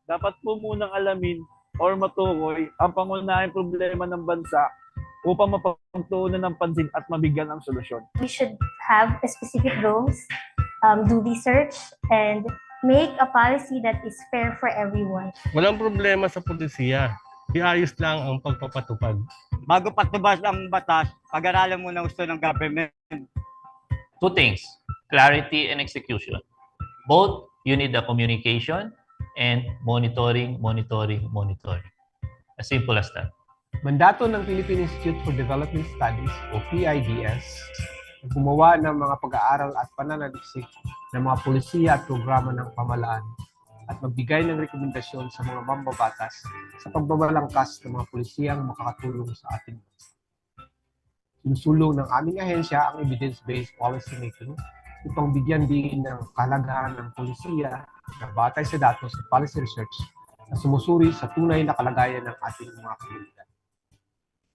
Dapat po munang alamin or matukoy ang pangunahing problema ng bansa upang mapagtuunan ng pansin at mabigyan ng solusyon. We should have specific goals, do research, and make a policy that is fair for everyone. Walang problema sa pulisiya. Iayos lang ang pagpapatupad. Bago patubas ang batas, pag-aralan mo na gusto ng government. Two things, clarity and execution. Both, you need the communication and monitoring. As simple as that. Mandato ng Philippine Institute for Development Studies o PIDS na gumawa ng mga pag-aaral at pananaliksik ng mga pulisiya at programa ng pamahalaan at magbigay ng rekomendasyon sa mga mambabatas sa pagbabalangkas ng mga pulisiyang makakatulong sa ating bansa. Sinusulong ng aming ahensya ang evidence-based policy making upang bigyan din ng kahalagahan ng pulisiya na batay sa datos at policy research na sumusuri sa tunay na kalagayan ng ating mga komunidad.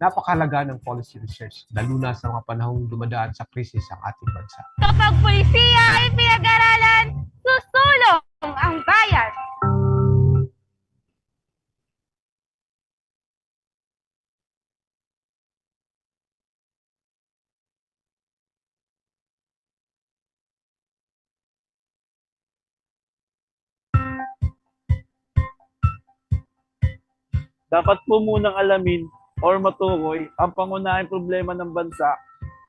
Napakahalaga ng policy research, lalo na sa mga panahong dumadaan sa krisis ang ating bansa. Kapag pulisiya ay pinag-aralan, susulong ang bayan. Dapat po munang alamin or matukoy ang pangunahing problema ng bansa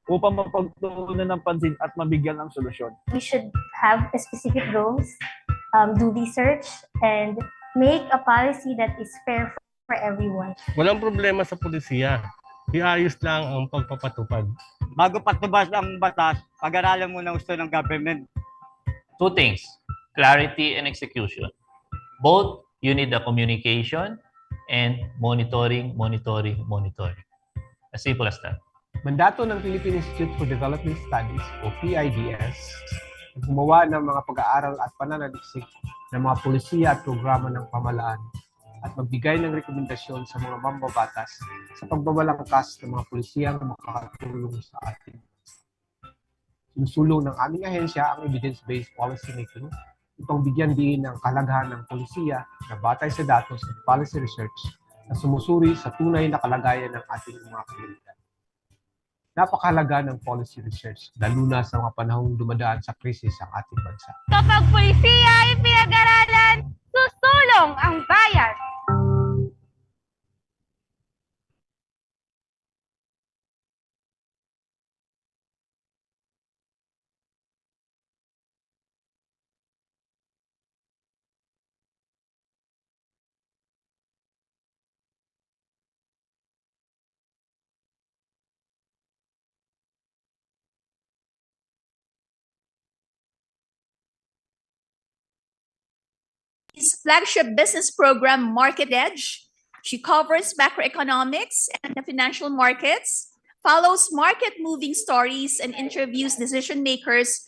upang mapagtuunan ng pansin at mabigyan ng solusyon. We should have specific goals, do research, and make a policy that is fair for everyone. Walang problema sa pulisiya. Iayos lang ang pagpapatupad. Bago patubas ang batas, pag-aralan mo na gusto ng government. Two things, clarity and execution. Both, you need the communication and monitoring. As simple as that. Mandato ng Philippine Institute for Development Studies o PIDS na gumawa ng mga pag-aaral at pananaliksik ng mga pulisiya at programa ng pamahalaan at magbigay ng rekomendasyon sa mga mambabatas sa pagbabalangkas ng mga pulisiyang makakatulong sa ating bansa. Sinusulong ng aming ahensya ang evidence-based policy making upang bigyan din ng kahalagahan ng pulisiya na batay sa datos at policy research na sumusuri sa tunay na kalagayan ng ating mga komunidad. Napakahalaga ng policy research, lalo na sa mga panahong dumadaan sa krisis ang ating bansa. Kapag pulisiya ay pinag-aralan, susulong ang bayan. His flagship business program, Market Edge. She covers macroeconomics and the financial markets, follows market-moving stories, and interviews decision makers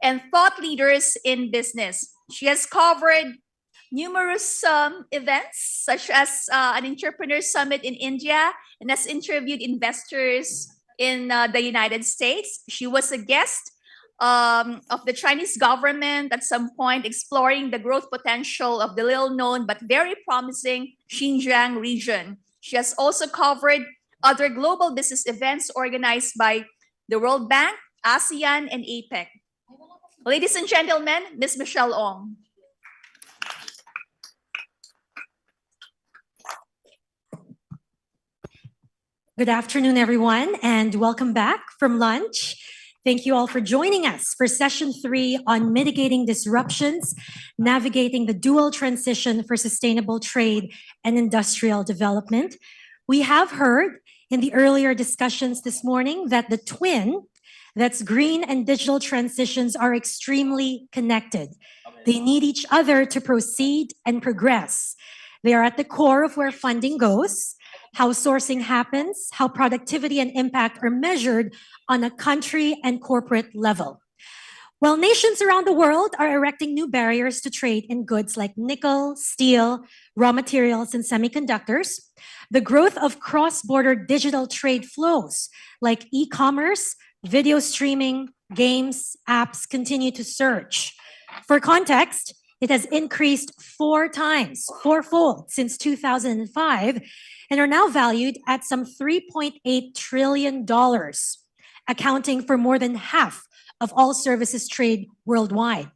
and thought leaders in business. She has covered numerous events, such as an entrepreneur summit in India, and has interviewed investors in the United States. She was a guest of the Chinese government at some point, exploring the growth potential of the little-known but very promising Xinjiang region. She has also covered other global business events organized by the World Bank, ASEAN, and APEC. Ladies and gentlemen, Ms. Michelle Ong. Good afternoon, everyone, and welcome back from lunch. Thank you all for joining us for session 3 on mitigating disruptions, navigating the dual transition for sustainable trade and industrial development. We have heard in the earlier discussions this morning that the twin, that's green and digital transitions, are extremely connected. They need each other to proceed and progress. They are at the core of where funding goes, how sourcing happens, how productivity and impact are measured on a country and corporate level. While nations around the world are erecting new barriers to trade in goods like nickel, steel, raw materials, and semiconductors, the growth of cross-border digital trade flows like e-commerce, video streaming, games, apps continue to surge. For context, It has increased fourfold since 2005, and are now valued at some $3.8 trillion, accounting for more than half of all services trade worldwide.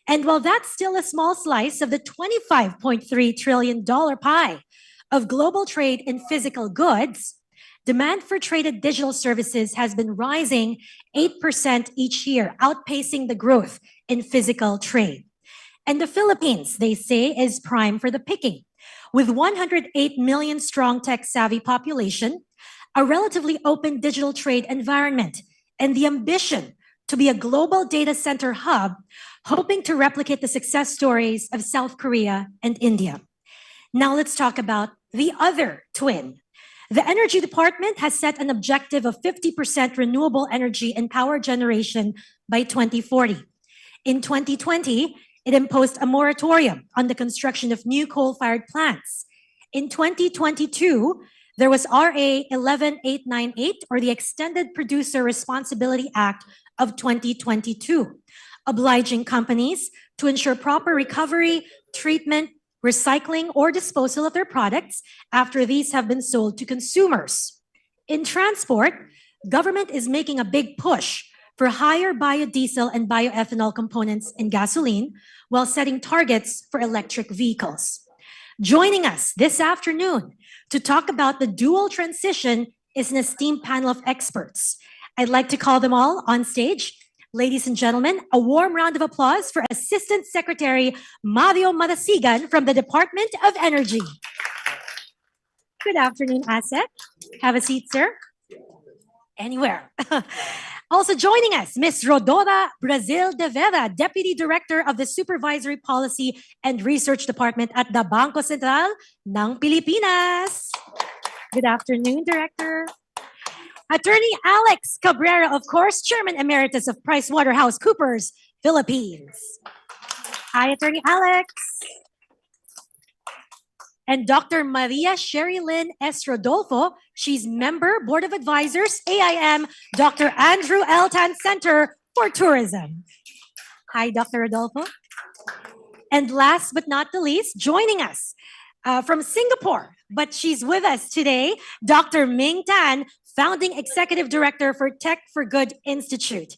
And while that's still a small slice of the $25.3 trillion pie of global trade in physical goods, demand for traded digital services has been rising 8% each year, outpacing the growth in physical trade. And the Philippines, they say, is prime for the picking. With 108 million strong tech-savvy population, a relatively open digital trade environment, and the ambition to be a global data center hub, hoping to replicate the success stories of South Korea and India. Now let's talk about the other twin. The Energy Department has set an objective of 50% renewable energy and power generation by 2040. In 2020, it imposed a moratorium on the construction of new coal-fired plants. In 2022, there was RA 11898, or the Extended Producer Responsibility Act of 2022, obliging companies to ensure proper recovery, treatment, recycling, or disposal of their products after these have been sold to consumers. In transport, government is making a big push for higher biodiesel and bioethanol components in gasoline while setting targets for electric vehicles. Joining us this afternoon to talk about the dual transition is an esteemed panel of experts. I'd like to call them all on stage. Ladies and gentlemen, a warm round of applause for Assistant Secretary Marasigan from the Department of Energy. Good afternoon, Asec. Have a seat, sir. Anywhere. Also joining us, Ms. Rhodora Brazil de Vera, Deputy Director of the Supervisory Policy and Research Department at the Bangko Sentral ng Pilipinas. Good afternoon, Director. Attorney Alex Cabrera, of course, Chairman Emeritus of PricewaterhouseCoopers, Philippines. Hi, Attorney Alex. And Dr. Maria Sherilyn S. Rodolfo, she's member, Board of Advisors, AIM, Dr. Andrew L. Tan Center for Tourism. Hi, Dr. Rodolfo. And last but not the least, joining us from Singapore, but she's with us today, Dr. Ming Tan, Founding Executive Director for Tech for Good Institute.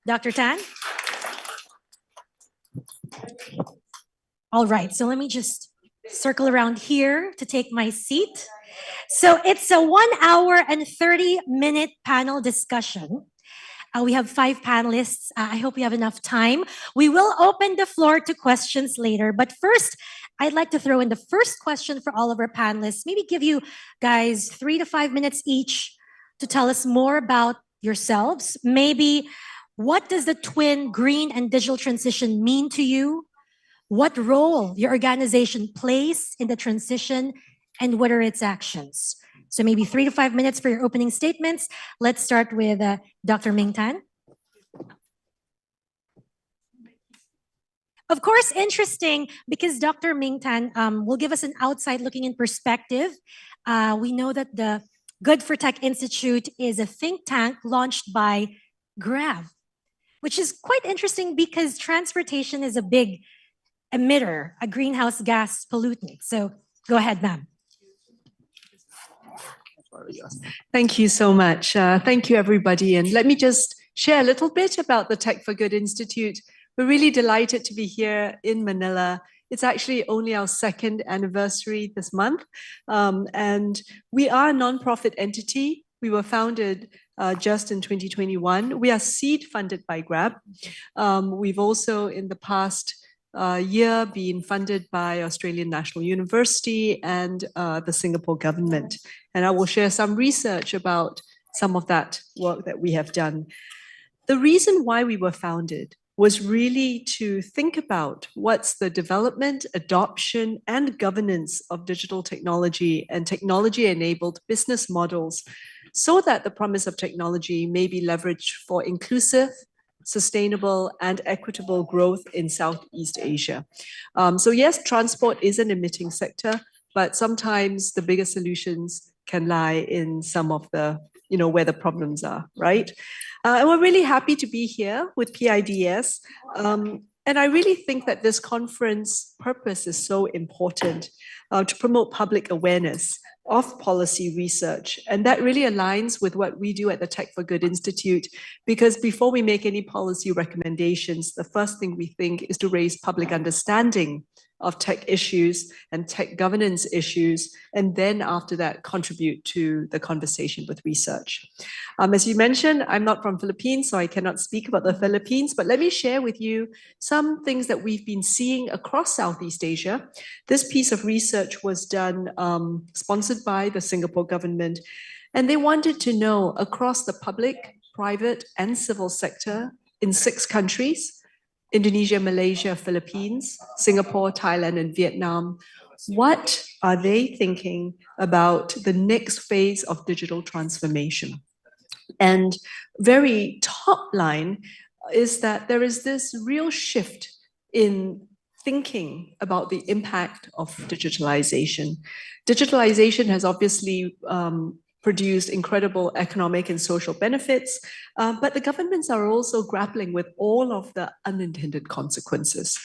Dr. Tan? All right, so let me just circle around here to take my seat. So it's a 1 hour and 30-minute panel discussion. We have 5 panelists. I hope we have enough time. We will open the floor to questions later. But first, I'd like to throw in the first question for all of our panelists. Maybe give you guys 3 to 5 minutes each to tell us more about yourselves. Maybe what does the twin green and digital transition mean to you? What role your organization plays in the transition, and what are its actions? So maybe 3 to 5 minutes for your opening statements. Let's start with Dr. Ming Tan. Of course, interesting because Dr. Ming Tan will give us an outside looking in perspective. We know that the Good for Tech Institute is a think tank launched by Grab, which is quite interesting because transportation is a big emitter, a greenhouse gas pollutant. So go ahead, ma'am. Thank you so much. Thank you, everybody. And let me just share a little bit about the Tech for Good Institute. We're really delighted to be here in Manila. It's actually only our 2nd anniversary this month. And we are a nonprofit entity. We were founded just in 2021. We are seed funded by Grab. We've also in the past year been funded by Australian National University and the Singapore government. And I will share some research about some of that work that we have done. The reason why we were founded was really to think about what's the development, adoption, and governance of digital technology and technology-enabled business models so that the promise of technology may be leveraged for inclusive, sustainable, and equitable growth in Southeast Asia. So yes, transport is an emitting sector, but sometimes the bigger solutions can lie in some of the, where the problems are, right? And we're really happy to be here with PIDS. And I really think that this conference purpose is so important to promote public awareness of policy research. And that really aligns with what we do at the Tech for Good Institute, because before we make any policy recommendations, the first thing we think is to raise public understanding of tech issues and tech governance issues, and then after that, contribute to the conversation with research. As you mentioned, I'm not from Philippines, so I cannot speak about the Philippines, but let me share with you some things that we've been seeing across Southeast Asia. This piece of research was done, sponsored by the Singapore government, and they wanted to know across the public, private, and civil sector in 6 countries, Indonesia, Malaysia, Philippines, Singapore, Thailand, and Vietnam, what are they thinking about the next phase of digital transformation? And very top line is that there is this real shift in thinking about the impact of digitalization. Digitalization has obviously produced incredible economic and social benefits, but the governments are also grappling with all of the unintended consequences.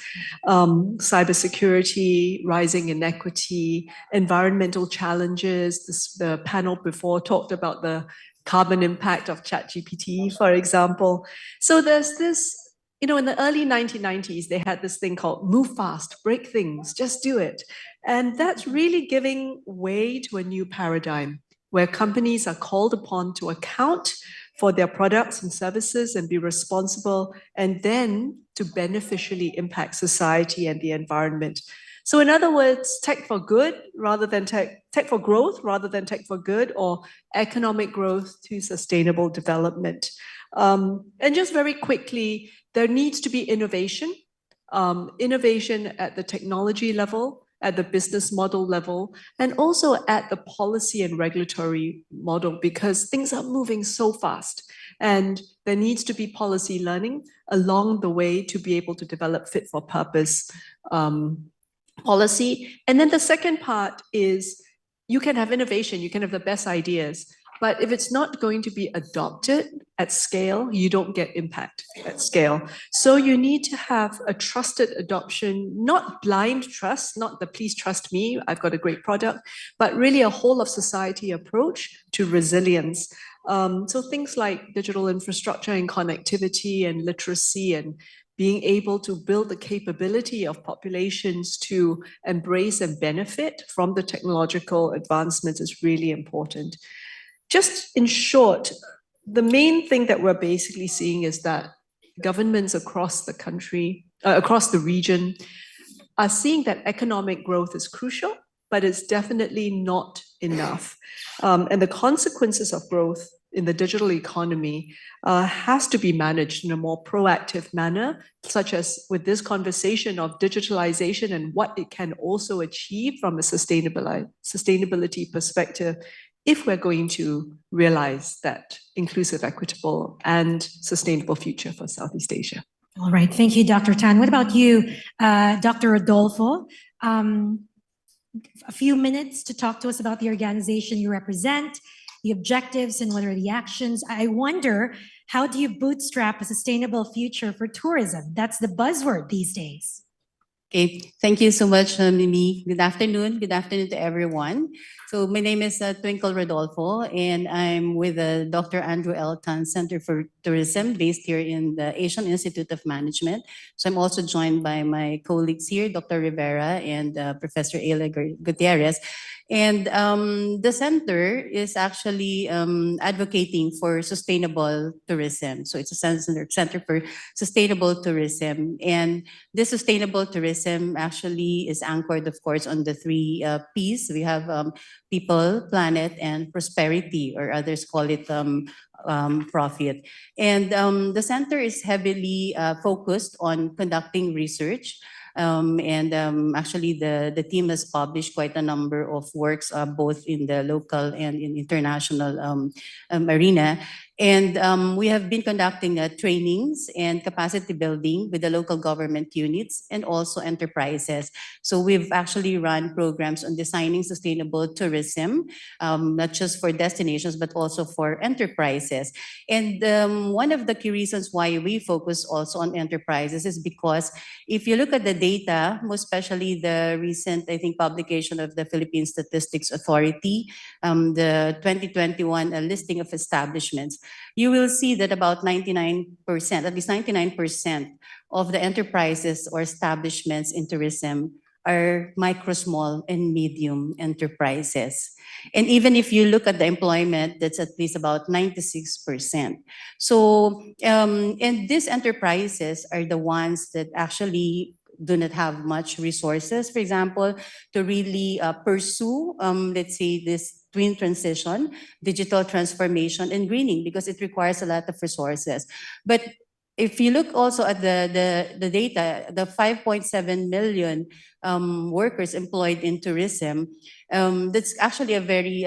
Cybersecurity, rising inequity, environmental challenges. The panel before talked about the carbon impact of ChatGPT, for example. So there's this, in the early 1990s, they had this thing called move fast, break things, just do it. And that's really giving way to a new paradigm where companies are called upon to account for their products and services and be responsible, and then to beneficially impact society and the environment. So in other words, tech for good rather than tech for growth rather than tech for good, or economic growth to sustainable development. And just very quickly, there needs to be innovation, innovation at the technology level, at the business model level, and also at the policy and regulatory model, because things are moving so fast. And there needs to be policy learning along the way to be able to develop fit for purpose policy. And then the second part is you can have innovation, you can have the best ideas, but if it's not going to be adopted at scale, you don't get impact at scale. So you need to have a trusted adoption, not blind trust, not the please trust me, I've got a great product, but really a whole of society approach to resilience. So things like digital infrastructure and connectivity and literacy and being able to build the capability of populations to embrace and benefit from the technological advancements is really important. Just in short, the main thing that we're basically seeing is that governments across the country, across the region, are seeing that economic growth is crucial, but it's definitely not enough. And the consequences of growth in the digital economy has to be managed in a more proactive manner, such as with this conversation of digitalization and what it can also achieve from a sustainability perspective, if we're going to realize that inclusive, equitable, and sustainable future for Southeast Asia. All right, thank you, Dr. Tan. What about you, Dr. Rodolfo? A few minutes to talk to us about the organization you represent, the objectives, and what are the actions. I wonder, how do you bootstrap a sustainable future for tourism? That's the buzzword these days. Okay, thank you so much, Mimi. Good afternoon to everyone. So my name is Twinkle Rodolfo, and I'm with the Dr. Andrew L. Tan Center for Tourism based here in the Asian Institute of Management. So I'm also joined by my colleagues here, Dr. Rivera and Professor Ayla Gutierrez. And the center is actually advocating for sustainable tourism. So it's a center for sustainable tourism. And this sustainable tourism actually is anchored, of course, on the 3 Ps. We have people, planet, and prosperity, or others call it profit. And the center is heavily focused on conducting research. Actually, the team has published quite a number of works, both in the local and in international arena. And we have been conducting trainings and capacity building with the local government units and also enterprises. So we've actually run programs on designing sustainable tourism, not just for destinations, but also for enterprises. And one of the key reasons why we focus also on enterprises is because if you look at the data, most especially the recent, I think, publication of the Philippine Statistics Authority, the 2021 listing of establishments, you will see that about 99%, at least 99% of the enterprises or establishments in tourism are micro, small, and medium enterprises. And even if you look at the employment, that's at least about 96%. So, and these enterprises are the ones that actually do not have much resources, for example, to really pursue, let's say, this twin transition, digital transformation, and greening, because it requires a lot of resources. But if you look also at the data, the 5.7 million workers employed in tourism, that's actually a very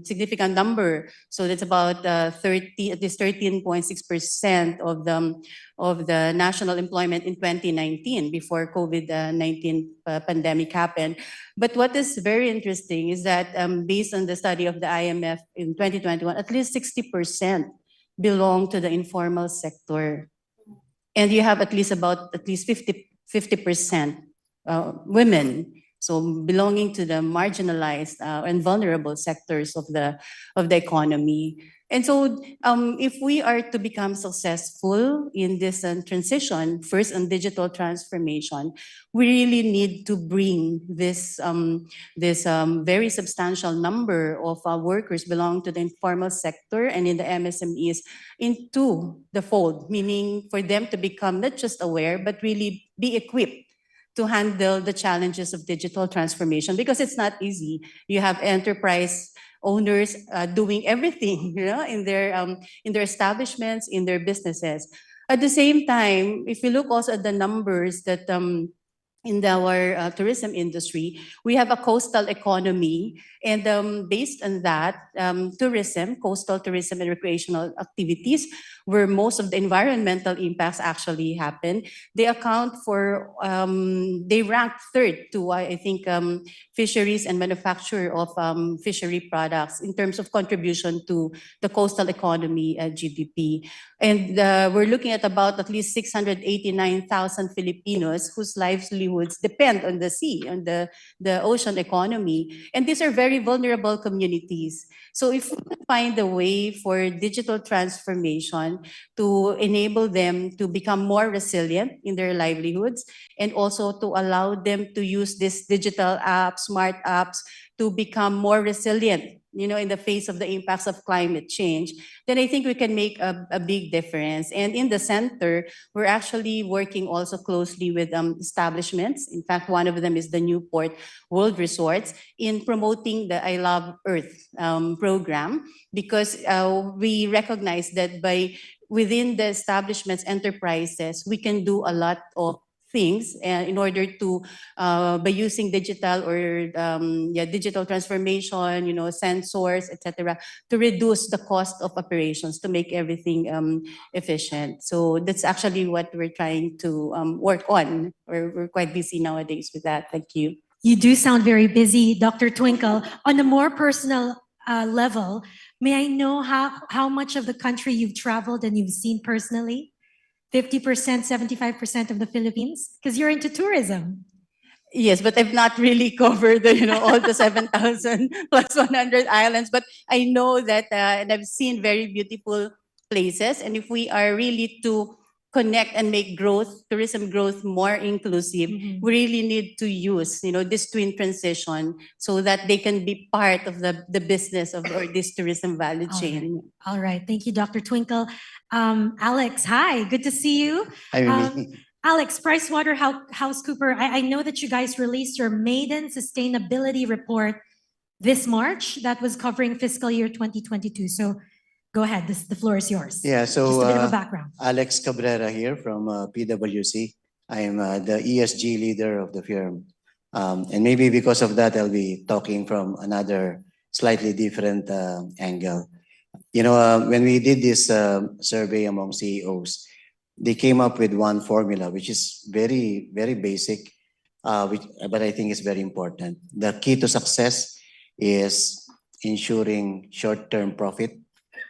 significant number. So that's about at least 13.6% of the national employment in 2019, before COVID-19 pandemic happened. But what is very interesting is that based on the study of the IMF in 2021, at least 60% belong to the informal sector. And you have at least 50% women, so belonging to the marginalized and vulnerable sectors of the economy. And so if we are to become successful in this transition, first on digital transformation, we really need to bring this very substantial number of workers belonging to the informal sector and in the MSMEs into the fold, meaning for them to become not just aware, but really be equipped to handle the challenges of digital transformation, because it's not easy. You have enterprise owners doing everything, in their establishments, in their businesses. At the same time, if you look also at the numbers that in our tourism industry, we have a coastal economy, and based on that, coastal tourism and recreational activities, where most of the environmental impacts actually happen, they account for, they rank third to, I think, fisheries and manufacture of fishery products in terms of contribution to the coastal economy GDP. And we're looking at about at least 689,000 Filipinos whose livelihoods depend on the sea, on the ocean economy. And these are very vulnerable communities. So if we can find a way for digital transformation to enable them to become more resilient in their livelihoods, and also to allow them to use these digital apps, smart apps, to become more resilient, in the face of the impacts of climate change, then I think we can make a big difference. And in the center, we're actually working also closely with establishments. In fact, one of them is the Newport World Resorts, in promoting the I Love Earth program, because we recognize that within the establishments, enterprises, we can do a lot of things in order to, by using digital or digital transformation, sensors, etc., to reduce the cost of operations, to make everything efficient. So that's actually what we're trying to work on. We're quite busy nowadays with that. Thank you. You do sound very busy, Dr. Twinkle. On a more personal level, may I know how much of the country you've traveled and you've seen personally? 50%, 75% of the Philippines? Because you're into tourism. Yes, but I've not really covered, all the 7,000 plus 100 islands. But I know that, and I've seen very beautiful places. And if we are really to connect and make tourism growth more inclusive, we really need to use, this twin transition so that they can be part of the business of this tourism value chain. All right. Thank you, Dr. Twinkle. Alex, hi. Good to see you. Hi, Mimi. Alex, PricewaterhouseCoopers, I know that you guys released your maiden sustainability report this March that was covering fiscal year 2022. So go ahead, the floor is yours. Yeah, so just a bit of a background. Alex Cabrera here from PwC. I am the ESG leader of the firm. And maybe because of that, I'll be talking from another slightly different angle. When we did this survey among CEOs, they came up with one formula, which is very, very basic, but I think it's very important. The key to success is ensuring short-term profit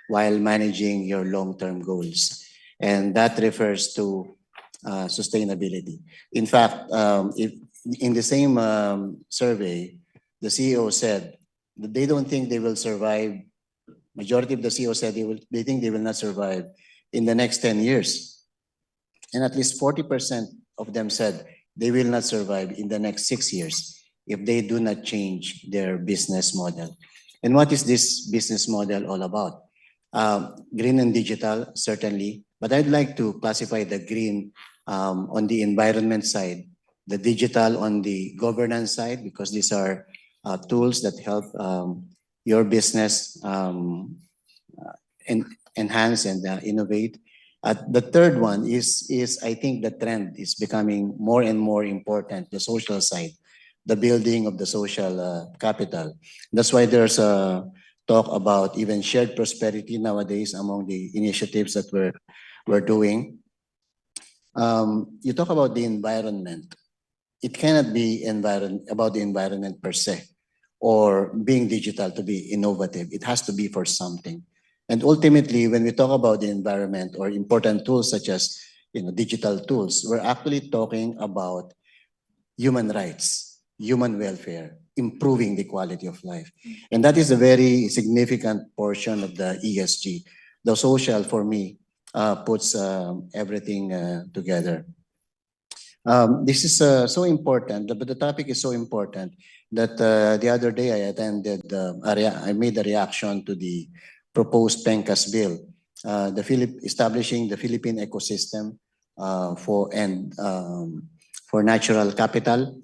while managing your long-term goals. And that refers to sustainability. In fact, if in the same survey, the CEO said that they don't think they will survive. Majority of the CEO said they think they will not survive in the next 10 years. And at least 40% of them said they will not survive in the next 6 years if they do not change their business model. And what is this business model all about? Green and digital, certainly, but I'd like to classify the green on the environment side, the digital on the governance side, because these are tools that help your business enhance and innovate. The third one is I think the trend is becoming more and more important, the social side, the building of the social capital. That's why there's a talk about even shared prosperity nowadays among the initiatives that we're doing. You talk about the environment. It cannot be about the environment per se or being digital to be innovative. It has to be for something. And ultimately, when we talk about the environment or important tools such as digital tools, we're actually talking about human rights, human welfare, improving the quality of life. And that is a very significant portion of the ESG. The social, for me, puts everything together. This is so important, but the topic is so important that the other day I attended, I made a reaction to the proposed PENCAS bill, establishing the Philippine ecosystem for natural capital.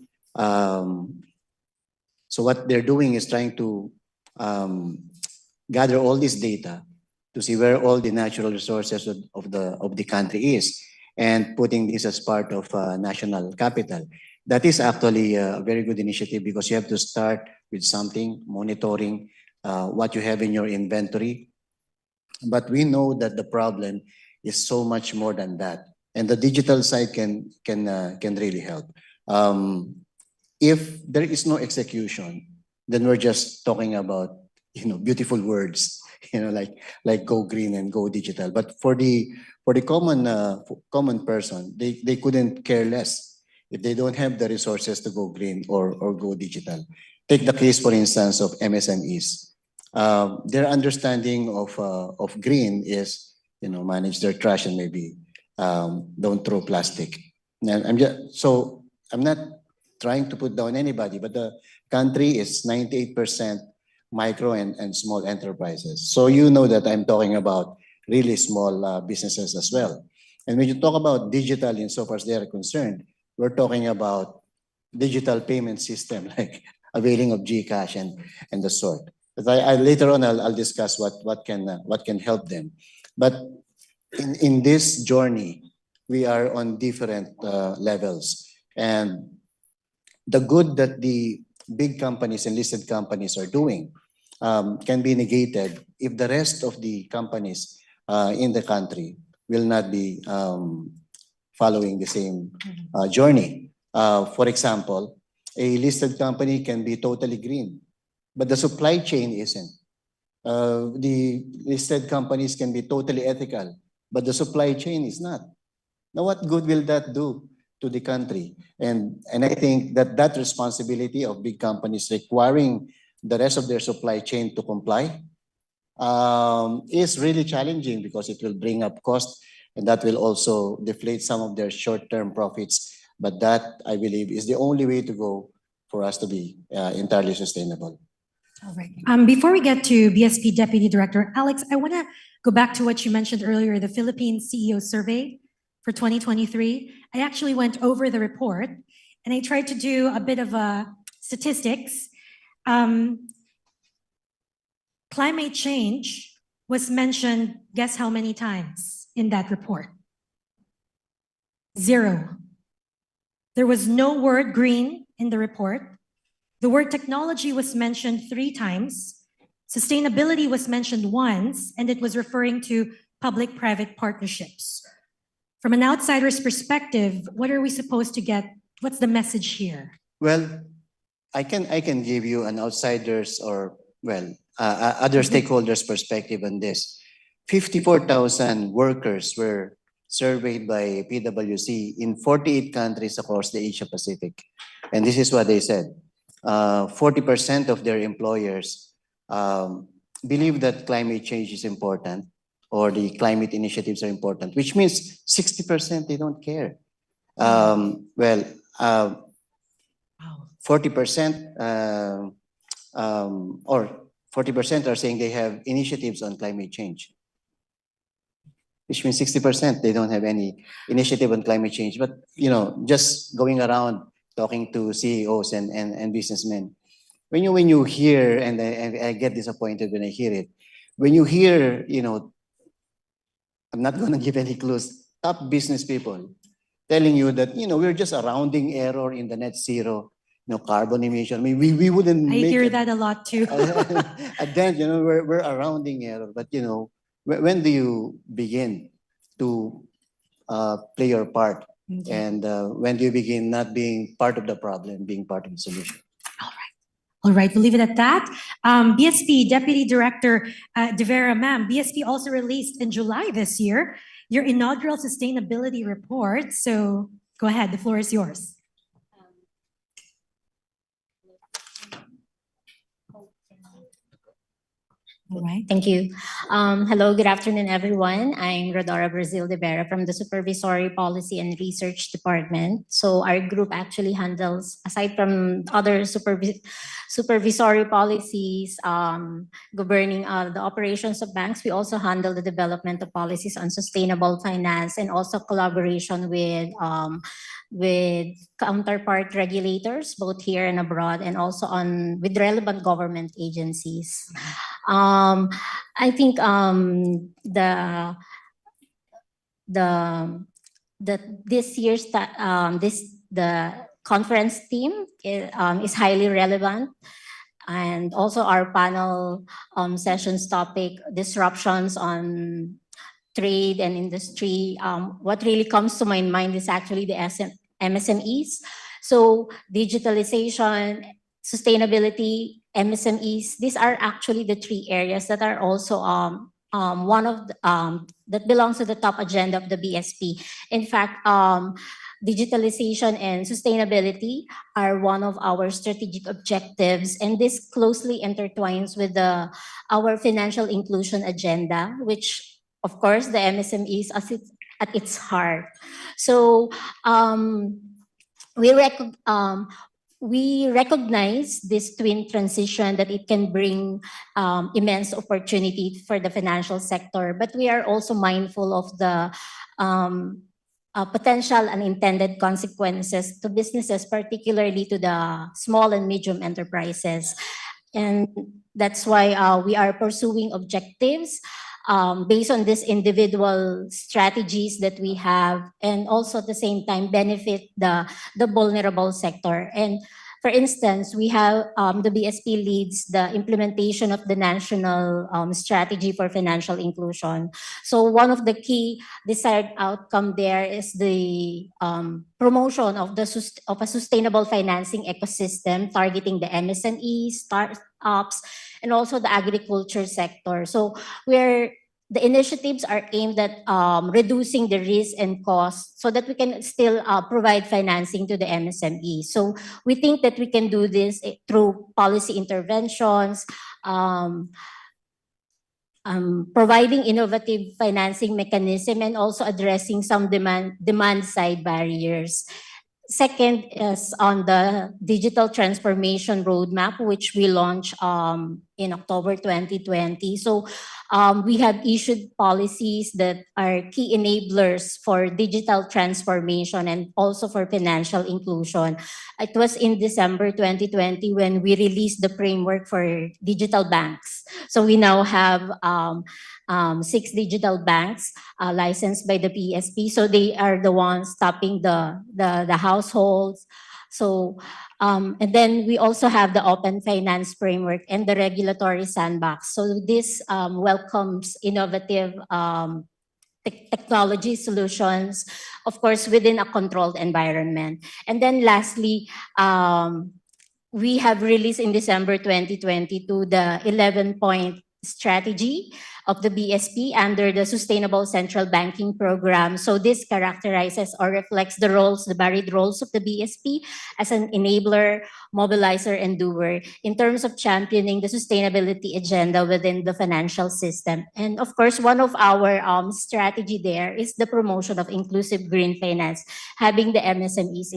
So what they're doing is trying to gather all this data to see where all the natural resources of the country is, and putting this as part of national capital. That is actually a very good initiative because you have to start with something, monitoring what you have in your inventory. But we know that the problem is so much more than that. And the digital side can really help. If there is no execution, then we're just talking about beautiful words, like go green and go digital. But for the common person, they couldn't care less if they don't have the resources to go green or go digital. Take the case, for instance, of MSMEs. Their understanding of green is, manage their trash and maybe don't throw plastic. And I'm not trying to put down anybody, but the country is 98% micro and small enterprises. So you know that I'm talking about really small businesses as well. And when you talk about digital insofar as they are concerned, we're talking about digital payment system like availing of GCash and the sort. But later on I'll discuss what can help them. But in this journey, we are on different levels, and the good that the big companies and listed companies are doing can be negated if the rest of the companies in the country will not be following the same journey. For example, a listed company can be totally green, but the supply chain isn't. The listed companies can be totally ethical, but the supply chain is not. Now, what good will that do to the country? And I think that responsibility of big companies requiring the rest of their supply chain to comply is really challenging because it will bring up cost, and that will also deflate some of their short-term profits. But that, I believe, is the only way to go for us to be entirely sustainable. All right. Before we get to BSP Deputy Director, Alex, I want to go back to what you mentioned earlier, the Philippine CEO survey for 2023. I actually went over the report and I tried to do a bit of statistics. Climate change was mentioned, guess how many times in that report? 0. There was no word green in the report. The word technology was mentioned 3 times, Sustainability was mentioned once, and it was referring to public-private partnerships. From an outsider's perspective, what are we supposed to get? What's the message here? Well, I can give you an outsider's or other stakeholders' perspective on this. 54,000 workers were surveyed by PwC in 48 countries across the Asia Pacific, and this is what they said: 40% of their employers believe that climate change is important, or the climate initiatives are important, which means 60% they don't care. 40% or 40% are saying they have initiatives on climate change, which means 60% they don't have any initiative on climate change. But just going around talking to CEOs and businessmen, when you hear, and I get disappointed when I hear it, when you hear, I'm not going to give any clues, top business people telling you that we're just a rounding error in the net zero carbon emission. I mean, we wouldn't. I hear that a lot too. At then, we're a rounding error. But when do you begin to play your part? Okay. And when do you begin not being part of the problem, being part of the solution? All right, we'll leave it at that. BSP Deputy Director Vera, ma'am, BSP also released in July this year your inaugural sustainability report. So go ahead, the floor is yours. All right, thank you. Hello, good afternoon, everyone. I'm Rhodora Vera from the Supervisory Policy and Research Department. So our group actually handles, aside from other supervisory policies governing the operations of banks, we also handle the development of policies on sustainable finance and also collaboration with counterpart regulators, both here and abroad, and also with relevant government agencies. I think this year's the conference theme is highly relevant, and also our panel sessions topic, disruptions on trade and industry. What really comes to my mind is actually the MSMEs. So digitalization, sustainability, MSMEs, these are actually the three areas that are also one of that belongs to the top agenda of the BSP. In fact, digitalization and sustainability are one of our strategic objectives, and this closely intertwines with our financial inclusion agenda, which of course the MSMEs at its heart. So we recognize this twin transition, that it can bring immense opportunity for the financial sector, but we are also mindful of the potential unintended consequences to businesses, particularly to the small and medium enterprises. And that's why we are pursuing objectives based on these individual strategies that we have, and also at the same time benefit the vulnerable sector. And for instance, we have the BSP leads the implementation of the national strategy for financial inclusion. So one of the key desired outcome there is the promotion of a sustainable financing ecosystem targeting the MSMEs, startups, and also the agriculture sector. So the initiatives are aimed at reducing the risk and cost so that we can still provide financing to the MSME. So we think that we can do this through policy interventions, providing innovative financing mechanism, and also addressing some demand side barriers. Second is on the digital transformation roadmap, which we launched in October 2020. So we have issued policies that are key enablers for digital transformation and also for financial inclusion. It was in December 2020 when we released the framework for digital banks. So we now have 6 digital banks licensed by the PSP. So they are the ones tapping the households, So, and then we also have the open finance framework and the regulatory sandbox. So this welcomes innovative technology solutions, of course, within a controlled environment. And then lastly, we have released in December 2022 the 11-point strategy of the BSP under the Sustainable Central Banking Program. So this characterizes or reflects the roles, the varied roles of the BSP as an enabler, mobilizer, and doer in terms of championing the sustainability agenda within the financial system. And of course, one of our strategy there is the promotion of inclusive green finance, having the MSMEs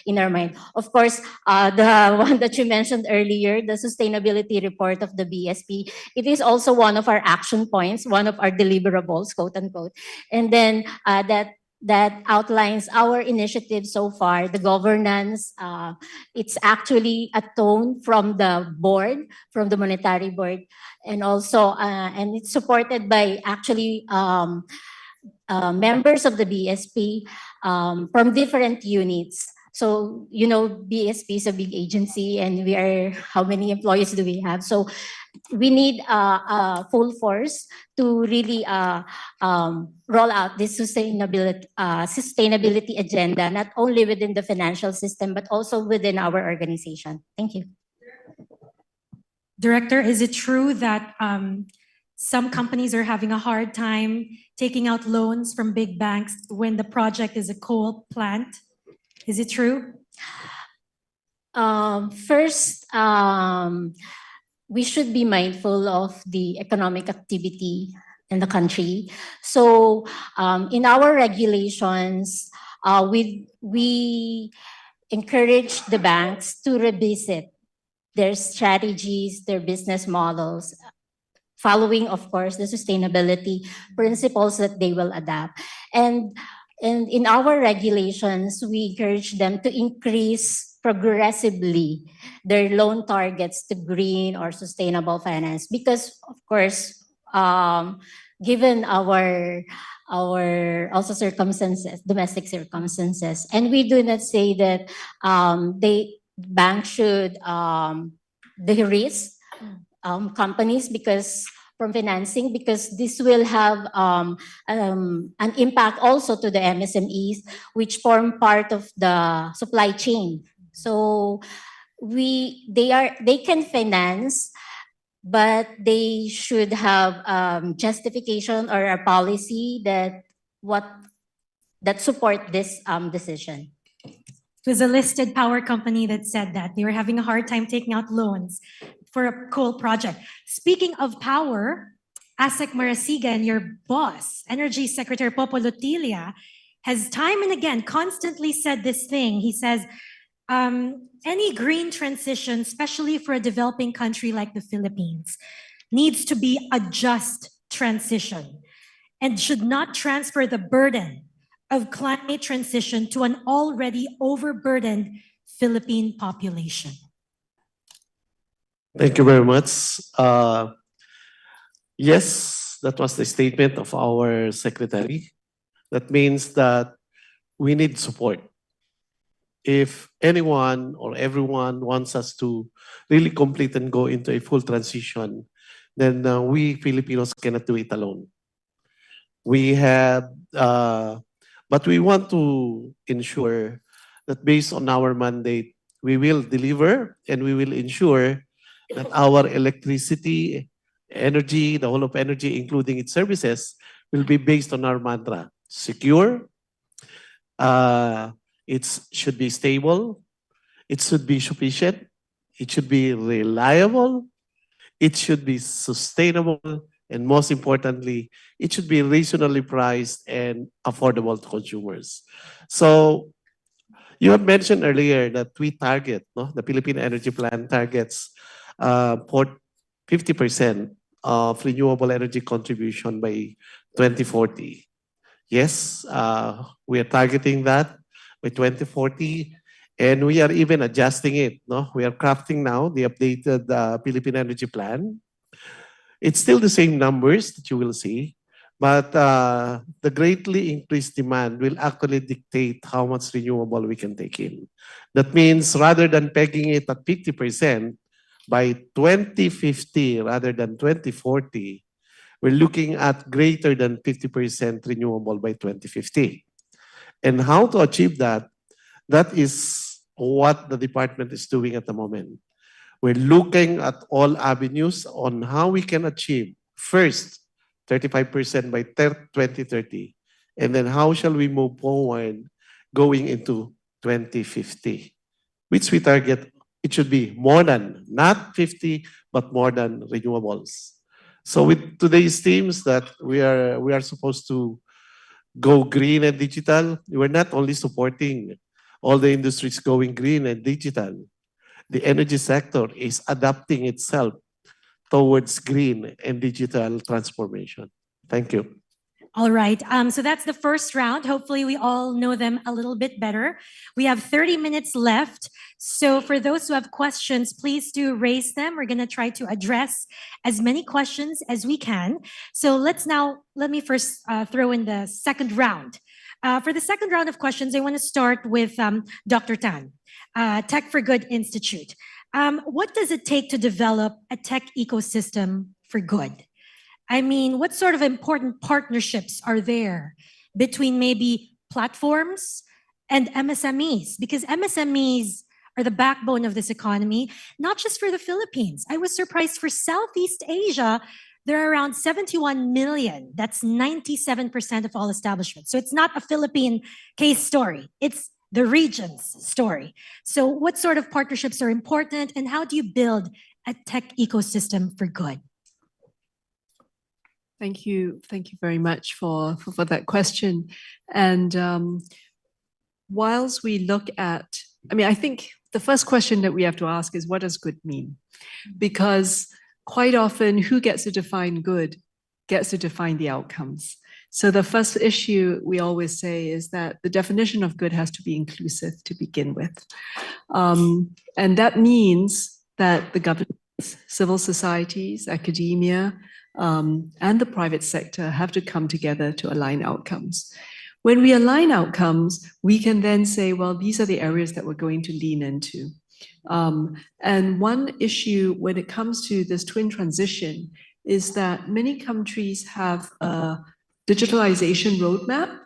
in our mind. Of course, the one that you mentioned earlier, the sustainability report of the BSP, it is also one of our action points, one of our deliverables, quote unquote. And then that outlines our initiatives so far, the governance. It's actually a tone from the board, from the monetary board, and also, and it's supported by actually members of the BSP from different units. So, you know, BSP is a big agency and we are, how many employees do we have? So we need full force to really roll out this sustainability agenda, not only within the financial system, but also within our organization. Thank you. Director, is it true that some companies are having a hard time taking out loans from big banks when the project is a coal plant? Is it true? First, we should be mindful of the economic activity in the country. So in our regulations, we encourage the banks to revisit their strategies, their business models, following, of course, the sustainability principles that they will adopt. And in our regulations, we encourage them to increase progressively their loan targets to green or sustainable finance because, of course, given our also circumstances, domestic circumstances, and we do not say that banks should de-risk companies because from financing, because this will have an impact also to the MSMEs, which form part of the supply chain. So they can finance, but they should have justification or a policy that support this decision. It was a listed power company that said that they were having a hard time taking out loans for a coal project. Speaking of power, Asec Marasigan, your boss, Energy Secretary Popo Lotilia, has time and again constantly said this thing. He says, any green transition, especially for a developing country like the Philippines, needs to be a just transition and should not transfer the burden of climate transition to an already overburdened Philippine population. Thank you very much. Yes, that was the statement of our secretary. That means that we need support. If anyone or everyone wants us to really complete and go into a full transition, then we Filipinos cannot do it alone. We have, but we want to ensure that based on our mandate, we will deliver and we will ensure that our electricity, energy, the whole of energy, including its services, will be based on our mantra: secure, it should be stable, it should be sufficient, it should be reliable, it should be sustainable, and most importantly, it should be reasonably priced and affordable to consumers. So you have mentioned earlier that we target, the Philippine Energy Plan targets for 50% of renewable energy contribution by 2040. Yes, we are targeting that by 2040, and we are even adjusting it. We are crafting now the updated Philippine Energy Plan. It's still the same numbers that you will see, But the greatly increased demand will actually dictate how much renewable we can take in. That means rather than pegging it at 50%, by 2050 rather than 2040, we're looking at greater than 50% renewable by 2050. And how to achieve that? That is what the department is doing at the moment. We're looking at all avenues on how we can achieve first 35% by 2030, and then how shall we move forward going into 2050, which we target it should be more than, not 50, but more than renewables. So with today's themes that we are supposed to go green and digital, we're not only supporting all the industries going green and digital. The energy sector is adapting itself towards green and digital transformation. Thank you. All right, so that's the first round. Hopefully we all know them a little bit better. We have 30 minutes left. So for those who have questions, please do raise them. We're gonna try to address as many questions as we can. So let me first throw in the second round. For the second round of questions, I wanna start with Dr. Tan, Tech for Good Institute. What does it take to develop a tech ecosystem for good? I mean, what sort of important partnerships are there between maybe platforms and MSMEs? Because MSMEs are the backbone of this economy, not just for the Philippines. I was surprised for Southeast Asia, there are around 71 million. That's 97% of all establishments. So it's not a Philippine case story. It's the region's story. So what sort of partnerships are important, and how do you build a tech ecosystem for good? Thank you very much for that question. And whilst we look at, I think the first question that we have to ask is, what does good mean? Because quite often, who gets to define good gets to define the outcomes. So the first issue we always say is that the definition of good has to be inclusive to begin with. And that means that the government, civil societies, academia, and the private sector have to come together to align outcomes. When we align outcomes, we can then say, well, these are the areas that we're going to lean into. And one issue when it comes to this twin transition is that many countries have a digitalization roadmap,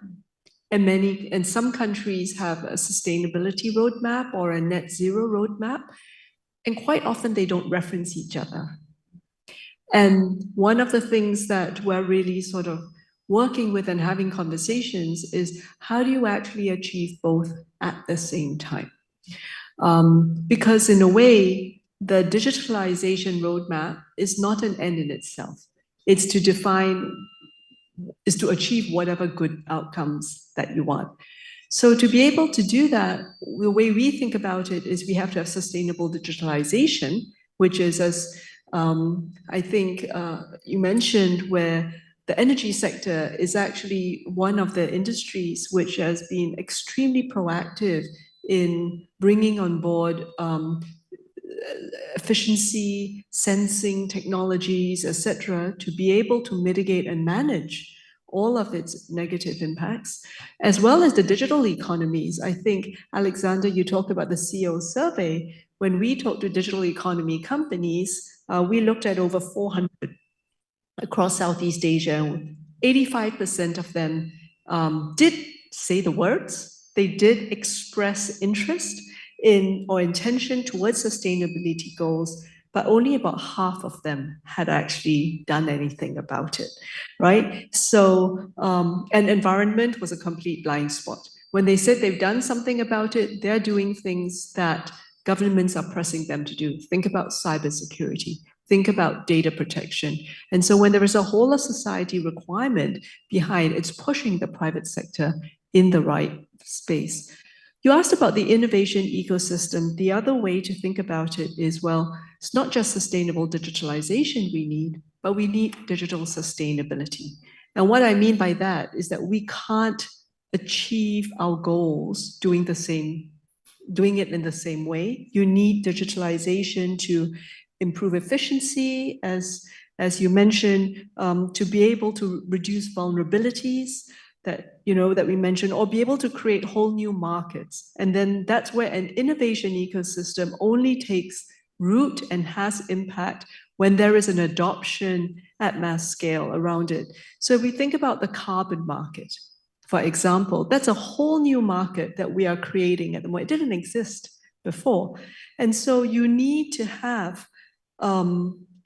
and some countries have a sustainability roadmap or a net zero roadmap, and quite often they don't reference each other. And one of the things that we're really sort of working with and having conversations is, how do you actually achieve both at the same time? Because in a way, the digitalization roadmap is not an end in itself. It's to achieve whatever good outcomes that you want. So to be able to do that, the way we think about it is we have to have sustainable digitalization, which is, as I think you mentioned, where the energy sector is actually one of the industries which has been extremely proactive in bringing on board efficiency, sensing technologies, etc., to be able to mitigate and manage all of its negative impacts, as well as the digital economies. I think, Alexander, you talked about the CEO survey. When we talked to digital economy companies, we looked at over 400 across Southeast Asia. 85% of them did say the words. They did express interest in or intention towards sustainability goals, but only about half of them had actually done anything about it, right? So, and environment was a complete blind spot. When they said they've done something about it, they're doing things that governments are pressing them to do. Think about cybersecurity. Think about data protection. And so when there is a whole of society requirement behind, it's pushing the private sector in the right space. You asked about the innovation ecosystem. The other way to think about it is, well, it's not just sustainable digitalization we need, but we need digital sustainability. And what I mean by that is that we can't achieve our goals doing it in the same way. You need digitalization to improve efficiency, as as you mentioned, to be able to reduce vulnerabilities that, that we mentioned, or be able to create whole new markets. And then that's where an innovation ecosystem only takes root and has impact when there is an adoption at mass scale around it. So if we think about the carbon market, for example, that's a whole new market that we are creating at the moment. It didn't exist before. And so you need to have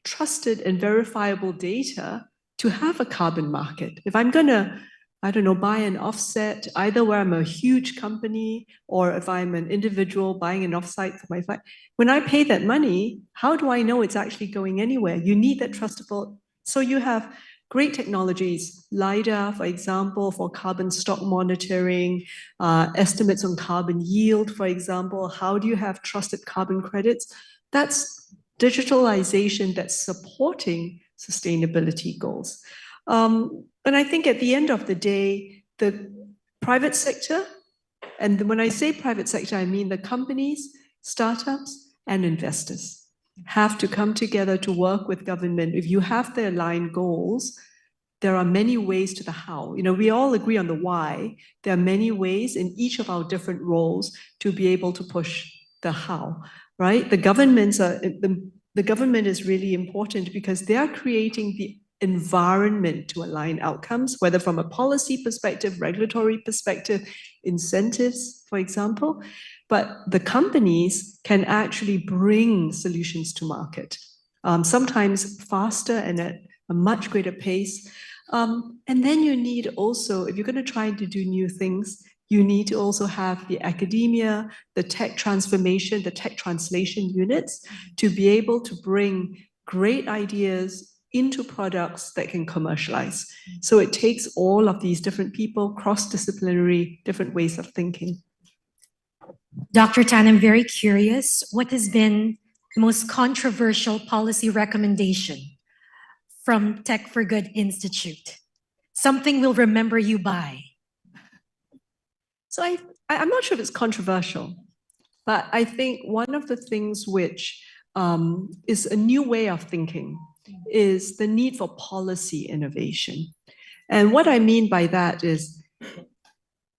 trusted and verifiable data to have a carbon market. If I'm going to, I don't know, buy an offset, either where I'm a huge company or if I'm an individual buying an offsite for my flight, when I pay that money, how do I know it's actually going anywhere? You need that trustable. So you have great technologies, LiDAR, for example, for carbon stock monitoring, estimates on carbon yield, for example. How do you have trusted carbon credits? That's digitalization that's supporting sustainability goals. And I think at the end of the day, the private sector, and when I say private sector, I mean the companies, startups, and investors have to come together to work with government. If you have the aligned goals, there are many ways to the how. We all agree on the why. There are many ways in each of our different roles to be able to push the how, right? The government is really important because they are creating the environment to align outcomes, whether from a policy perspective, regulatory perspective, incentives, for example. But the companies can actually bring solutions to market, sometimes faster and at a much greater pace. And then you need also, if you're going to try to do new things, you need to also have the academia, the tech transformation, the tech translation units to be able to bring great ideas into products that can commercialize. So it takes all of these different people, cross-disciplinary, different ways of thinking. Dr. Tan, I'm very curious, what has been the most controversial policy recommendation from Tech for Good Institute? Something we'll remember you by. So I'm not sure if it's controversial, but I think one of the things which is a new way of thinking is the need for policy innovation. And what I mean by that is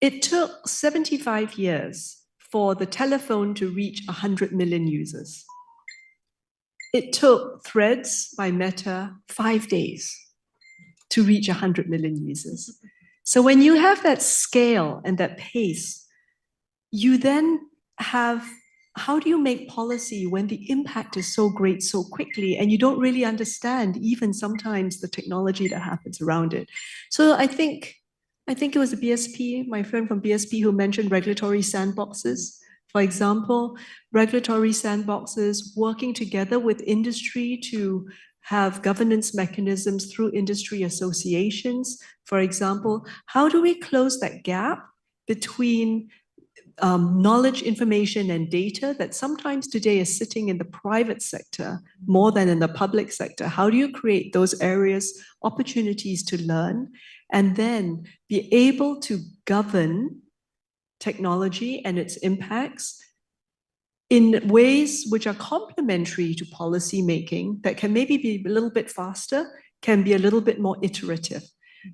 it took 75 years for the telephone to reach 100 million users. It took Threads by Meta 5 days to reach 100 million users. So when you have that scale and that pace, you then have, how do you make policy when the impact is so great so quickly and you don't really understand even sometimes the technology that happens around it? So I think it was a BSP, my friend from BSP, who mentioned regulatory sandboxes. For example, regulatory sandboxes working together with industry to have governance mechanisms through industry associations. For example, how do we close that gap between knowledge, information, and data that sometimes today is sitting in the private sector more than in the public sector? How do you create those areas, opportunities to learn, and then be able to govern technology and its impacts in ways which are complementary to policy making, that can maybe be a little bit faster, can be a little bit more iterative.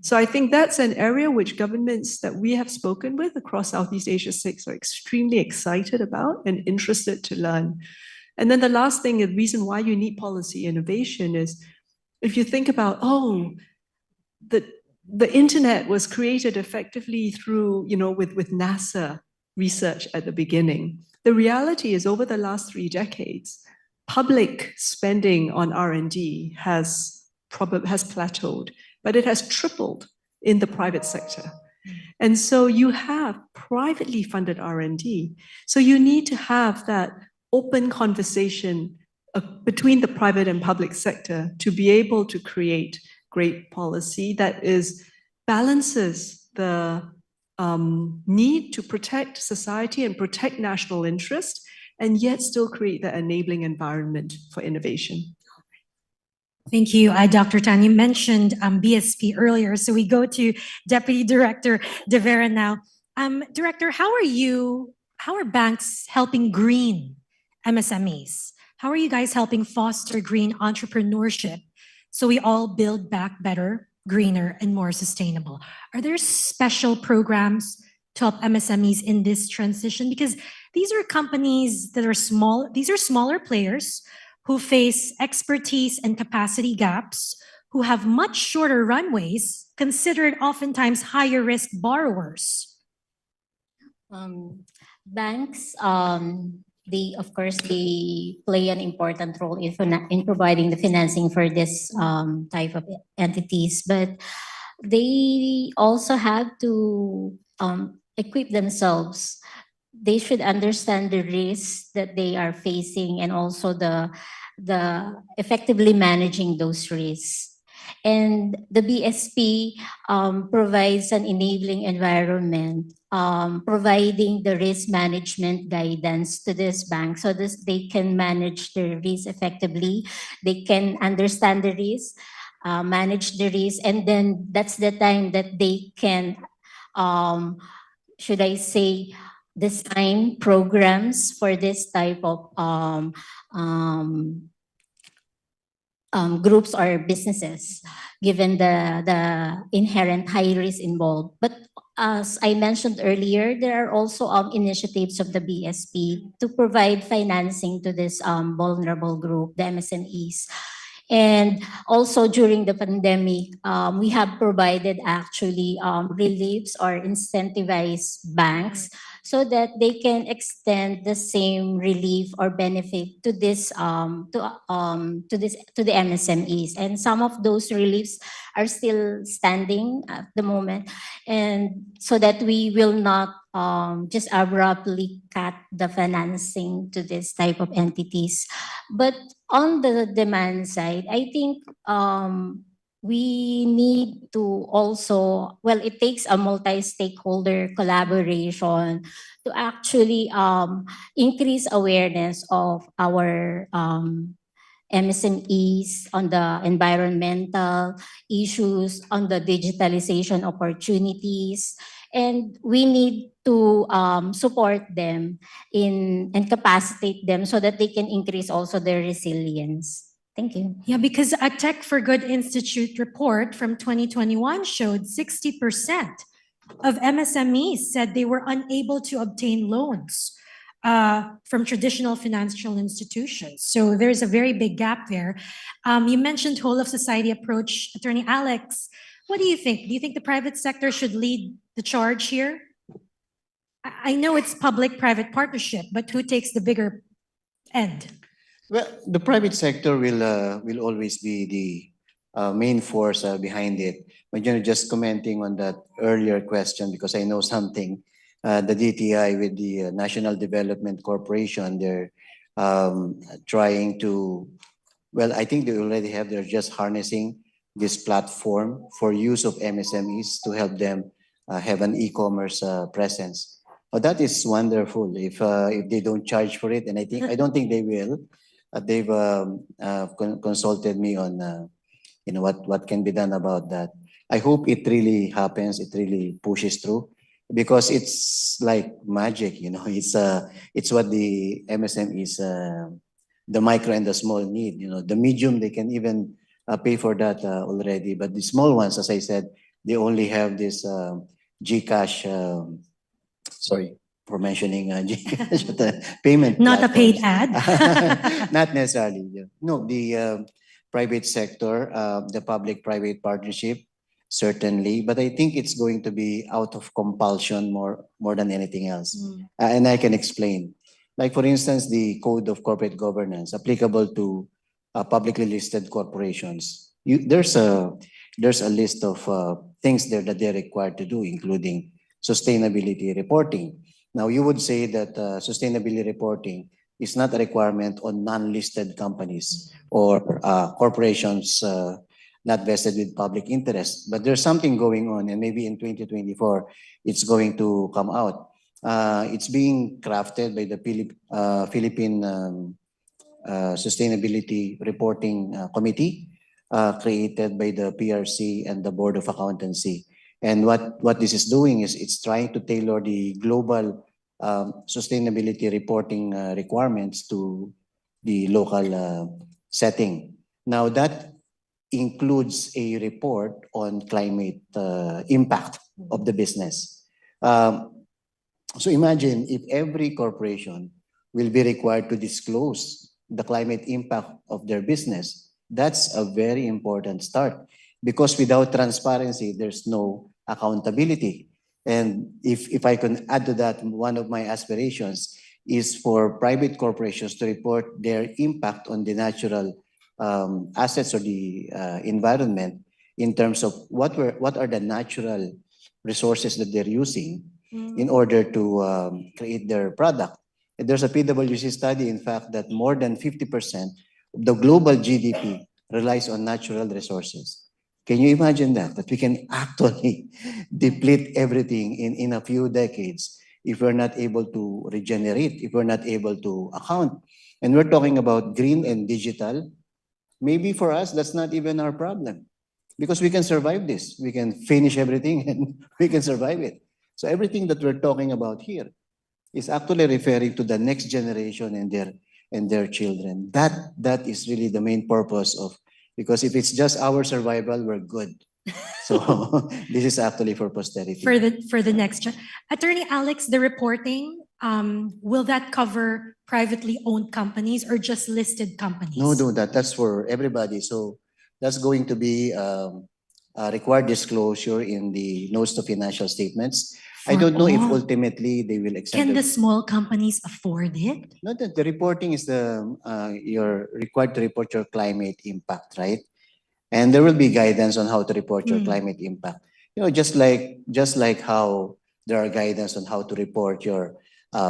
So I think that's an area which governments that we have spoken with across Southeast Asia 6 are extremely excited about and interested to learn. And then the last thing, the reason why you need policy innovation is, if you think about, the internet was created effectively through, with NASA research at the beginning. The reality is, over the last 3 decades, public spending on R&D has plateaued, but it has tripled in the private sector. And so you have privately funded R&D. So you need to have that open conversation between the private and public sector to be able to create great policy that balances the need to protect society and protect national interest, and yet still create the enabling environment for innovation. Thank you, Dr. Tan. You mentioned BSP earlier, so we go to Deputy Director Vera now. Director, how are banks helping green MSMEs? How are you guys helping foster green entrepreneurship, so we all build back better, greener, and more sustainable. Are there special programs to help MSMEs in this transition? Because these are companies that are small, these are smaller players who face expertise and capacity gaps, who have much shorter runways, considered oftentimes higher risk borrowers. Banks, of course, they play an important role in providing the financing for this type of entities, but they also have to equip themselves. They should understand the risks that they are facing and also the effectively managing those risks. And the BSP provides an enabling environment, providing the risk management guidance to this bank so that they can manage the risk effectively. They can understand the risk, manage the risk, and then that's the time that they can, should I say, design programs for this type of groups or businesses, given the inherent high risk involved. But as I mentioned earlier, there are also initiatives of the BSP to provide financing to this vulnerable group, the MSMEs. And also during the pandemic, we have provided actually reliefs or incentivized banks so that they can extend the same relief or benefit to this to the MSMEs. And some of those reliefs are still standing at the moment, and so that we will not just abruptly cut the financing to this type of entities. But on the demand side, I think we need to also, well, it takes a multi-stakeholder collaboration to actually increase awareness of our MSMEs on the environmental issues, on the digitalization opportunities, and we need to support them and capacitate them so that they can increase also their resilience. Thank you. Yeah, because a Tech for Good Institute report from 2021 showed 60% of MSMEs said they were unable to obtain loans from traditional financial institutions. So there's a very big gap there. You mentioned whole of society approach. Attorney Alex, what do you think? Do you think the private sector should lead the charge here? I know it's public-private partnership, but who takes the bigger end? Well, the private sector will always be the main force behind it. But just commenting on that earlier question, because I know something, the DTI with the National Development Corporation, they're trying to, well, I think they already have, they're just harnessing this platform for use of MSMEs to help them have an e-commerce presence. Oh, that is wonderful. If they don't charge for it, and I don't think they will. They've consulted me on what can be done about that. I hope it really happens. It really pushes through, because it's like magic. It's what the MSMEs, the micro and the small need. The medium, they can even pay for that already, but the small ones, as I said, they only have this GCash. Sorry for mentioning GCash, the payment. Not platforms. a paid ad. Not necessarily. Yeah. No, the private sector, the public-private partnership, certainly. But I think it's going to be out of compulsion more than anything else. And I can explain. Like, for instance, the Code of Corporate Governance applicable to publicly listed corporations. There's a list of things there that they're required to do, including sustainability reporting. Now, you would say that sustainability reporting is not a requirement on non-listed companies or corporations not vested with public interest. But there's something going on, and maybe in 2024, it's going to come out. It's being crafted by the Philippine Sustainability Reporting Committee, created by the PRC and the Board of Accountancy. And what this is doing is it's trying to tailor the global sustainability reporting requirements to the local setting. Now, that includes a report on climate impact of the business. So imagine if every corporation will be required to disclose the climate impact of their business. That's a very important start, because without transparency, there's no accountability. And if I can add to that, one of my aspirations is for private corporations to report their impact on the natural assets or the environment in terms of what are the natural resources that they're using in order to create their product. And there's a PwC study, in fact, that more than 50% of the global GDP relies on natural resources. Can you imagine that? That we can actually deplete everything in a few decades if we're not able to regenerate, if we're not able to account. And we're talking about green and digital. Maybe for us, that's not even our problem, because we can survive this. We can finish everything and we can survive it. So everything that we're talking about here is actually referring to the next generation and their children. That is really the main purpose of, because if it's just our survival, we're good. So this is actually for posterity. For the next Attorney Alex, the reporting, will that cover privately owned companies or just listed companies? No, that's for everybody. So that's going to be a required disclosure in the notes to financial statements. I don't know if ultimately they will accept. Can the small companies afford it? No, the reporting is you're required to report your climate impact, right? And there will be guidance on how to report your climate impact. You know, just like how there are guidance on how to report your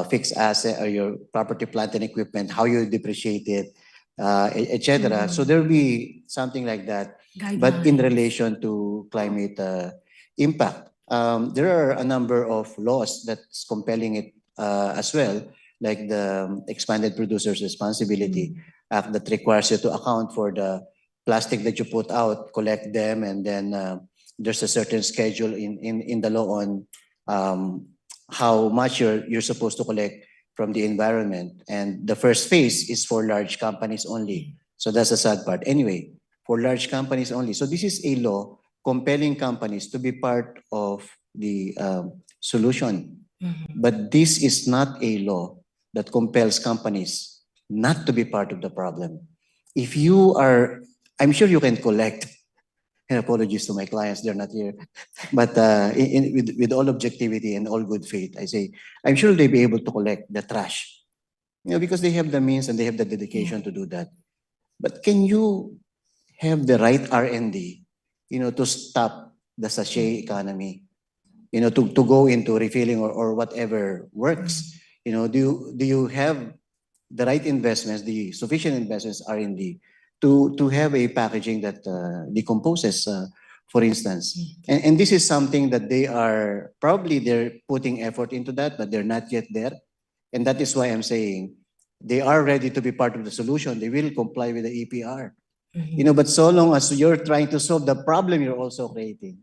fixed asset or your property, plant, and equipment, how you depreciate it, etc. So there will be something like that, but in relation to climate impact. There are a number of laws that's compelling it as well, like the Expanded Producers Responsibility Act that requires you to account for the plastic that you put out, collect them, and then there's a certain schedule in the law on how much you're supposed to collect from the environment. And the first phase is for large companies only. So that's the sad part. Anyway, for large companies only. So this is a law compelling companies to be part of the solution. But this is not a law that compels companies not to be part of the problem. If you are, I'm sure you can collect, and apologies to my clients, they're not here, but with all objectivity and all good faith, I say, I'm sure they'll be able to collect the trash, you know, because they have the means and they have the dedication to do that. But can you have the right R&D, you know, to stop the sachet economy, you know, to go into refilling or whatever works? You know, do you have the right investments, the sufficient investments, R&D, to have a packaging that decomposes, for instance? And this is something that they're putting effort into that, but they're not yet there. And that is why I'm saying they are ready to be part of the solution. They will comply with the EPR. You know, but so long as you're trying to solve the problem, you're also creating.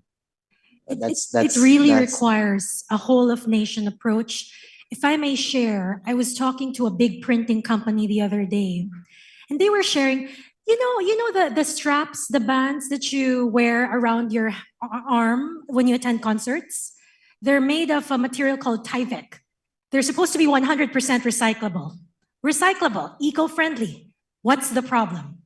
It really requires a whole of nation approach. If I may share, I was talking to a big printing company the other day, and they were sharing, you know the straps, the bands that you wear around your arm when you attend concerts? They're made of a material called Tyvek. They're supposed to be 100% recyclable. Recyclable, eco-friendly. What's the problem?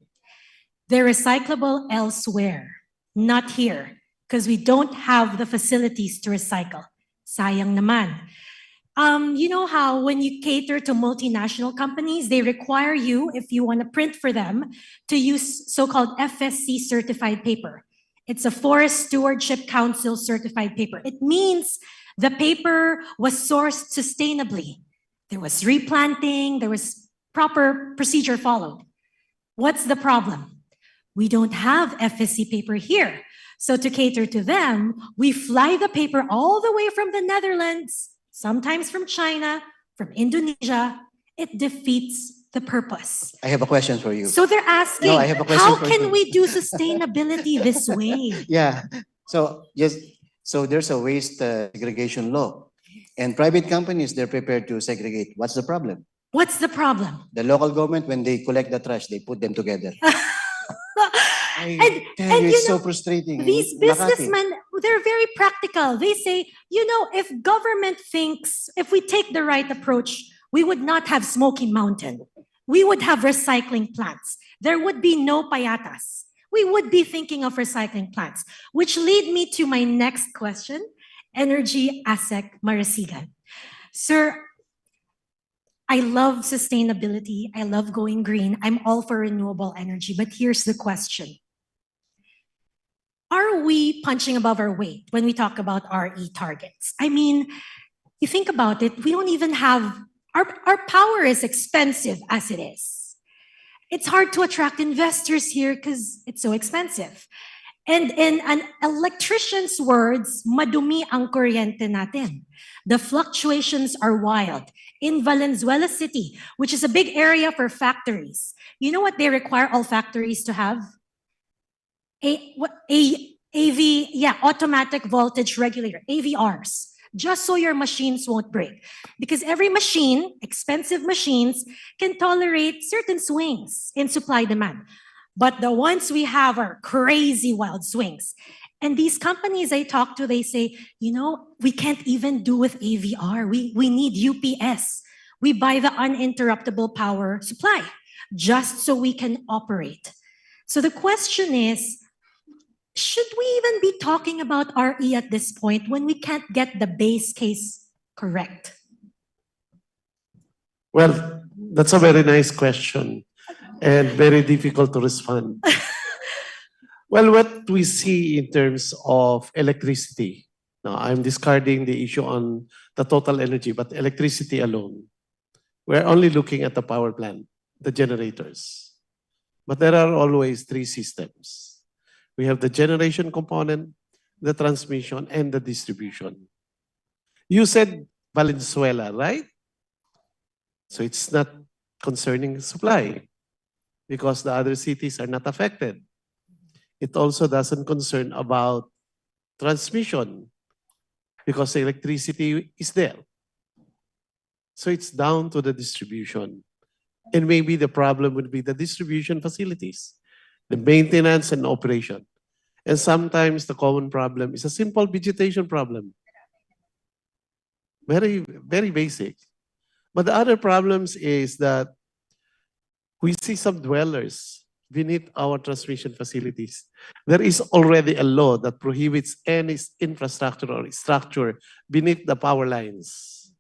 They're recyclable elsewhere, not here, because we don't have the facilities to recycle. Sayang naman. You know how when you cater to multinational companies, they require you, if you want to print for them, to use so-called FSC certified paper. It's a Forest Stewardship Council certified paper. It means the paper was sourced sustainably. There was replanting, there was proper procedure followed. What's the problem? We don't have FSC paper here. So to cater to them, we fly the paper all the way from the Netherlands, sometimes from China, from Indonesia. It defeats the purpose. I have a question for you. So they're asking, No, I have a question how for can you. we do sustainability this way? Yeah. So there's a waste segregation law, and private companies, they're prepared to segregate. What's the problem? What's the problem? The local government, when they collect the trash, they put them together. And It's you so know, frustrating. these Makati. businessmen, they're very practical. They say, you know, if government thinks, if we take the right approach, we would not have Smoky Mountain. We would have recycling plants. There would be no payatas. We would be thinking of recycling plants, which lead me to my next question, Energy Asec Marasigan. Sir, I love sustainability. I love going green. I'm all for renewable energy. But here's the question. Are we punching above our weight when we talk about RE targets? I mean, you think about it, we don't even have, our power is expensive as it is. It's hard to attract investors here because it's so expensive. And in an electrician's words, madumi ang kuryente natin. The fluctuations are wild. In Valenzuela City, which is a big area for factories, you know what they require all factories to have? Automatic voltage regulator, AVRs, just so your machines won't break. Because every machine, expensive machines, can tolerate certain swings in supply demand. But the ones we have are crazy wild swings. And these companies I talk to, they say, you know, we can't even do with AVR. We need UPS. We buy the uninterruptible power supply just so we can operate. So the question is, should we even be talking about RE at this point when we can't get the base case correct? Well, that's a very nice question and very difficult to respond. Well, what we see in terms of electricity, now I'm discarding the issue on the total energy, but electricity alone. We're only looking at the power plant, the generators. But there are always three systems. We have the generation component, the transmission, and the distribution. You said Valenzuela, right? So it's not concerning supply because the other cities are not affected. It also doesn't concern about transmission because the electricity is there. So it's down to the distribution. And maybe the problem would be the distribution facilities, the maintenance and operation. And sometimes the common problem is a simple vegetation problem. Very, very basic. But the other problems is that we see some dwellers beneath our transmission facilities. There is already a law that prohibits any infrastructure or structure beneath the power lines.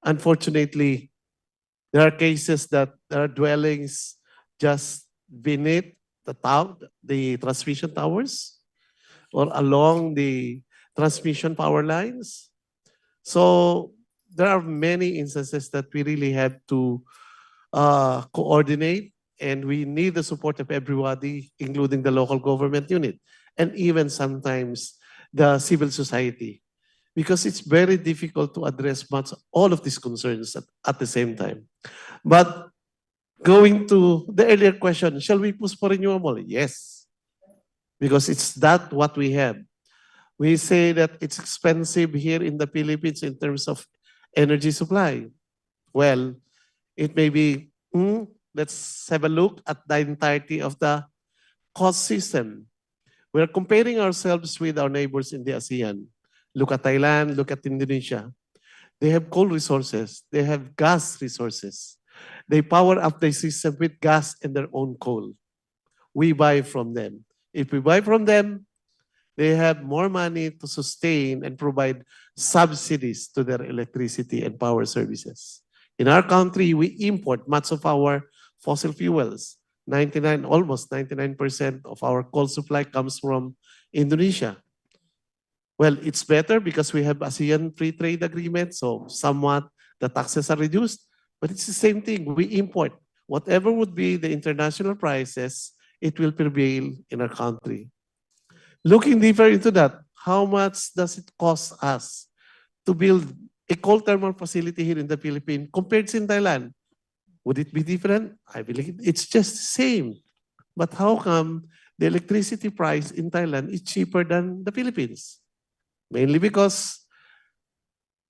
Unfortunately, there are cases that there are dwellings just beneath the transmission towers or along the transmission power lines. So there are many instances that we really have to coordinate, and we need the support of everybody, including the local government unit, and even sometimes the civil society, because it's very difficult to address all of these concerns at the same time. But going to the earlier question, shall we push for renewable? Yes, because it's that what we have. We say that it's expensive here in the Philippines in terms of energy supply. Well, it may be, let's have a look at the entirety of the cost system. We're comparing ourselves with our neighbors in the ASEAN. Look at Thailand, look at Indonesia. They have coal resources, they have gas resources. They power up the system with gas and their own coal. We buy from them. If we buy from them, they have more money to sustain and provide subsidies to their electricity and power services. In our country, we import much of our fossil fuels. Almost 99% of our coal supply comes from Indonesia. Well, it's better because we have ASEAN free trade agreement, so somewhat the taxes are reduced, but it's the same thing. We import. Whatever would be the international prices, it will prevail in our country. Looking deeper into that, how much does it cost us to build a coal thermal facility here in the Philippines compared to in Thailand? Would it be different? I believe it's just the same. But how come the electricity price in Thailand is cheaper than the Philippines? Mainly because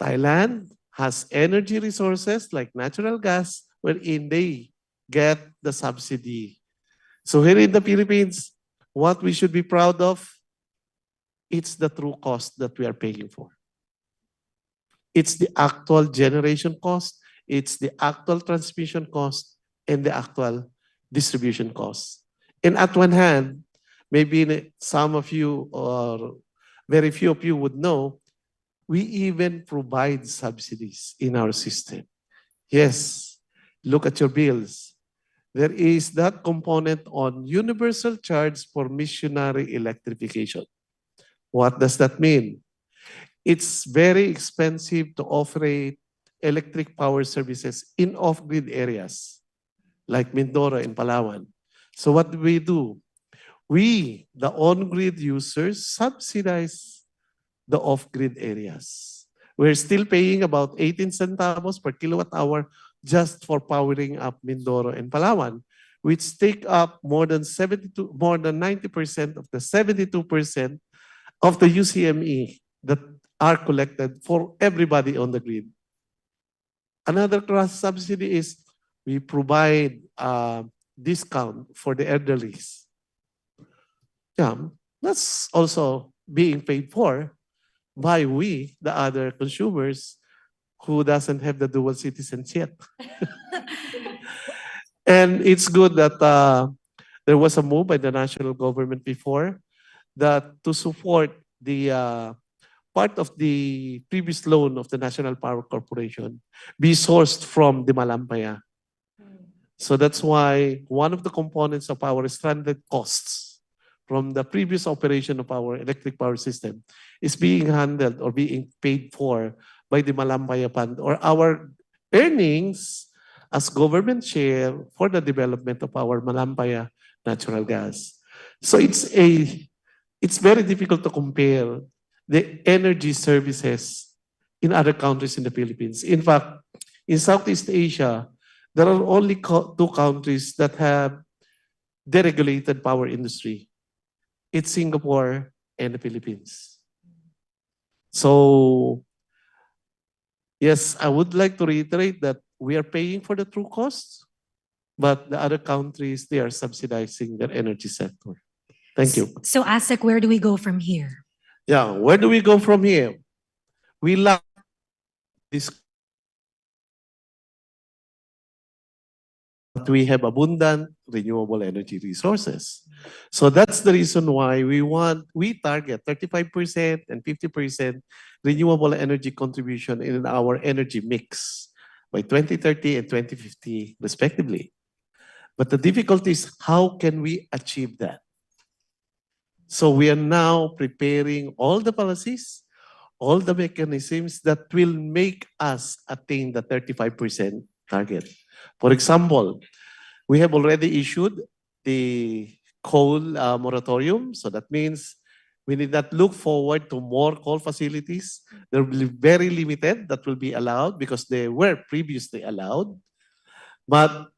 Thailand has energy resources like natural gas wherein they get the subsidy. So here in the Philippines, what we should be proud of, it's the true cost that we are paying for. It's the actual generation cost, it's the actual transmission cost, and the actual distribution cost. And at one hand, maybe some of you or very few of you would know, we even provide subsidies in our system. Yes, look at your bills. There is that component on universal charge for missionary electrification. What does that mean? It's very expensive to operate electric power services in off-grid areas like Mindoro and Palawan. So what do? We, the on-grid users, subsidize the off-grid areas. We're still paying about 18 centavos per kilowatt hour just for powering up Mindoro and Palawan, which take up more than 90% of the 72% of the UCME that are collected for everybody on the grid. Another cross subsidy is we provide a discount for the elderly. Yeah, that's also being paid for by we, the other consumers, who doesn't have the dual citizens yet. And it's good that there was a move by the national government before that to support the part of the previous loan of the National Power Corporation be sourced from the Malampaya. So that's why one of the components of our stranded costs from the previous operation of our electric power system is being handled or being paid for by the Malampaya Fund or our earnings as government share for the development of our Malampaya natural gas. So it's very difficult to compare the energy services in other countries in the Philippines. In fact, in Southeast Asia, there are only two countries that have deregulated power industry. It's Singapore and the Philippines. So, yes, I would like to reiterate that we are paying for the true costs, but the other countries, they are subsidizing their energy sector. Thank you. So, Asec, where do we go from here? Yeah, where do we go from here? We lack this. We have abundant renewable energy resources. So that's the reason why we target 35% and 50% renewable energy contribution in our energy mix by 2030 and 2050 respectively. But the difficulty is how can we achieve that? So we are now preparing all the policies, all the mechanisms that will make us attain the 35% target. For example, we have already issued the coal moratorium. So that means we need not look forward to more coal facilities. There will be very limited that will be allowed because they were previously allowed. But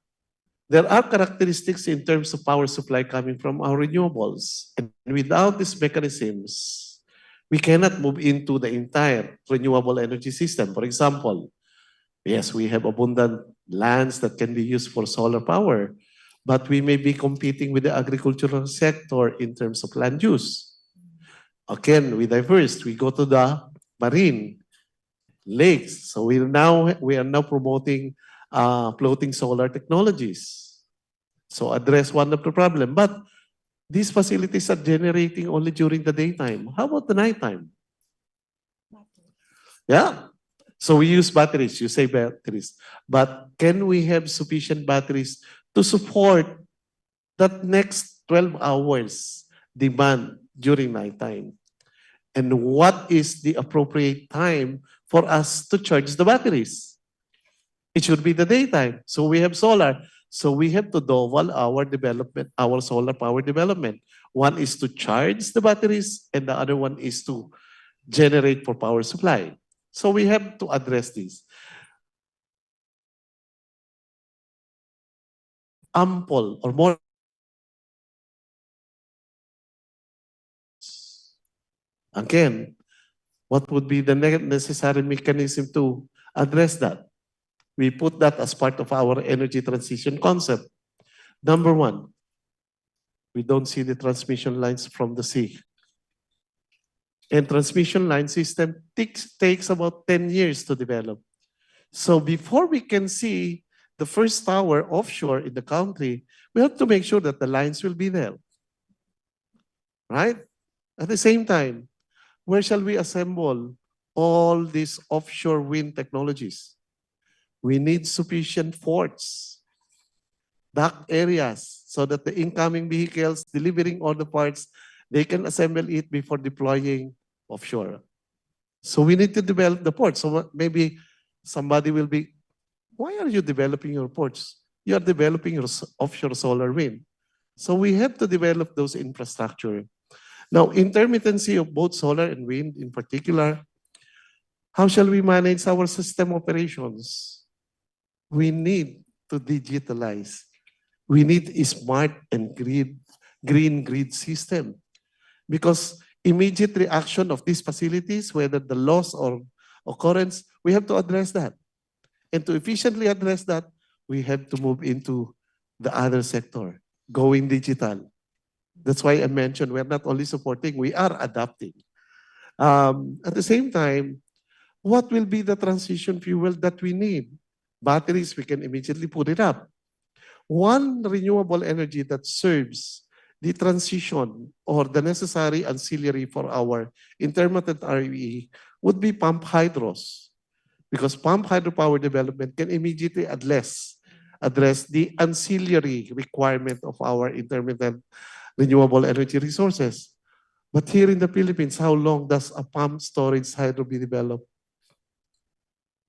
there are characteristics in terms of power supply coming from our renewables. And without these mechanisms, we cannot move into the entire renewable energy system. For example, yes, we have abundant lands that can be used for solar power, but we may be competing with the agricultural sector in terms of land use. Again, we diverse. We go to the marine lakes. So we are now promoting floating solar technologies. So address one of the problem. But these facilities are generating only during the daytime. How about the nighttime? Yeah. So we use batteries, you say batteries. But can we have sufficient batteries to support that next 12 hours demand during nighttime? And what is the appropriate time for us to charge the batteries? It should be the daytime. So we have solar. So we have to double our development, our solar power development. One is to charge the batteries and the other one is to generate for power supply. So we have to address this. Ample or more. Again, what would be the necessary mechanism to address that? We put that as part of our energy transition concept. Number one, We don't see the transmission lines from the sea. And transmission line system takes about 10 years to develop. So before we can see the first tower offshore in the country, we have to make sure that the lines will be there. Right? At the same time, where shall we assemble all these offshore wind technologies? We need sufficient ports, dock areas, so that the incoming vehicles delivering all the parts, they can assemble it before deploying offshore. So we need to develop the ports. So maybe somebody will be, why are you developing your ports? You are developing your offshore solar wind. So we have to develop those infrastructure. Now, intermittency of both solar and wind in particular, how shall we manage our system operations? We need to digitalize. We need a smart and green grid system, because immediate reaction of these facilities, whether the loss or occurrence, we have to address that. And to efficiently address that, we have to move into the other sector, going digital. That's why I mentioned we're not only supporting, we are adapting. At the same time, what will be the transition fuel that we need? Batteries, we can immediately put it up. One renewable energy that serves the transition or the necessary ancillary for our intermittent RE would be pump hydros, because pump hydropower development can immediately address the ancillary requirement of our intermittent renewable energy resources. But here in the Philippines, how long does a pump storage hydro be developed?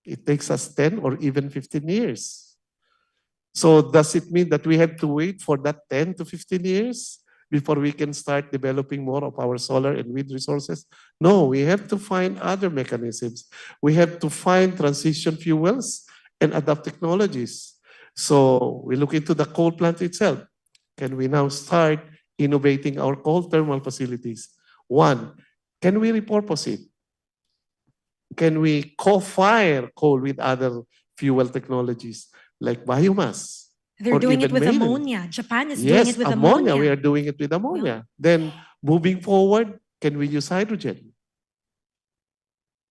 It takes us 10 or even 15 years. So does it mean that we have to wait for that 10 to 15 years before we can start developing more of our solar and wind resources? No, we have to find other mechanisms. We have to find transition fuels and adapt technologies. So we look into the coal plant itself. Can we now start innovating our coal thermal facilities? One, can we repurpose it? Can we co-fire coal with other fuel technologies like biomass? They're doing it with ammonia. Japan is doing it with ammonia. We are doing it with ammonia. Then moving forward, can we use hydrogen?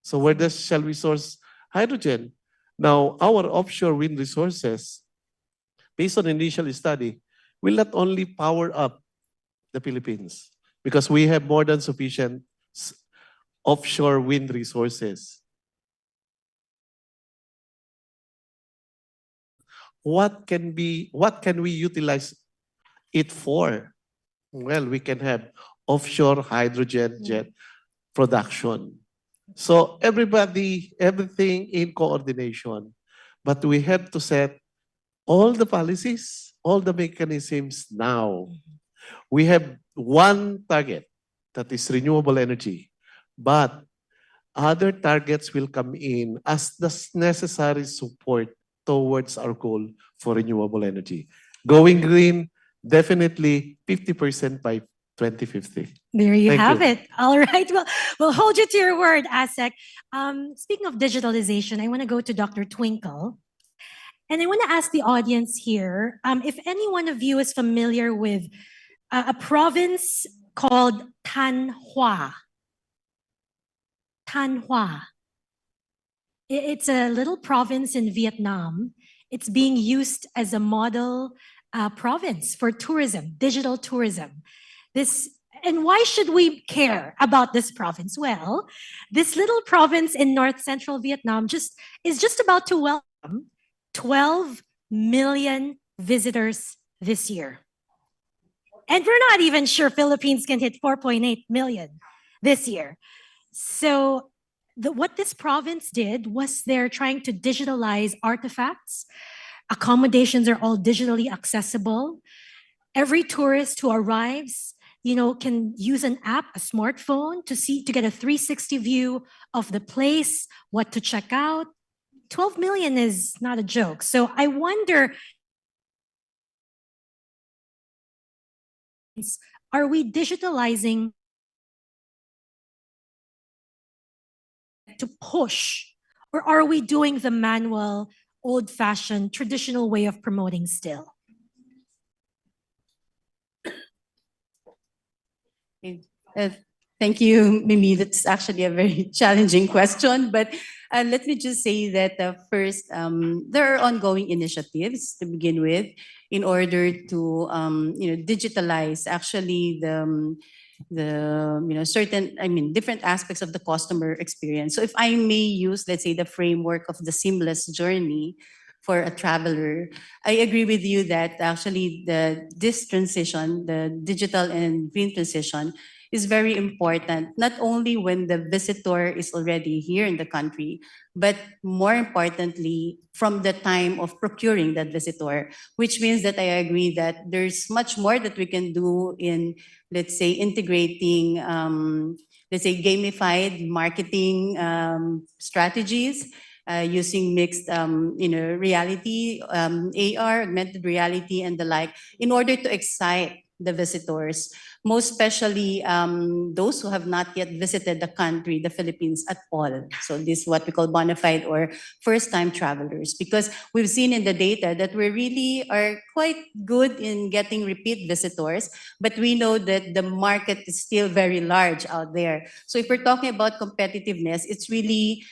So where shall we source hydrogen? Now, our offshore wind resources, based on initial study, will not only power up the Philippines, because we have more than sufficient offshore wind resources. What can we utilize it for? Well, we can have offshore hydrogen jet production. So everything in coordination, but we have to set all the policies, all the mechanisms now. We have one target, that is renewable energy, but other targets will come in as the necessary support towards our goal for renewable energy. Going green, definitely 50% by 2050. There you have it. All right. Well, we'll hold you to your word, Asec. Speaking of digitalization, I want to go to Dr. Twinkle. And I want to ask the audience here, if any one of you is familiar with a province called Thanh Hoa. Thanh Hoa. It's a little province in Vietnam. It's being used as a model province for tourism, digital tourism. And why should we care about this province? Well, this little province in north central Vietnam is just about to welcome 12 million visitors this year. And we're not even sure Philippines can hit 4.8 million this year. So what this province did was they're trying to digitalize artifacts. Accommodations are all digitally accessible. Every tourist who arrives, can use an app, a smartphone, to get a 360 view of the place, what to check out. 12 million is not a joke. So I wonder, are we digitalizing to push, or are we doing the manual, old-fashioned, traditional way of promoting still? Okay. Thank you, Mimi. That's actually a very challenging question, but let me just say that first, there are ongoing initiatives to begin with in order to digitalize actually the certain different aspects of the customer experience. So if I may use, let's say, the framework of the seamless journey for a traveler, I agree with you that actually this transition, the digital and green transition, is very important, not only when the visitor is already here in the country, but more importantly, from the time of procuring that visitor, which means that I agree that there's much more that we can do in, let's say, integrating, let's say, gamified marketing strategies, using mixed, reality, AR, augmented reality, and the like, in order to excite the visitors, most especially those who have not yet visited the country, the Philippines, at all. So this is what we call bona fide or first-time travelers, because we've seen in the data that we really are quite good in getting repeat visitors, but we know that the market is still very large out there. So if we're talking about competitiveness, it's really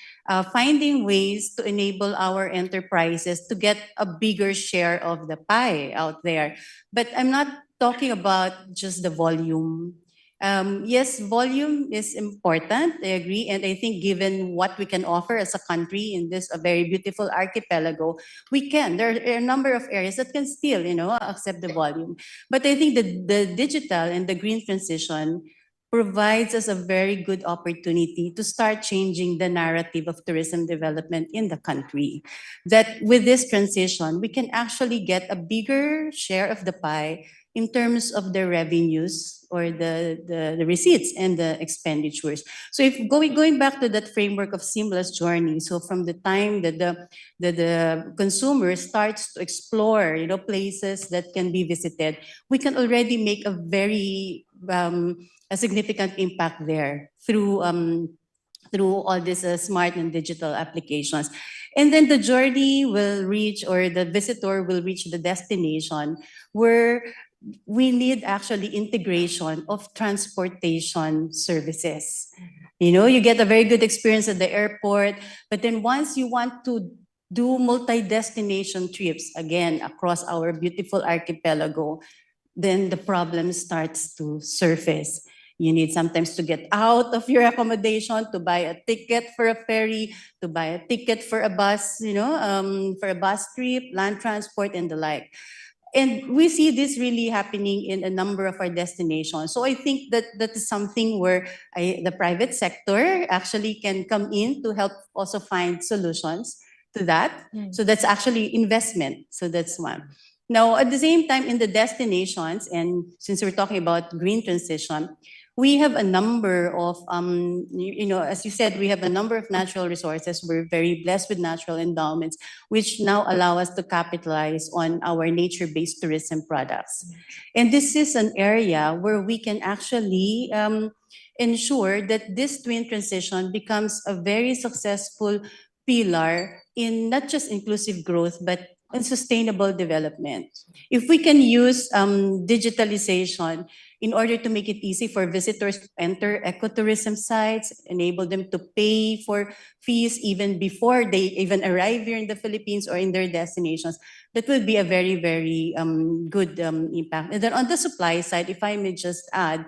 finding ways to enable our enterprises to get a bigger share of the pie out there. But I'm not talking about just the volume. Yes, volume is important, I agree. And I think given what we can offer as a country in this a very beautiful archipelago, we can. There are a number of areas that can still, accept the volume. But I think the digital and the green transition provides us a very good opportunity to start changing the narrative of tourism development in the country. That with this transition, we can actually get a bigger share of the pie in terms of the revenues or the receipts and the expenditures. So if going back to that framework of seamless journey, so from the time that the consumer starts to explore, places that can be visited, we can already make a very a significant impact there through all these smart and digital applications. And then the journey will reach, or the visitor will reach the destination where we need actually integration of transportation services. You get a very good experience at the airport, but then once you want to do multi-destination trips, again, across our beautiful archipelago, then the problem starts to surface. You need sometimes to get out of your accommodation, to buy a ticket for a ferry, to buy a ticket for a bus, for a bus trip, land transport, and the like. And we see this really happening in a number of our destinations. So I think that is something where the private sector actually can come in to help also find solutions to that. So that's actually investment. So that's one. Now, at the same time, in the destinations, and since we're talking about green transition, we have a number of, as you said, we have a number of natural resources. We're very blessed with natural endowments, which now allow us to capitalize on our nature-based tourism products. And this is an area where we can actually ensure that this twin transition becomes a very successful pillar in not just inclusive growth, but in sustainable development. If we can use digitalization in order to make it easy for visitors to enter ecotourism sites, enable them to pay for fees even before they even arrive here in the Philippines or in their destinations, that will be a very, very good impact. And then on the supply side, if I may just add,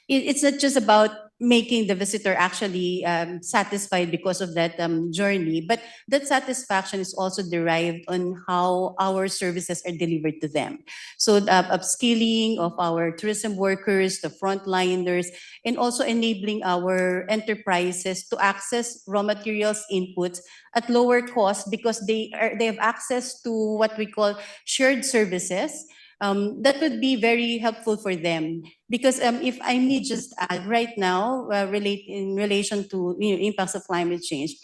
it's not just about making the visitor actually satisfied because of that journey, but that satisfaction is also derived on how our services are delivered to them. So upskilling of our tourism workers, the frontliners, and also enabling our enterprises to access raw materials inputs at lower cost because they have access to what we call shared services. That would be very helpful for them because if I may just add right now, in relation to impacts of climate change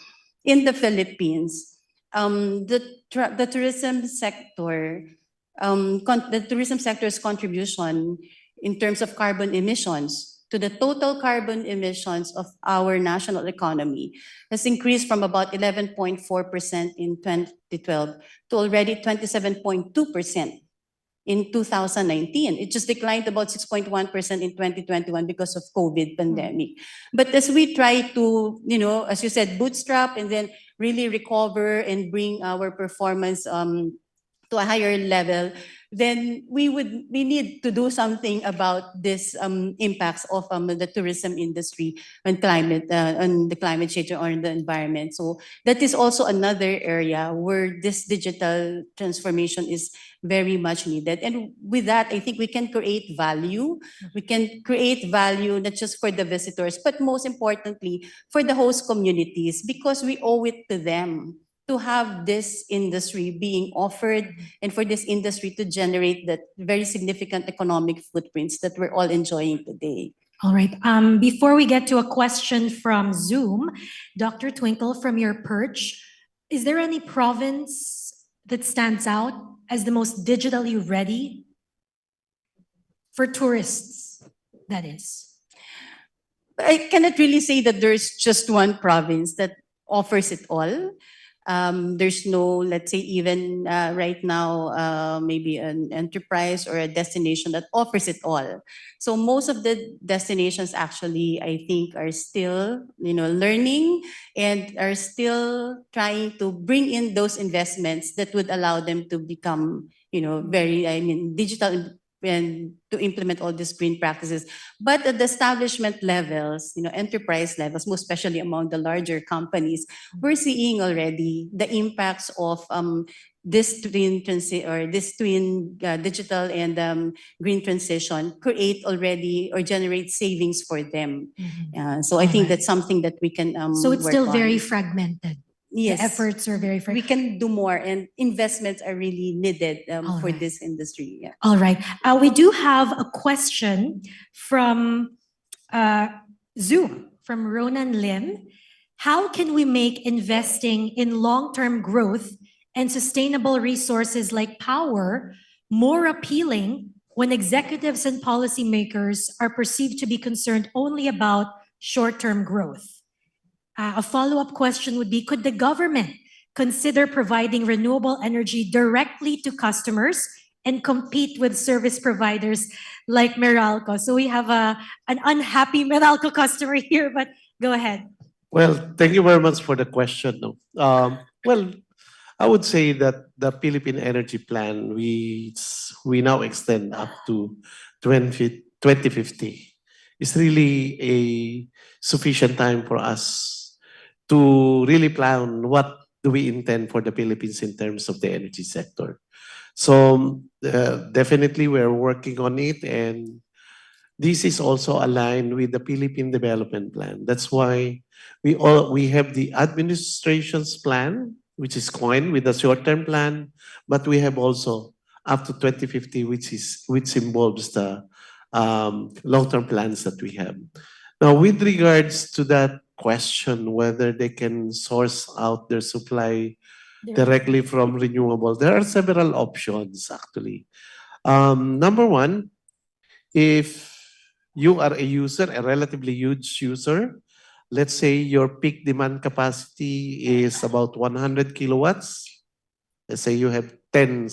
in the Philippines, the tourism sector, the tourism sector's contribution in terms of carbon emissions to the total carbon emissions of our national economy has increased from about 11.4% in 2012 to already 27.2% in 2019. It just declined about 6.1% in 2021 because of COVID pandemic. But as we try to, as you said, bootstrap and then really recover and bring our performance to a higher level, then we need to do something about this impacts of the tourism industry on the climate change or on the environment. So that is also another area where this digital transformation is very much needed. And with that, I think we can create value. We can create value not just for the visitors, but most importantly for the host communities, because we owe it to them to have this industry being offered and for this industry to generate that very significant economic footprints that we're all enjoying today. All right. Before we get to a question from Zoom, Dr. Twinkle, from your perch, is there any province that stands out as the most digitally ready for tourists, that is? I cannot really say that there's just one province that offers it all. There's no, let's say, even right now, maybe an enterprise or a destination that offers it all. So most of the destinations actually, I think, are still, learning and are still trying to bring in those investments that would allow them to become, very, digital and to implement all these green practices. But at the establishment levels, enterprise levels, most especially among the larger companies, we're seeing already the impacts of this twin digital and green transition create already or generate savings for them. So I think that's something that we can So it's work still on. very fragmented. Yes. The efforts are very fragmented. We can do more, and investments are really needed for right. this industry. Yeah. All right. We do have a question from Zoom, from Ronan Lim. How can we make investing in long-term growth and sustainable resources like power more appealing when executives and policymakers are perceived to be concerned only about short-term growth? A follow-up question would be, could the government consider providing renewable energy directly to customers and compete with service providers like Meralco? So we have an unhappy Meralco customer here, but go ahead. Well, thank you very much for the question. Well, I would say that the Philippine Energy Plan, we now extend up to 2050. It's really a sufficient time for us to really plan what do we intend for the Philippines in terms of the energy sector. So definitely we're working on it, and this is also aligned with the Philippine Development Plan. That's why we have the administration's plan, which is coined with the short-term plan, but we have also up to 2050, which involves the long-term plans that we have. Now, with regards to that question, whether they can source out their supply directly from renewable, there are several options actually. Number one, if you are a user, a relatively huge user, let's say your peak demand capacity is about 100 kilowatts. Let's say you have 10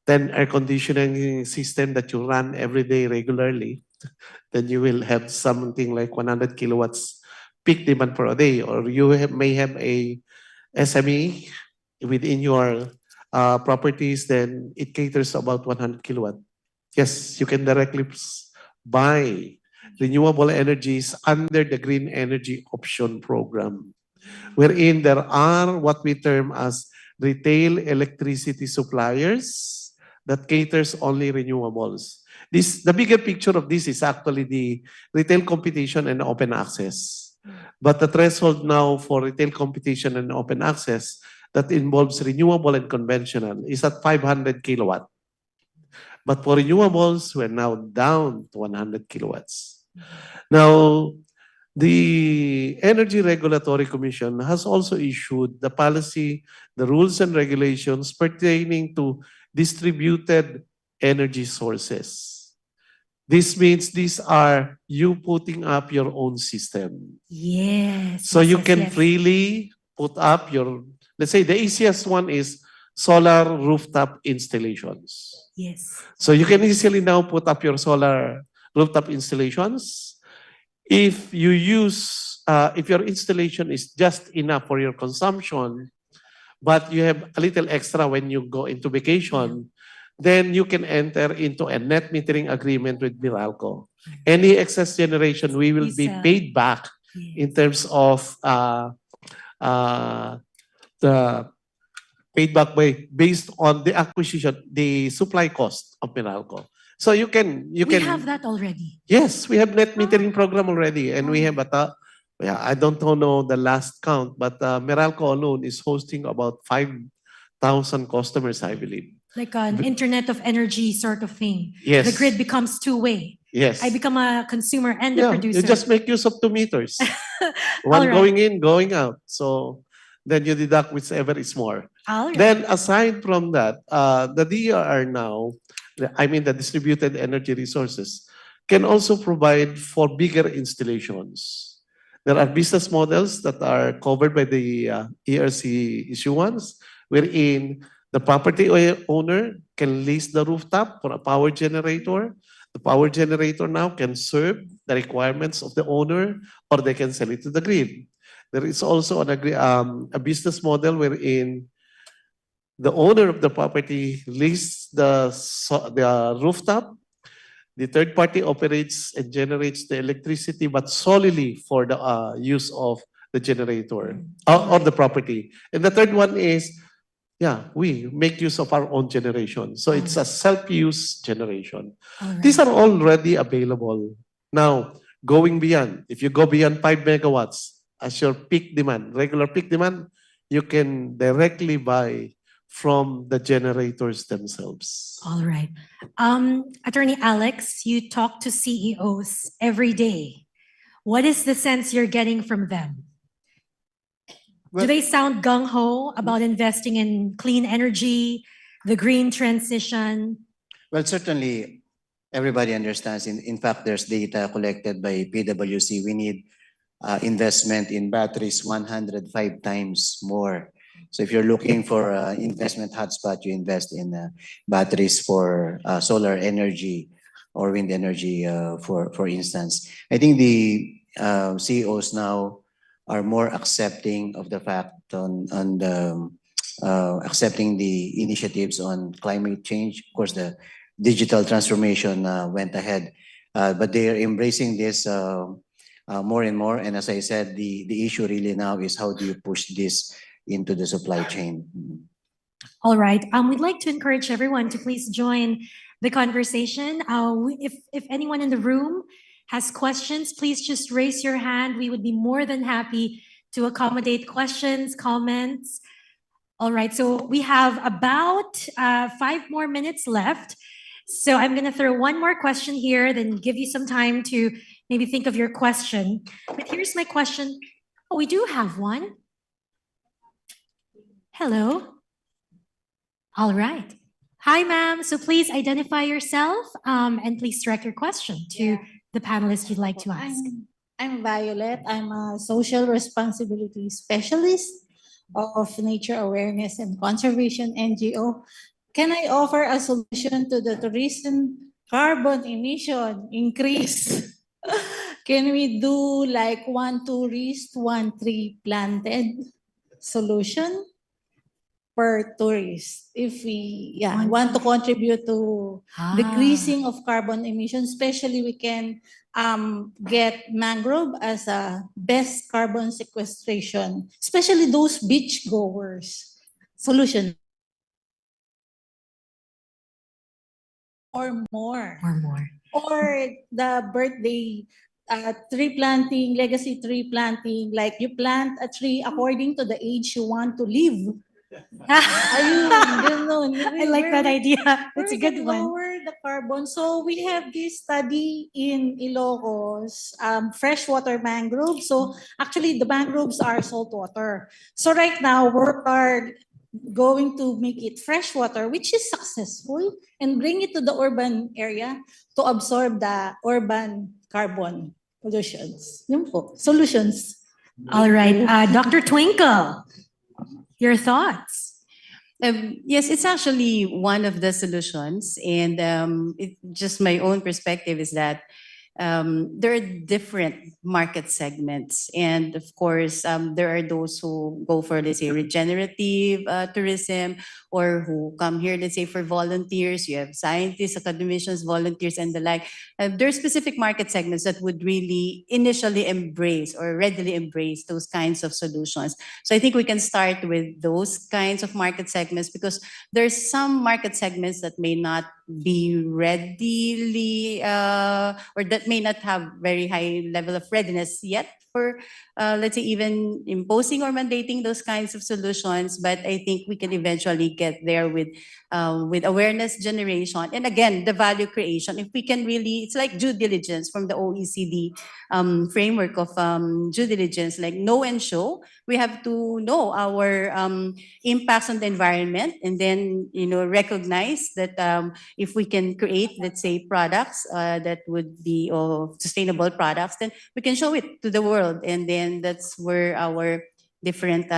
air conditioning system that you run every day regularly, then you will have something like 100 kilowatts peak demand per day. Or you may have a SME within your properties, then it caters to about 100 kilowatt. Yes, you can directly buy renewable energies under the Green Energy Option Program, wherein there are what we term as retail electricity suppliers that caters only renewables. The bigger picture of this is actually the retail competition and open access. But the threshold now for retail competition and open access that involves renewable and conventional is at 500 kilowatt. But for renewables, we're now down to 100 kilowatts. Now, the Energy Regulatory Commission has also issued the policy, the rules and regulations pertaining to distributed energy sources. This means these are you putting up your own system. Yes. So you can freely put up your, let's say the easiest one is solar rooftop installations. Yes. So you can easily now put up your solar rooftop installations. If you use, if your installation is just enough for your consumption, but you have a little extra when you go into vacation, then you can enter into a net metering agreement with Meralco. Any excess generation, we will be paid back in terms of the paid back based on the acquisition, the supply cost of Meralco. So you can We have that already. Yes, we have net metering program already, and we have I don't know the last count, but Meralco alone is hosting about 5,000 customers, I believe. Like an Internet of Energy sort of thing. Yes. The grid becomes two-way. Yes. I become a consumer and a producer. You just make use of 2 meters. All One right. going in, going out. So then you deduct whichever is more. All right. Then aside from that, the DER now, the distributed energy resources, can also provide for bigger installations. There are business models that are covered by the ERC issuance, wherein the property owner can lease the rooftop for a power generator. The power generator now can serve the requirements of the owner, or they can sell it to the grid. There is also a business model wherein the owner of the property leases the rooftop. The third party operates and generates the electricity, but solely for the use of the generator or the property. And the third one is, we make use of our own generation. So it's a self-use generation. These are already available. Now, going beyond, if you go beyond 5 megawatts as your peak demand, regular peak demand, you can directly buy from the generators themselves. All right. Attorney Alex, you talk to CEOs every day. What is the sense you're getting from them? Do they sound gung-ho about investing in clean energy, the green transition? Well, certainly everybody understands. In fact, there's data collected by PwC. We need investment in batteries 105 times more. So if you're looking for investment hotspot, you invest in batteries for solar energy or wind energy, for instance. I think the CEOs now are more accepting of the fact on accepting the initiatives on climate change. Of course, the digital transformation went ahead, but they are embracing this more and more. And as I said, the issue really now is how do you push this into the supply chain. All right. We'd like to encourage everyone to please join the conversation. If anyone in the room has questions, please just raise your hand. We would be more than happy to accommodate questions, comments. All right. So we have about 5 more minutes left. So I'm going to throw one more question here, then give you some time to maybe think of your question. But here's my question. Oh, we do have one. Hello. All right. Hi, ma'am. So please identify yourself and please direct your question to the panelist you'd like to ask. I'm Violet. I'm a social responsibility specialist of nature awareness and conservation NGO. Can I offer a solution to the tourism carbon emission increase? Can we do like 1 tourist, 1 tree planted solution per tourist? If we want to contribute to decreasing of carbon emissions, especially we can get mangrove as a best carbon sequestration, especially those beach goers. Solution. Or more. Or the birthday tree planting, legacy tree planting, like you plant a tree according to the age you want to live. I like that idea. That's a good one. Lower the carbon. So we have this study in Ilocos, freshwater mangrove. So actually the mangroves are saltwater. So right now we are going to make it freshwater, which is successful, and bring it to the urban area to absorb the urban carbon pollutions. Yun po, solutions. All right. Dr. Twinkle, your thoughts? Yes, it's actually one of the solutions, and just my own perspective is that there are different market segments, and of course, there are those who go for, let's say, regenerative tourism, or who come here, let's say, for volunteers. You have scientists, academicians, volunteers, and the like. There are specific market segments that would really initially embrace or readily embrace those kinds of solutions. So I think we can start with those kinds of market segments, because there's some market segments that may not be readily or that may not have very high level of readiness yet for, let's say, even imposing or mandating those kinds of solutions. But I think we can eventually get there with awareness generation, and again, the value creation. If we can really, it's like due diligence from the OECD framework of due diligence, like know and show. We have to know our impacts on the environment, and then recognize that if we can create, let's say, products that would be sustainable products, then we can show it to the world, and then that's where our different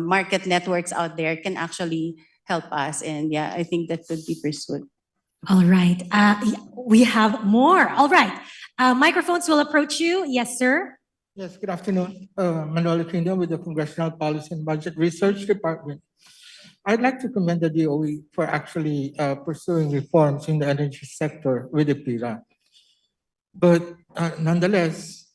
market networks out there can actually help us. And yeah, I think that could be pursued. All right. We have more. All right. Microphones will approach you. Yes, sir. Yes, good afternoon. Manolo Kingdom with the Congressional Policy and Budget Research Department. I'd like to commend the DOE for actually pursuing reforms in the energy sector with EPIRA. But nonetheless,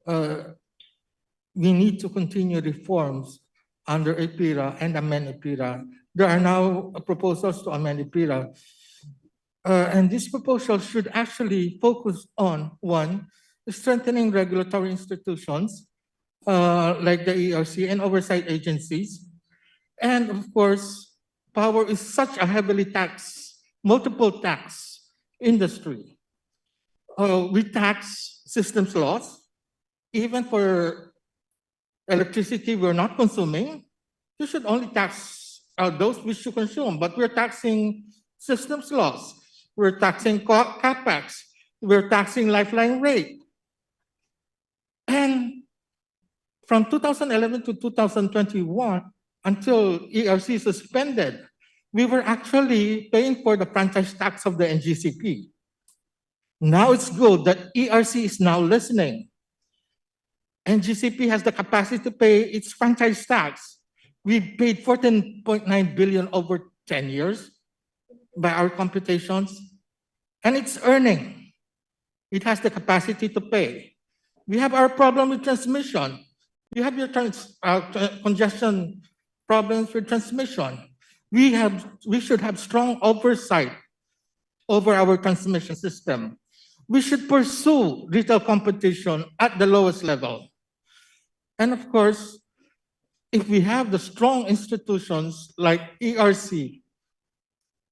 we need to continue reforms under EPIRA and amend EPIRA. There are now proposals to amend EPIRA. And these proposals should actually focus on, one, strengthening regulatory institutions like the ERC and oversight agencies. And of course, power is such a heavily taxed, multiple tax industry. We tax systems loss, even for electricity we're not consuming. You should only tax those which you consume, but we're taxing systems loss. We're taxing capex. We're taxing lifeline rate. And from 2011 to 2021, until ERC suspended, we were actually paying for the franchise tax of the NGCP. Now it's good that ERC is now listening. NGCP has the capacity to pay its franchise tax. We paid 14.9 billion over 10 years by our computations, and it's earning. It has the capacity to pay. We have our problem with transmission. You have your congestion problems with transmission. We should have strong oversight over our transmission system. We should pursue retail competition at the lowest level. And of course, if we have the strong institutions like ERC,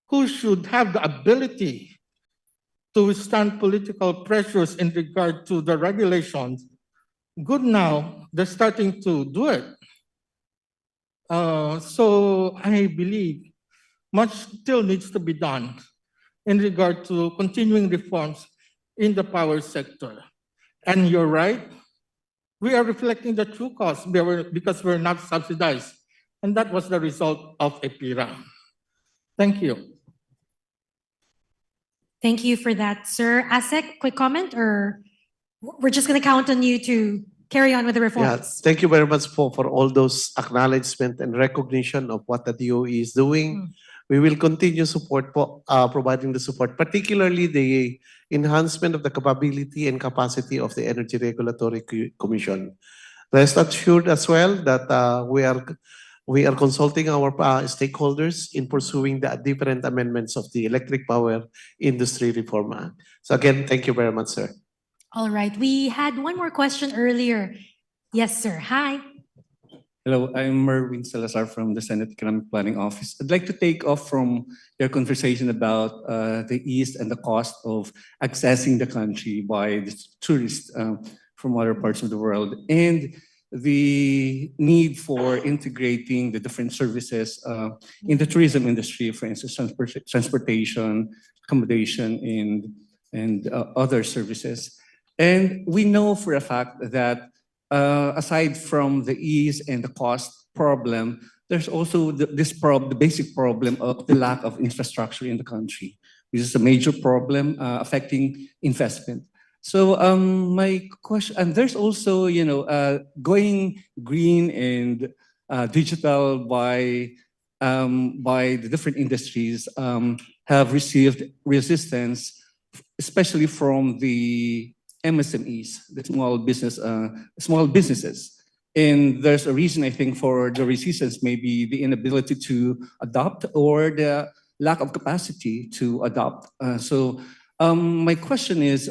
who should have the ability to withstand political pressures in regard to the regulations, good now, they're starting to do it. So I believe much still needs to be done in regard to continuing reforms in the power sector. And you're right, we are reflecting the true cost because we're not subsidized. And that was the result of EPIRA. Thank you. Thank you for that, sir. Asec, quick comment, or we're just going to count on you to carry on with the reforms? Yeah, thank you very much for all those acknowledgement and recognition of what the DOE is doing. We will continue providing the support, particularly the enhancement of the capability and capacity of the Energy Regulatory Commission. Rest assured as well that we are consulting our stakeholders in pursuing the different amendments of the Electric Power Industry Reform Act. So again, thank you very much, sir. All right. We had one more question earlier. Yes, sir. Hi. Hello, I'm Merwin Salazar from the Senate Economic Planning Office. I'd like to take off from your conversation about the ease and the cost of accessing the country by the tourists from other parts of the world, and the need for integrating the different services in the tourism industry, for instance, transportation, accommodation, and other services. And we know for a fact that aside from the ease and the cost problem, there's also the basic problem of the lack of infrastructure in the country, which is a major problem affecting investment. So my question, and there's also, going green and digital by the different industries have received resistance, especially from the MSMEs, the small businesses. And there's a reason, I think, for the resistance, maybe the inability to adopt or the lack of capacity to adopt. So my question is,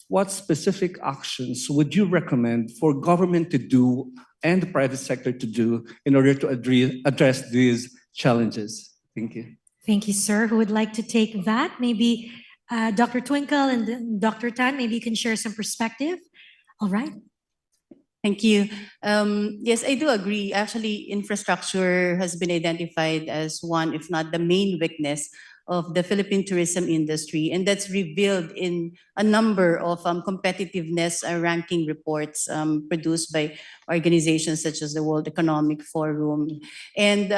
what specific actions would you recommend for government to do and the private sector to do in order to address these challenges? Thank you. Thank you, sir. Who would like to take that? Maybe Dr. Twinkle and then Dr. Tan, maybe you can share some perspective. All right. Thank you. Yes, I do agree. Actually, infrastructure has been identified as one, if not the main weakness of the Philippine tourism industry, and that's revealed in a number of competitiveness ranking reports produced by organizations such as the World Economic Forum. And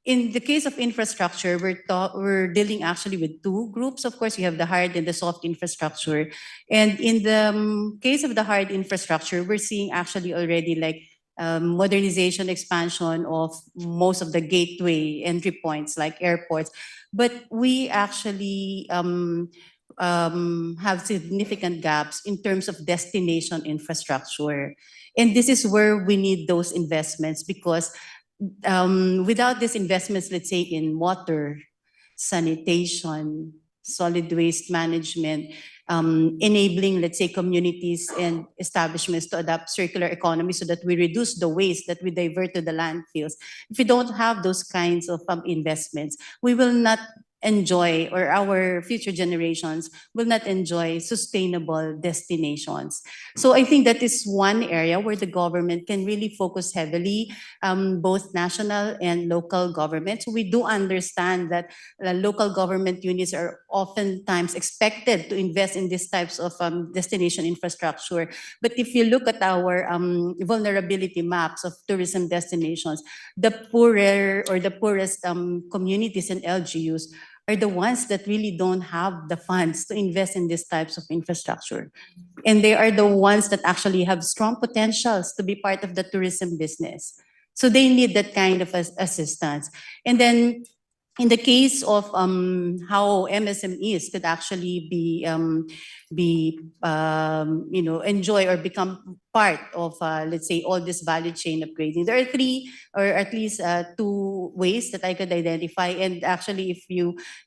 in the case of infrastructure, we're dealing actually with two groups. Of course, you have the hard and the soft infrastructure. And in the case of the hard infrastructure, we're seeing actually already like modernization, expansion of most of the gateway entry points like airports. But we actually have significant gaps in terms of destination infrastructure. And this is where we need those investments, because without these investments, let's say in water, sanitation, solid waste management, enabling, let's say, communities and establishments to adopt circular economy so that we reduce the waste that we divert to the landfills. If we don't have those kinds of investments, we will not enjoy, or our future generations will not enjoy sustainable destinations. So I think that is one area where the government can really focus heavily, both national and local governments. We do understand that local government units are oftentimes expected to invest in these types of destination infrastructure. But if you look at our vulnerability maps of tourism destinations, the poorer or the poorest communities and LGUs are the ones that really don't have the funds to invest in these types of infrastructure. And they are the ones that actually have strong potentials to be part of the tourism business. So they need that kind of assistance. And then in the case of how MSMEs could actually enjoy or become part of, let's say, all this value chain upgrading. There are three, or at least two ways that I could identify. And actually,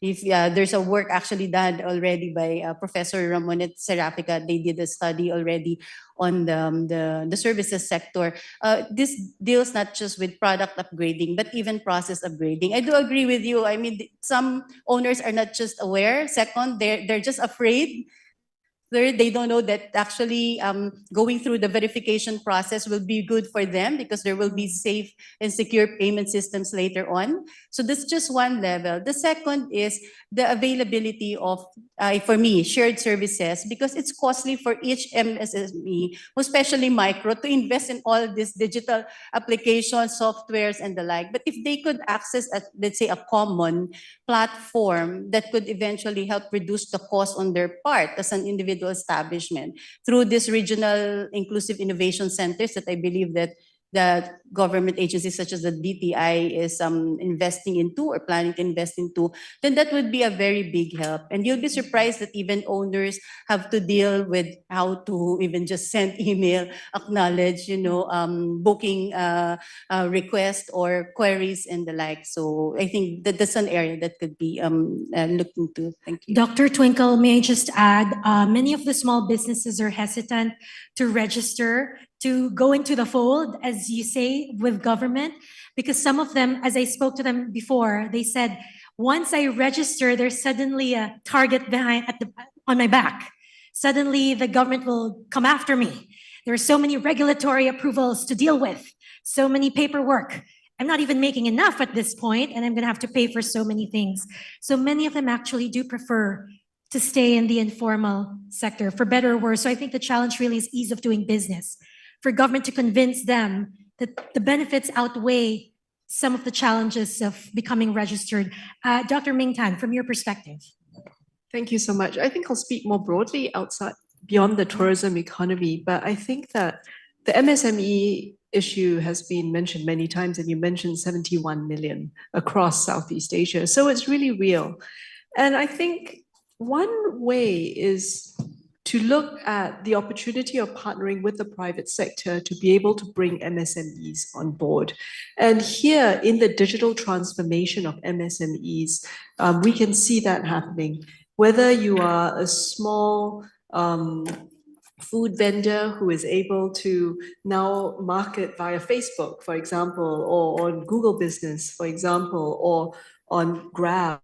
if there's a work actually done already by Professor Ramonet Serafica, they did a study already on the services sector. This deals not just with product upgrading, but even process upgrading. I do agree with you. I mean, some owners are not just aware. Second, they're just afraid. Third, they don't know that actually going through the verification process will be good for them, because there will be safe and secure payment systems later on. So that's just one level. The second is the availability of, for me, shared services, because it's costly for each MSME, especially micro, to invest in all these digital applications, softwares, and the like. But if they could access, let's say, a common platform that could eventually help reduce the cost on their part as an individual establishment through these regional inclusive innovation centers that I believe that government agencies such as the DTI is investing into or planning to invest into, then that would be a very big help. And you'll be surprised that even owners have to deal with how to even just send email, acknowledge, booking requests or queries and the like. So I think that that's an area that could be looked into. Thank you. Dr. Twinkle, may I just add, many of the small businesses are hesitant to register, to go into the fold, as you say, with government, because some of them, as I spoke to them before, they said, once I register, there's suddenly a target on my back. Suddenly the government will come after me. There are so many regulatory approvals to deal with, so many paperwork. I'm not even making enough at this point, and I'm gonna have to pay for so many things. So many of them actually do prefer to stay in the informal sector, for better or worse. So I think the challenge really is ease of doing business, for government to convince them that the benefits outweigh some of the challenges of becoming registered. Dr. Ming Tan, from your perspective. Thank you so much. I think I'll speak more broadly outside beyond the tourism economy, but I think that the MSME issue has been mentioned many times, and you mentioned 71 million across Southeast Asia. So it's really real. And I think one way is to look at the opportunity of partnering with the private sector to be able to bring MSMEs on board. And here in the digital transformation of MSMEs, we can see that happening. Whether you are a small food vendor who is able to now market via Facebook, for example, or on Google Business, for example, or on Grab,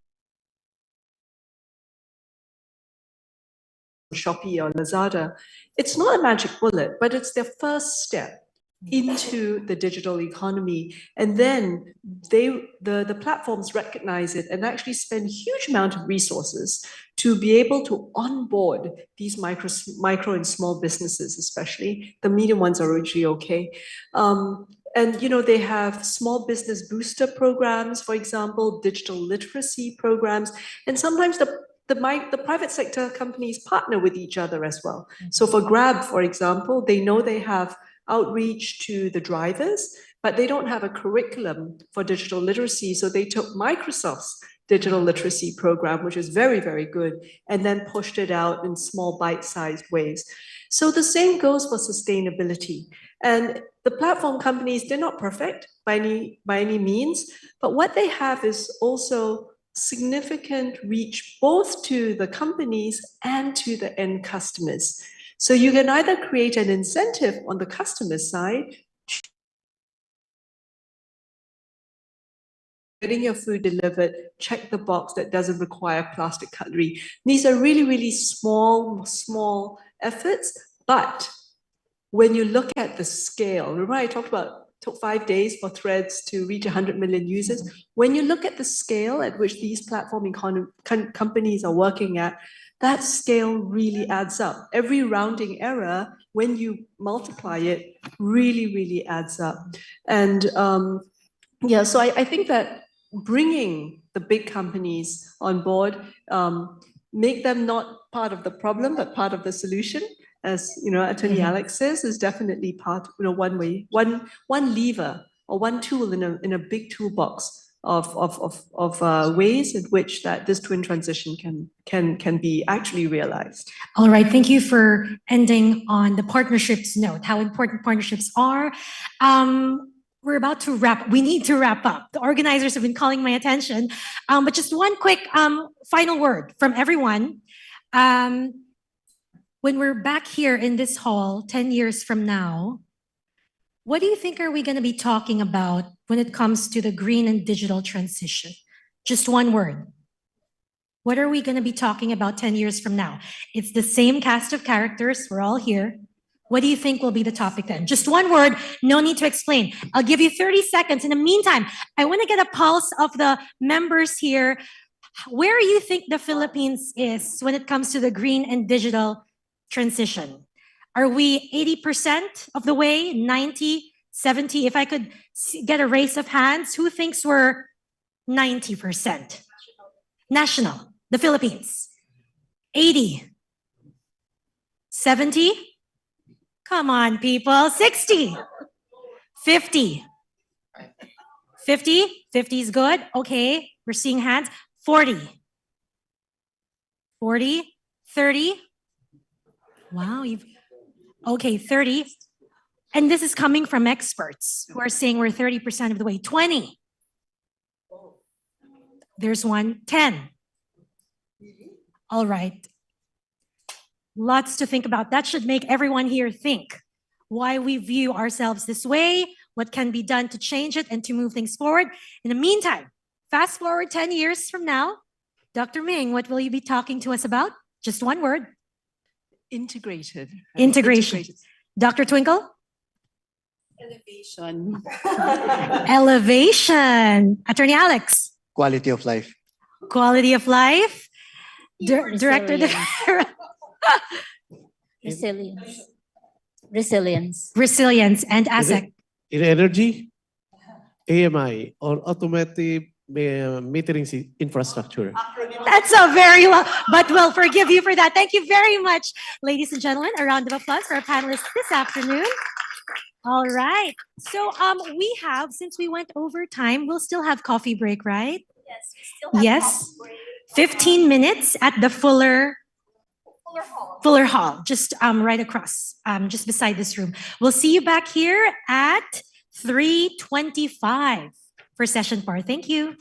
Shopee or Lazada, it's not a magic bullet, but it's their first step into the digital economy. And then the platforms recognize it and actually spend huge amount of resources to be able to onboard these micro and small businesses, especially. The medium ones are usually okay. And they have small business booster programs, for example, digital literacy programs, and sometimes the private sector companies partner with each other as well. So for Grab, for example, they know they have outreach to the drivers, but they don't have a curriculum for digital literacy. So they took Microsoft's digital literacy program, which is very, very good, and then pushed it out in small bite-sized ways. So the same goes for sustainability. And the platform companies, they're not perfect by any means, but what they have is also significant reach both to the companies and to the end customers. So you can either create an incentive on the customer side, getting your food delivered, check the box that doesn't require plastic cutlery. These are really, really small efforts, but when you look at the scale, remember I talked about took 5 days for Threads to reach 100 million users. When you look at the scale at which these platform companies are working at, that scale really adds up. Every rounding error, when you multiply it, really adds up. And so I think that bringing the big companies on board, make them not part of the problem, but part of the solution, as Attorney Alex says, is definitely part, one way, one lever or one tool in a big toolbox of ways in which that this twin transition can be actually realized. All right, thank you for ending on the partnerships note, how important partnerships are. We're about to wrap. We need to wrap up. The organizers have been calling my attention, but just one quick final word from everyone. When we're back here in this hall 10 years from now, what do you think are we going to be talking about when it comes to the green and digital transition? Just one word. What are we going to be talking about 10 years from now? It's the same cast of characters. We're all here. What do you think will be the topic then? Just one word, no need to explain. I'll give you 30 seconds. In the meantime, I want to get a pulse of the members here. Where you think the Philippines is when it comes to the green and digital transition? Are we 80% of the way, 90, 70? If I could get a raise of hands, who thinks we're 90%? National, the Philippines. 80. 70? Come on, people. 60. 50. 50? 50 is good. Okay, we're seeing hands. 40. 40. 30. Wow, okay, 30. And this is coming from experts who are saying we're 30% of the way. 20. There's one. 10. All right. Lots to think about. That should make everyone here think why we view ourselves this way, what can be done to change it and to move things forward. In the meantime, fast forward 10 years from now, Dr. Ming, what will you be talking to us about? Just one word. Integrated. Integration. Dr. Twinkle? Elevation. Elevation. Attorney Alex? Quality of life. Quality of life. Director. Resilience. Resilience. Resilience and Asec. In energy, AMI or automotive metering infrastructure. That's a very long, but we'll forgive you for that. Thank you very much, ladies and gentlemen. A round of applause for our panelists this afternoon. All right. So we have, since we went over time, we'll still have coffee break, right? Yes, we still have Yes. coffee break. 15 minutes at the Fuller Hall, just right across, just beside this room. We'll see you back here at 3:25 for session 4. Thank you.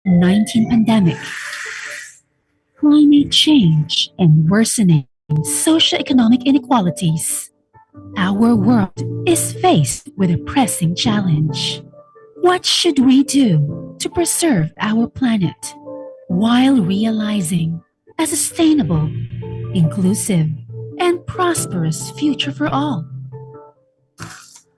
COVID-19 pandemic, climate change, and worsening socioeconomic inequalities, our world is faced with a pressing challenge. What should we do to preserve our planet while realizing a sustainable, inclusive, and prosperous future for all?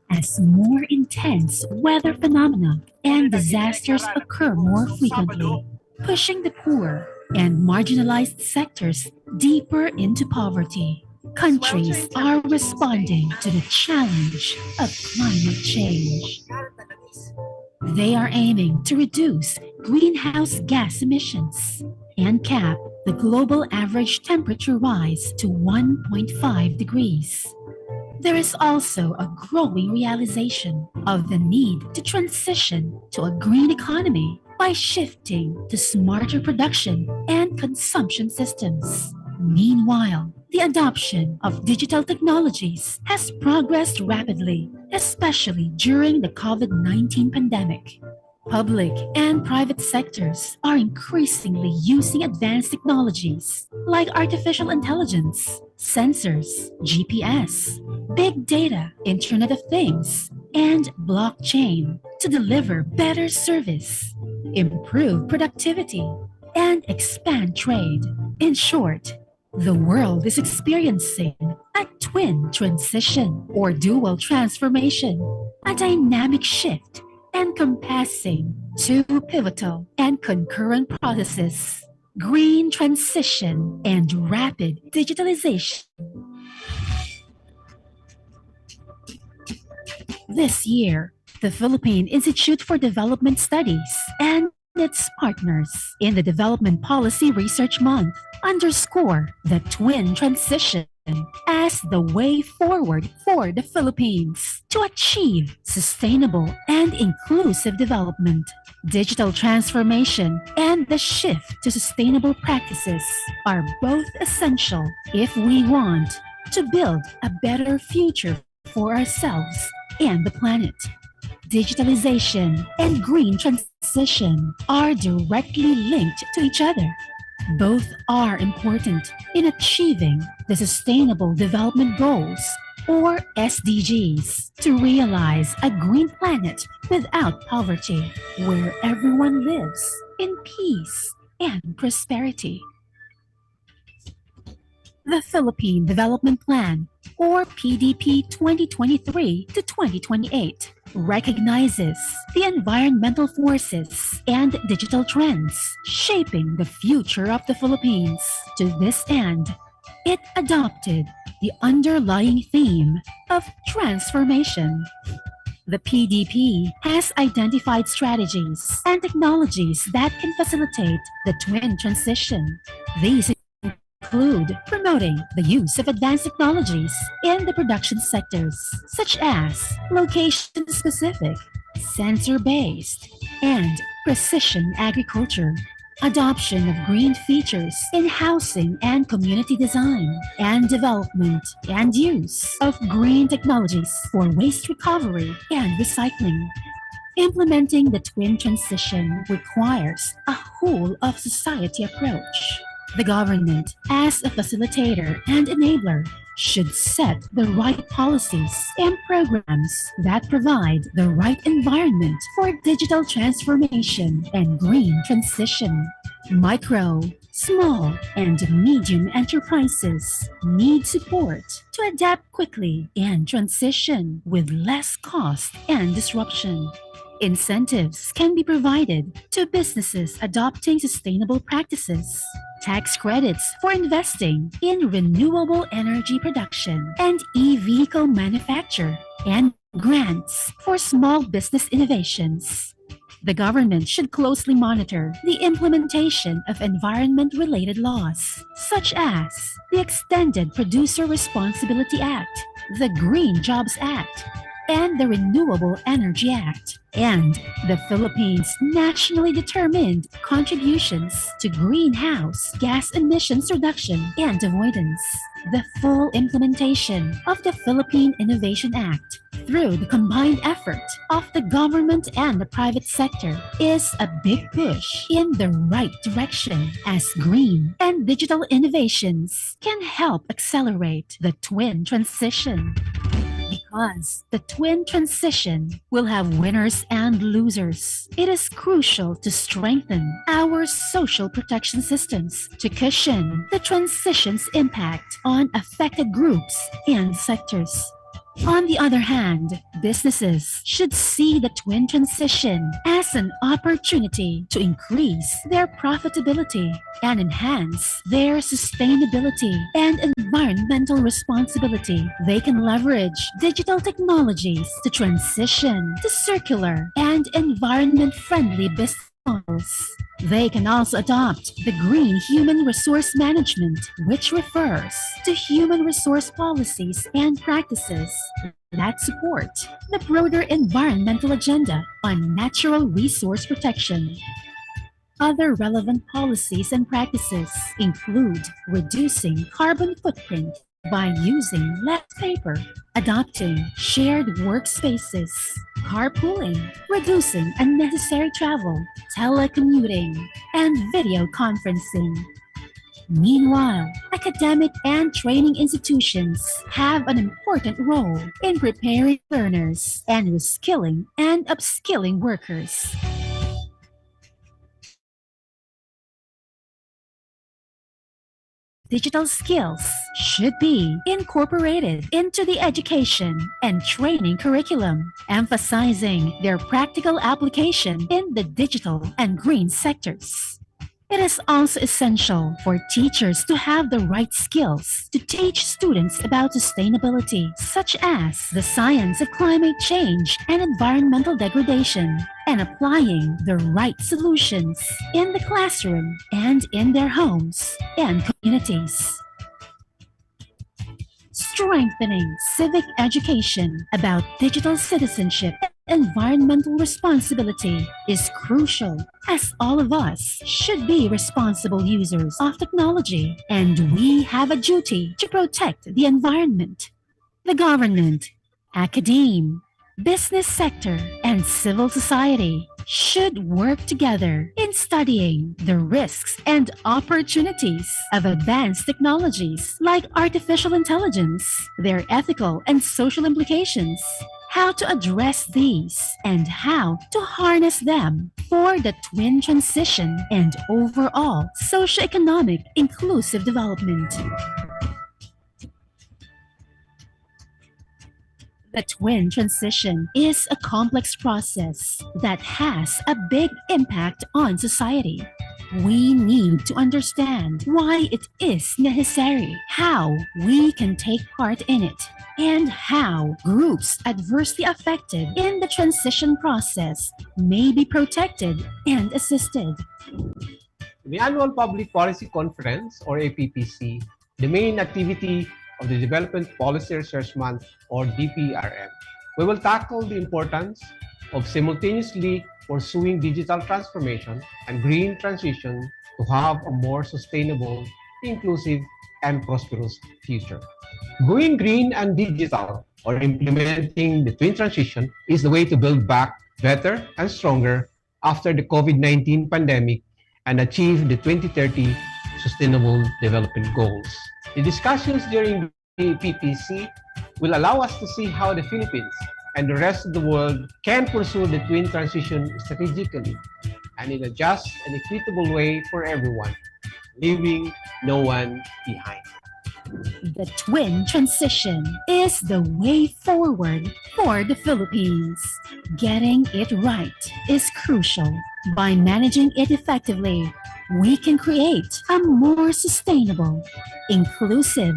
As more intense weather phenomena and disasters occur more frequently, pushing the poor and marginalized sectors deeper into poverty, countries are responding to the challenge of climate change. They are aiming to reduce greenhouse gas emissions and cap the global average temperature rise to 1.5 degrees. There is also a growing realization of the need to transition to a green economy by shifting to smarter production and consumption systems. Meanwhile, the adoption of digital technologies has progressed rapidly, especially during the COVID-19 pandemic. Public and private sectors are increasingly using advanced technologies like artificial intelligence, sensors, GPS, big data, Internet of Things, and blockchain to deliver better service, improve productivity, and expand trade. In short, the world is experiencing a twin transition or dual transformation, a dynamic shift encompassing two pivotal and concurrent processes: green transition and rapid digitalization. This year, the Philippine Institute for Development Studies and its partners in the Development Policy Research Month underscore the twin transition as the way forward for the Philippines to achieve sustainable and inclusive development. Digital transformation and the shift to sustainable practices are both essential if we want to build a better future for ourselves and the planet. Digitalization and green transition are directly linked to each other. Both are important in achieving the Sustainable Development Goals, or SDGs, to realize a green planet without poverty, where everyone lives in peace and prosperity. The Philippine Development Plan, or PDP 2023 to 2028, recognizes the environmental forces and digital trends shaping the future of the Philippines. To this end, it adopted the underlying theme of transformation. The PDP has identified strategies and technologies that can facilitate the twin transition. These include promoting the use of advanced technologies in the production sectors, such as location-specific, sensor-based, and precision agriculture, adoption of green features in housing and community design, and development and use of green technologies for waste recovery and recycling. Implementing the twin transition requires a whole-of-society approach. The government, as a facilitator and enabler, should set the right policies and programs that provide the right environment for digital transformation and green transition. Micro, small, and medium enterprises need support to adapt quickly and transition with less cost and disruption. Incentives can be provided to businesses adopting sustainable practices, tax credits for investing in renewable energy production and e-vehicle manufacture, and grants for small business innovations. The government should closely monitor the implementation of environment-related laws, such as the Extended Producer Responsibility Act, the Green Jobs Act, and the Renewable Energy Act, and the Philippines' nationally determined contributions to greenhouse gas emissions reduction and avoidance. The full implementation of the Philippine Innovation Act, through the combined effort of the government and the private sector, is a big push in the right direction, as green and digital innovations can help accelerate the twin transition. Because the twin transition will have winners and losers, it is crucial to strengthen our social protection systems to cushion the transition's impact on affected groups and sectors. On the other hand, businesses should see the twin transition as an opportunity to increase their profitability and enhance their sustainability and environmental responsibility. They can leverage digital technologies to transition to circular and environment-friendly business models. They can also adopt the green human resource management, which refers to human resource policies and practices that support the broader environmental agenda on natural resource protection. Other relevant policies and practices include reducing carbon footprint by using less paper, adopting shared workspaces, carpooling, reducing unnecessary travel, telecommuting, and video conferencing. Meanwhile, academic and training institutions have an important role in preparing learners and reskilling and upskilling workers. Digital skills should be incorporated into the education and training curriculum, emphasizing their practical application in the digital and green sectors. It is also essential for teachers to have the right skills to teach students about sustainability, such as the science of climate change and environmental degradation, and applying the right solutions in the classroom and in their homes and communities. Strengthening civic education about digital citizenship and environmental responsibility is crucial, as all of us should be responsible users of technology, and we have a duty to protect the environment. The government, academe, business sector, and civil society should work together in studying the risks and opportunities of advanced technologies like artificial intelligence, their ethical and social implications, how to address these, and how to harness them for the twin transition and overall socioeconomic inclusive development. The twin transition is a complex process that has a big impact on society. We need to understand why it is necessary, how we can take part in it, and how groups adversely affected in the transition process may be protected and assisted. In the Annual Public Policy Conference, or APPC, the main activity of the Development Policy Research Month, or DPRM, we will tackle the importance of simultaneously pursuing digital transformation and green transition to have a more sustainable, inclusive, and prosperous future. Going green and digital, or implementing the twin transition, is the way to build back better and stronger after the COVID-19 pandemic and achieve the 2030 Sustainable Development Goals. The discussions during the PPC will allow us to see how the Philippines and the rest of the world can pursue the twin transition strategically and in a just and equitable way for everyone, leaving no one behind. The twin transition is the way forward for the Philippines. Getting it right is crucial. By managing it effectively, we can create a more sustainable, inclusive,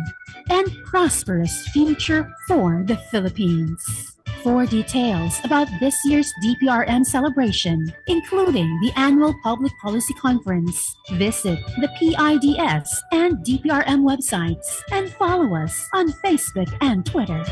and prosperous future for the Philippines. For details about this year's DPRM celebration, including the annual Public Policy Conference, visit the PIDS and DPRM websites and follow us on Facebook and Twitter.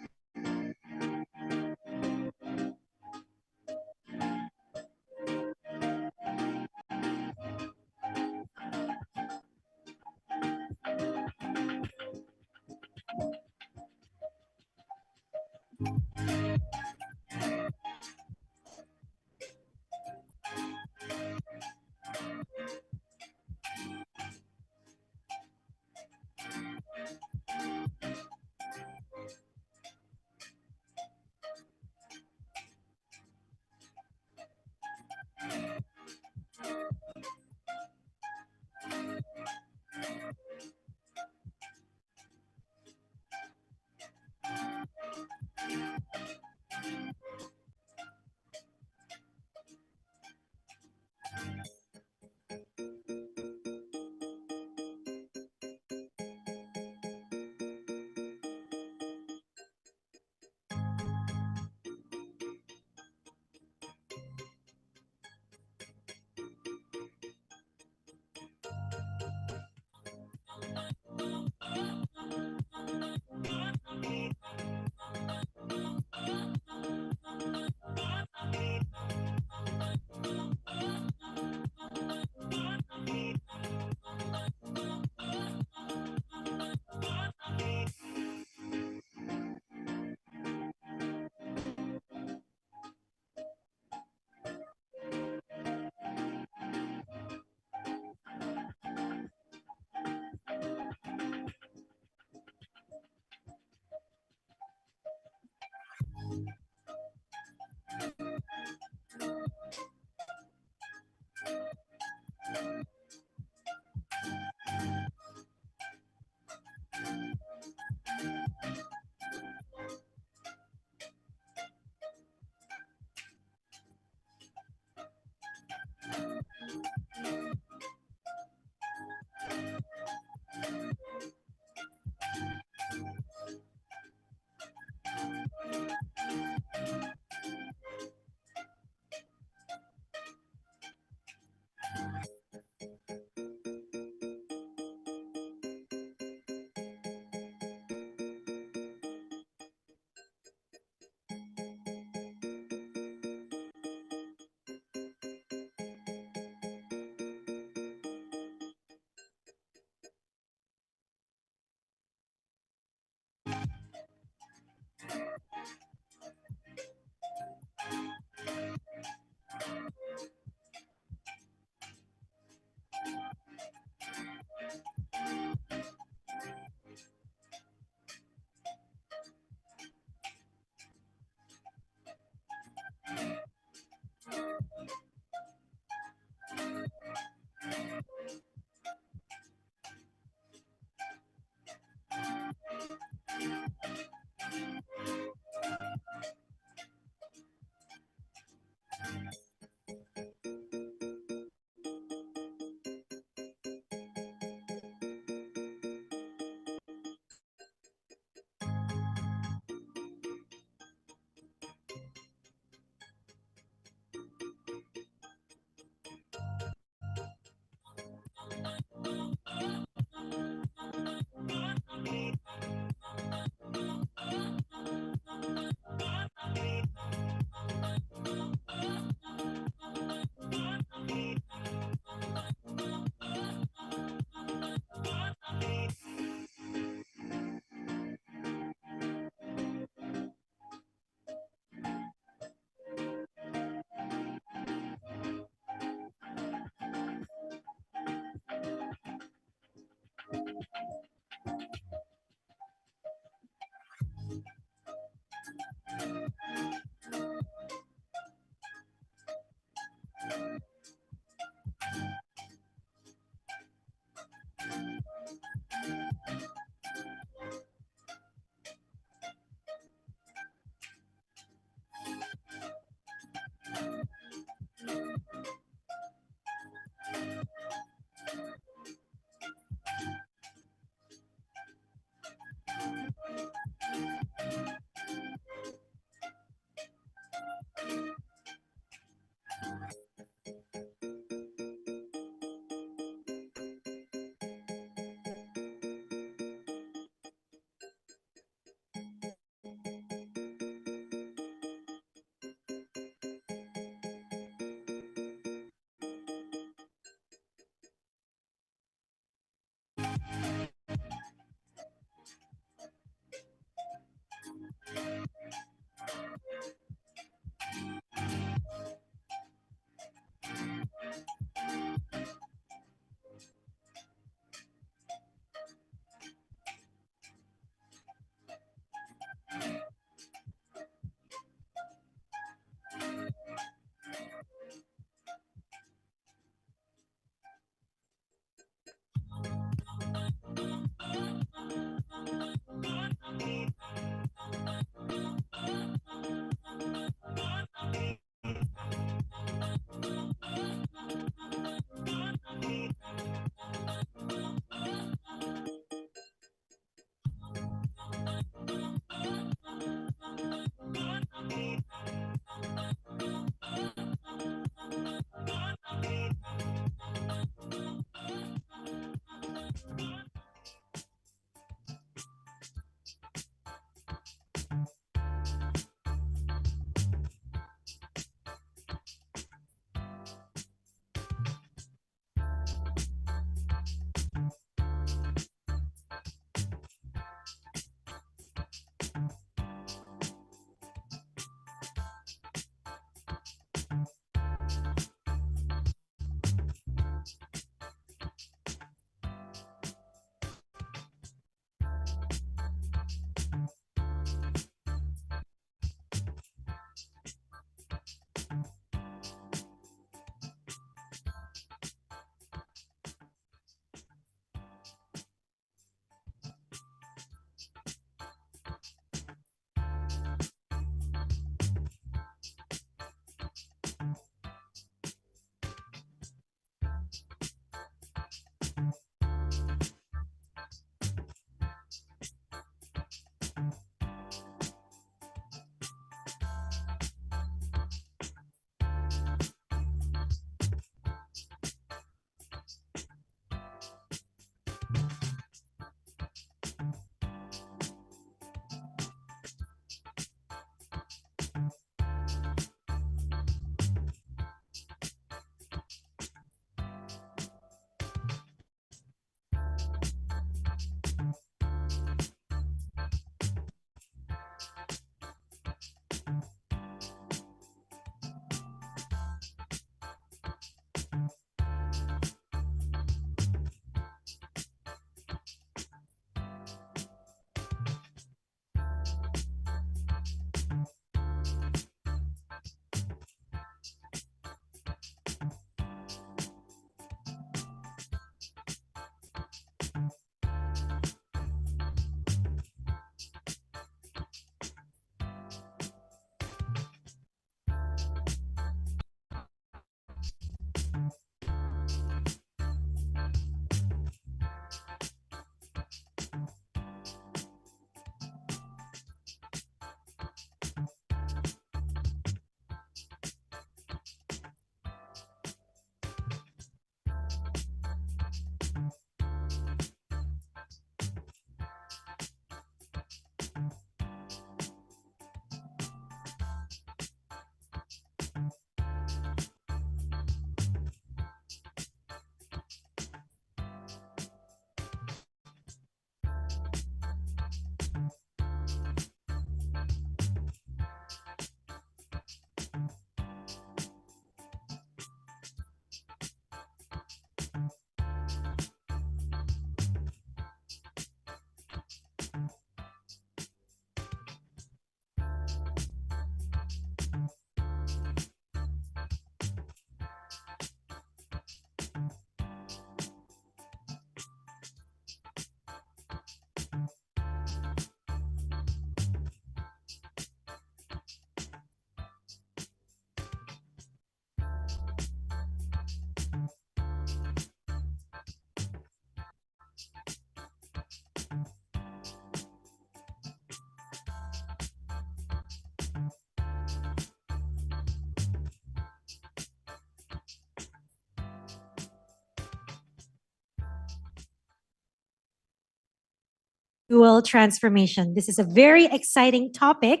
dual transformation. This is a very exciting topic.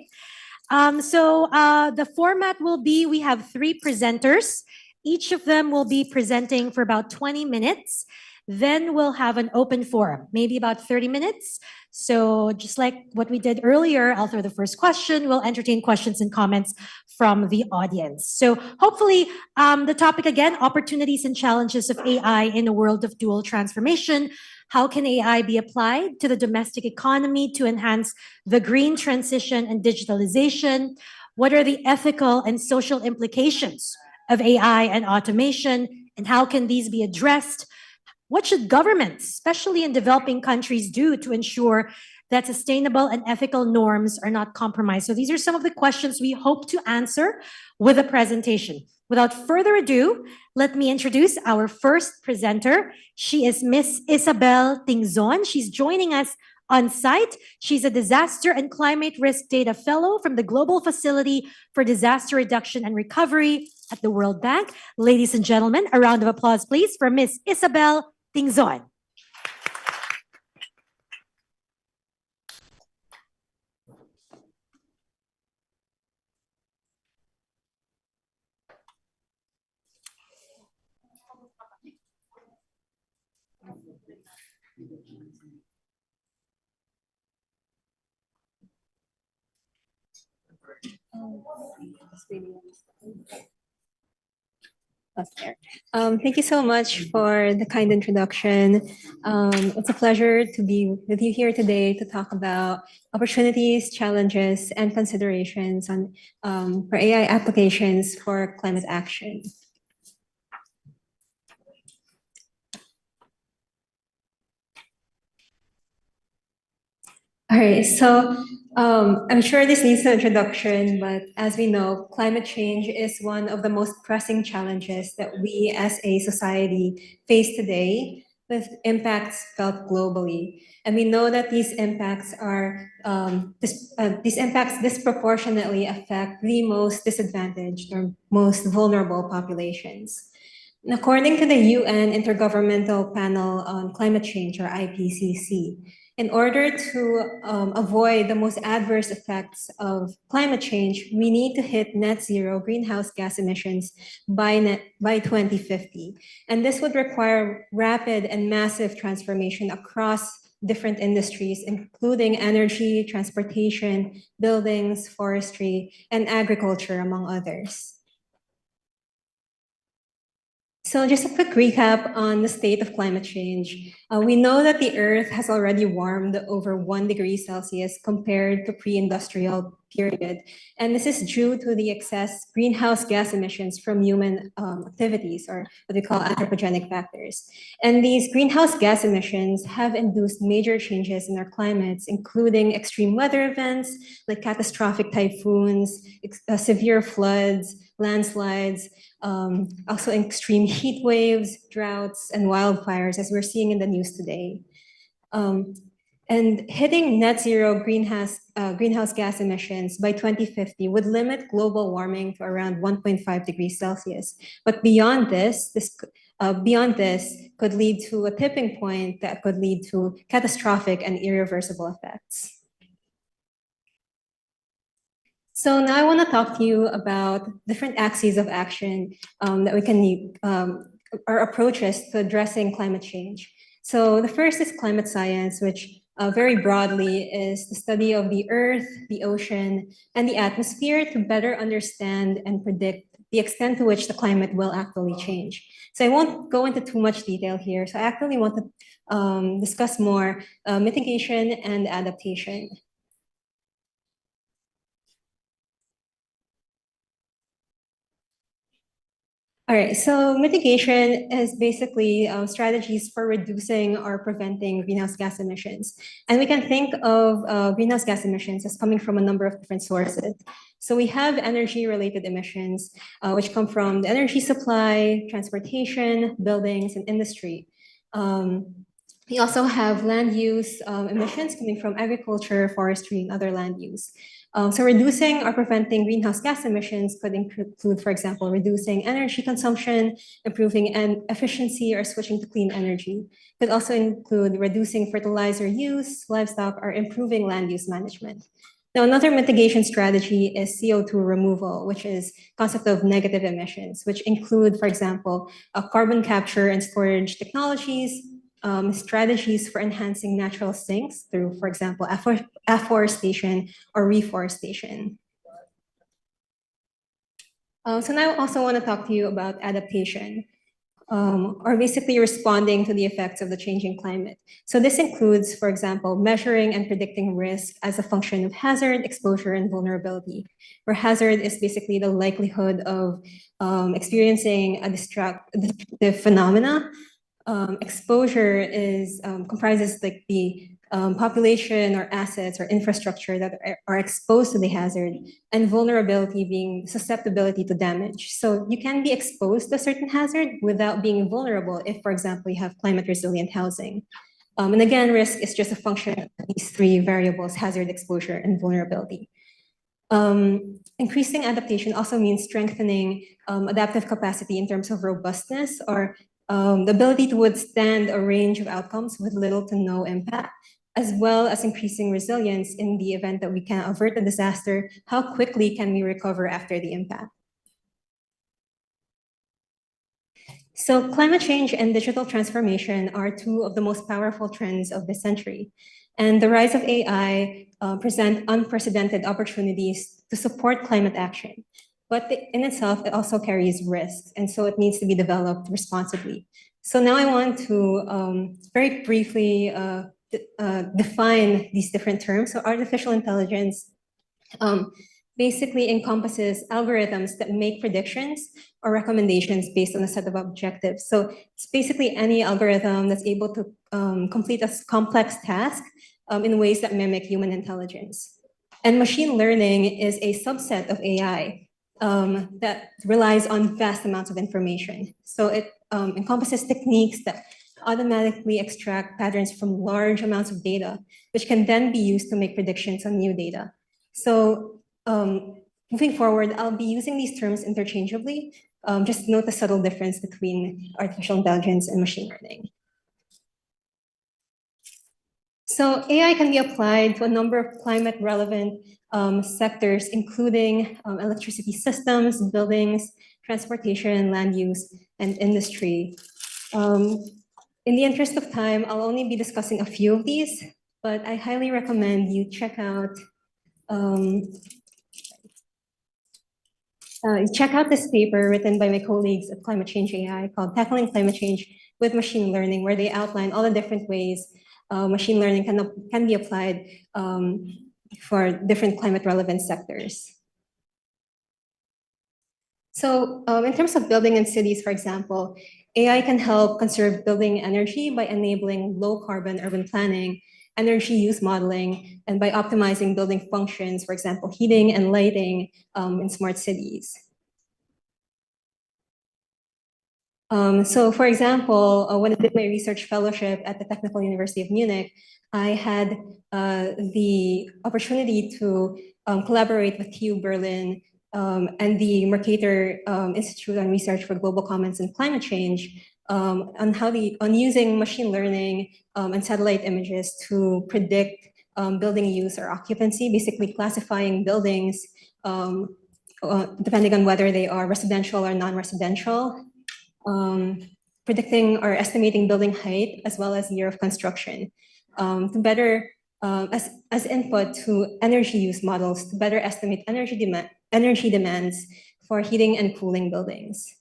The format will be, we have 3 presenters. Each of them will be presenting for about 20 minutes. Then we'll have an open forum, maybe about 30 minutes. So just like what we did earlier, I'll throw the first question. We'll entertain questions and comments from the audience. So hopefully the topic again, opportunities and challenges of AI in a world of dual transformation. How can AI be applied to the domestic economy to enhance the green transition and digitalization? What are the ethical and social implications of AI and automation? And how can these be addressed? What should governments, especially in developing countries, do to ensure that sustainable and ethical norms are not compromised? So these are some of the questions we hope to answer with a presentation. Without further ado, let me introduce our first presenter. She is Miss Isabelle Tingzon. She's joining us on site. She's a Disaster and Climate Risk Data Fellow from the Global Facility for Disaster Reduction and Recovery at the World Bank. Ladies and gentlemen, a round of applause, please, for Miss Isabelle Tingzon. Thank you so much for the kind introduction. It's a pleasure to be with you here today to talk about opportunities, challenges, and considerations on for AI applications for climate action. All right, so I'm sure this needs no introduction, but as we know, climate change is one of the most pressing challenges that we as a society face today, with impacts felt globally. And we know that these impacts are these impacts disproportionately affect the most disadvantaged or most vulnerable populations. And according to the UN Intergovernmental Panel on Climate Change, or IPCC, in order to avoid the most adverse effects of climate change, we need to hit net zero greenhouse gas emissions by 2050. And this would require rapid and massive transformation across different industries, including energy, transportation, buildings, forestry, and agriculture, among others. So just a quick recap on the state of climate change. We know that the Earth has already warmed over 1 degree Celsius compared to pre-industrial period. And this is due to the excess greenhouse gas emissions from human activities, or what we call anthropogenic factors. And these greenhouse gas emissions have induced major changes in our climates, including extreme weather events like catastrophic typhoons, severe floods, landslides, also extreme heat waves, droughts, and wildfires, as we're seeing in the news today. And hitting net zero greenhouse gas emissions by 2050 would limit global warming to around 1.5 degrees Celsius. But beyond this could lead to a tipping point that could lead to catastrophic and irreversible effects. So now I want to talk to you about different axes of action that we can or approaches to addressing climate change. So the first is climate science, which very broadly is the study of the Earth, the ocean, and the atmosphere to better understand and predict the extent to which the climate will actually change. So I won't go into too much detail here. So I actually want to discuss more mitigation and adaptation. All right, so mitigation is basically strategies for reducing or preventing greenhouse gas emissions. And we can think of greenhouse gas emissions as coming from a number of different sources. So we have energy-related emissions, which come from the energy supply, transportation, buildings, and industry. We also have land use emissions coming from agriculture, forestry, and other land use. So reducing or preventing greenhouse gas emissions could include, for example, reducing energy consumption, improving efficiency, or switching to clean energy. Could also include reducing fertilizer use, livestock, or improving land use management. Now, another mitigation strategy is CO2 removal, which is concept of negative emissions, which include, for example, carbon capture and storage technologies, strategies for enhancing natural sinks through, for example, afforestation or reforestation. So now I also want to talk to you about adaptation, or basically responding to the effects of the changing climate. So this includes, for example, measuring and predicting risk as a function of hazard, exposure, and vulnerability, where hazard is basically the likelihood of experiencing a destructive phenomena. Exposure is comprises like the population or assets or infrastructure that are exposed to the hazard, and vulnerability being susceptibility to damage. So you can be exposed to a certain hazard without being vulnerable if, for example, you have climate resilient housing. And again, risk is just a function of these three variables: hazard, exposure, and vulnerability. Increasing adaptation also means strengthening adaptive capacity in terms of robustness, or the ability to withstand a range of outcomes with little to no impact, as well as increasing resilience in the event that we can avert a disaster. How quickly can we recover after the impact? So climate change and digital transformation are two of the most powerful trends of this century. And the rise of AI present unprecedented opportunities to support climate action. But in itself, it also carries risks, and so it needs to be developed responsibly. So now I want to very briefly define these different terms. So artificial intelligence basically encompasses algorithms that make predictions or recommendations based on a set of objectives. So it's basically any algorithm that's able to complete a complex task in ways that mimic human intelligence. And machine learning is a subset of AI that relies on vast amounts of information. So it encompasses techniques that automatically extract patterns from large amounts of data, which can then be used to make predictions on new data. So moving forward, I'll be using these terms interchangeably. Just note the subtle difference between artificial intelligence and machine learning. So AI can be applied to a number of climate relevant sectors, including electricity systems, buildings, transportation, land use, and industry. In the interest of time, I'll only be discussing a few of these, but I highly recommend you check out this paper written by my colleagues at Climate Change AI called Tackling Climate Change with Machine Learning, where they outline all the different ways machine learning can be applied for different climate relevant sectors. So in terms of building and cities, for example, AI can help conserve building energy by enabling low carbon urban planning, energy use modeling, and by optimizing building functions, for example, heating and lighting in smart cities. So for example, when I did my research fellowship at the Technical University of Munich, I had the opportunity to collaborate with TU Berlin and the Mercator Institute on Research for Global Commons and Climate Change on using machine learning and satellite images to predict building use or occupancy, basically classifying buildings depending on whether they are residential or non-residential, predicting or estimating building height as well as year of construction, to better as input to energy use models to better estimate energy demands for heating and cooling buildings.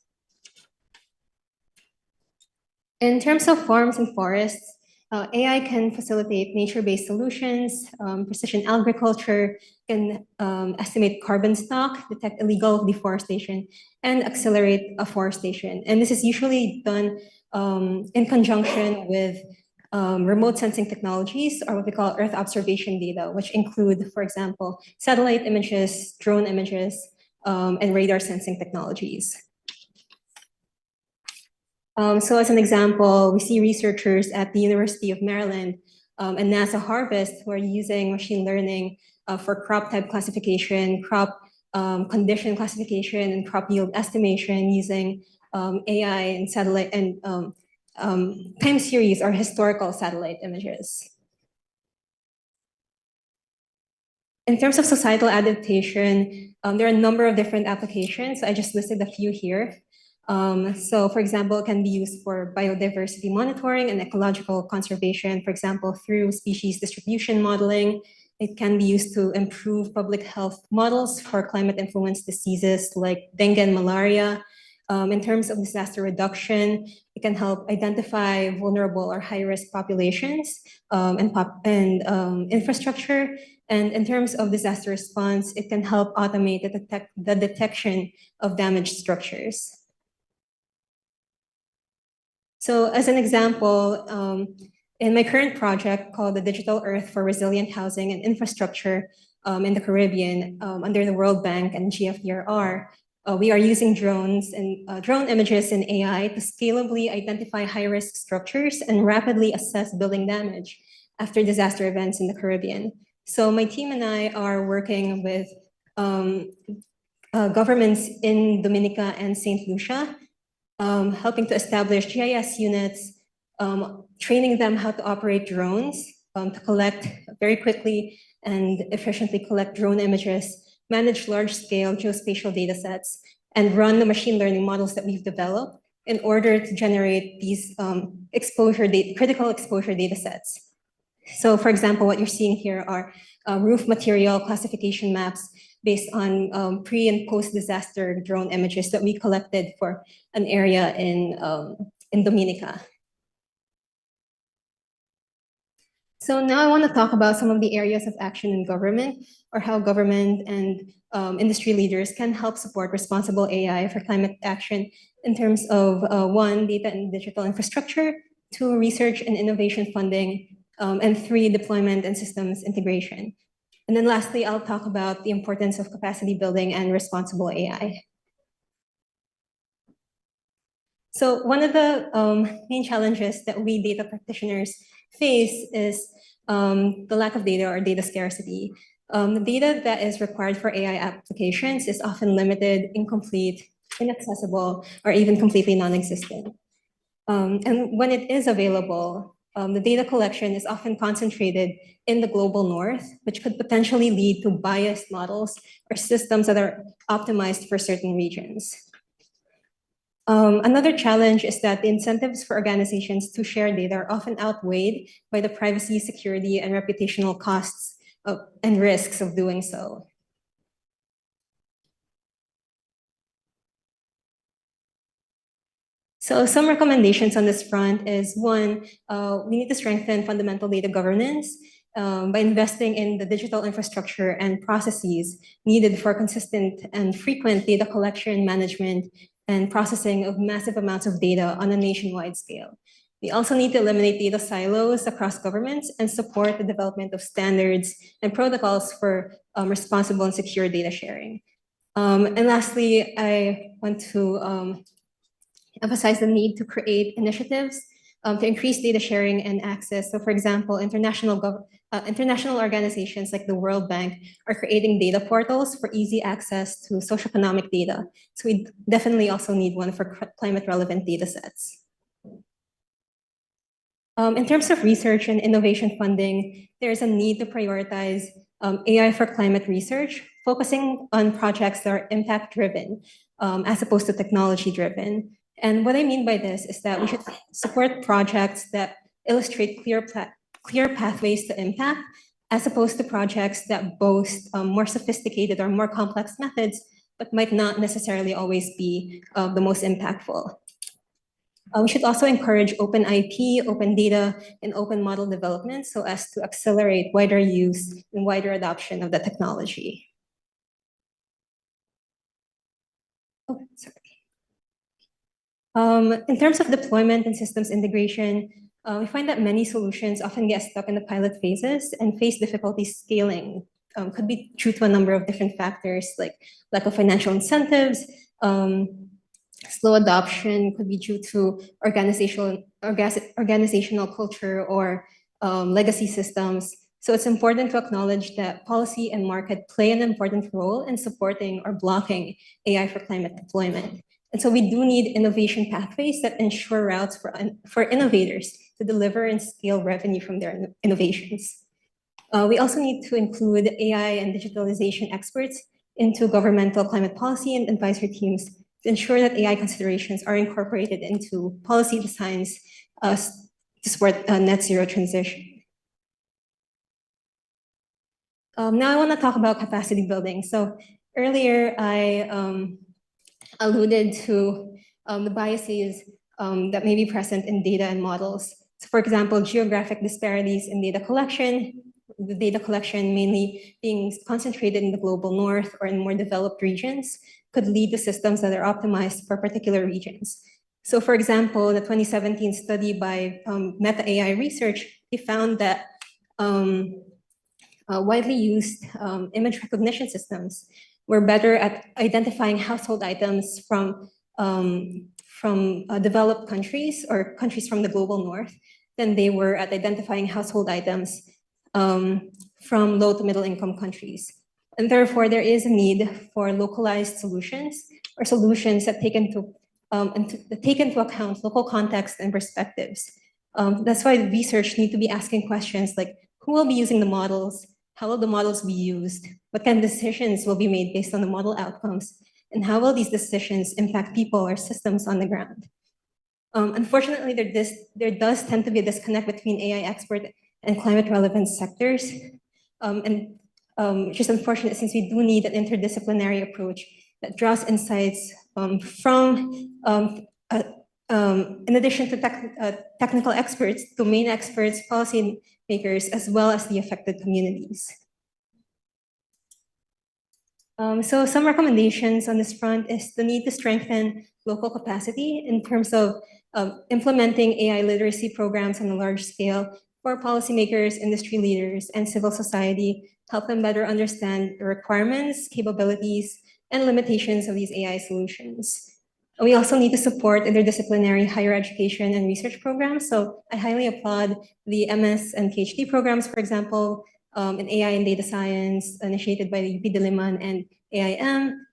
In terms of farms and forests, AI can facilitate nature-based solutions, precision agriculture, can estimate carbon stock, detect illegal deforestation, and accelerate afforestation. And this is usually done in conjunction with remote sensing technologies, or what we call Earth observation data, which include, for example, satellite images, drone images, and radar sensing technologies. So as an example, we see researchers at the University of Maryland and NASA Harvest who are using machine learning for crop type classification, crop condition classification, and crop yield estimation using AI and satellite and time series or historical satellite images. In terms of societal adaptation, there are a number of different applications. I just listed a few here. So for example, it can be used for biodiversity monitoring and ecological conservation, for example, through species distribution modeling. It can be used to improve public health models for climate-influenced diseases like dengue and malaria. In terms of disaster reduction, it can help identify vulnerable or high-risk populations and infrastructure. And in terms of disaster response, it can help automate the detection of damaged structures. So as an example, in my current project called the Digital Earth for Resilient Housing and Infrastructure in the Caribbean under the World Bank and GFDRR, we are using drones and drone images and AI to scalably identify high-risk structures and rapidly assess building damage after disaster events in the Caribbean. So my team and I are working with governments in Dominica and St. Lucia, helping to establish GIS units, training them how to operate drones, to collect very quickly and efficiently collect drone images, manage large-scale geospatial data sets, and run the machine learning models that we've developed in order to generate these critical exposure data sets. So for example, what you're seeing here are roof material classification maps based on pre and post-disaster drone images that we collected for an area in Dominica. So now I want to talk about some of the areas of action in government, or how government and industry leaders can help support responsible AI for climate action in terms of 1, data and digital infrastructure, 2, research and innovation funding, and 3, deployment and systems integration. And then lastly, I'll talk about the importance of capacity building and responsible AI. So one of the main challenges that we data practitioners face is the lack of data or data scarcity. The data that is required for AI applications is often limited, incomplete, inaccessible, or even completely non-existent. And when it is available, the data collection is often concentrated in the global north, which could potentially lead to biased models or systems that are optimized for certain regions. Another challenge is that the incentives for organizations to share data are often outweighed by the privacy, security, and reputational costs and risks of doing so. So some recommendations on this front is 1, we need to strengthen fundamental data governance by investing in the digital infrastructure and processes needed for consistent and frequent data collection, management, and processing of massive amounts of data on a nationwide scale. We also need to eliminate data silos across governments and support the development of standards and protocols for responsible and secure data sharing. And lastly, I want to emphasize the need to create initiatives to increase data sharing and access. So for example, international organizations like the World Bank are creating data portals for easy access to socioeconomic data. So we definitely also need one for climate relevant data sets. In terms of research and innovation funding, there's a need to prioritize AI for climate research, focusing on projects that are impact driven as opposed to technology driven. And what I mean by this is that we should support projects that illustrate clear pathways to impact, as opposed to projects that boast more sophisticated or more complex methods, but might not necessarily always be the most impactful. We should also encourage open IP, open data, and open model development so as to accelerate wider use and wider adoption of the technology. Oh, sorry. In terms of deployment and systems integration, we find that many solutions often get stuck in the pilot phases and face difficulty scaling. Could be due to a number of different factors like lack of financial incentives, slow adoption, could be due to organizational culture or legacy systems, So it's important to acknowledge that policy and market play an important role in supporting or blocking AI for climate deployment. And so we do need innovation pathways that ensure routes for innovators to deliver and scale revenue from their innovations. We also need to include AI and digitalization experts into governmental climate policy and advisory teams to ensure that AI considerations are incorporated into policy designs to support net zero transition. Now I want to talk about capacity building. So earlier I alluded to the biases that may be present in data and models. So for example, geographic disparities in data collection, the data collection mainly being concentrated in the global north or in more developed regions could lead to systems that are optimized for particular regions. So for example, the 2017 study by Meta AI Research, they found that widely used image recognition systems were better at identifying household items from developed countries or countries from the global north than they were at identifying household items from low to middle income countries. And therefore, there is a need for localized solutions or solutions that take into account local context and perspectives. That's why research need to be asking questions like, who will be using the models? How will the models be used? What kind of decisions will be made based on the model outcomes? And how will these decisions impact people or systems on the ground? Unfortunately, there does tend to be a disconnect between AI expert and climate relevant sectors. Which is unfortunate since we do need an interdisciplinary approach that draws insights in addition to technical experts, domain experts, policy makers, as well as the affected communities. So some recommendations on this front is the need to strengthen local capacity in terms of implementing AI literacy programs on a large scale for policymakers, industry leaders, and civil society, help them better understand the requirements, capabilities, and limitations of these AI solutions. We also need to support interdisciplinary higher education and research programs. So I highly applaud the MS and Ph.D. programs, for example, in AI and data science initiated by the UP Diliman and AIM.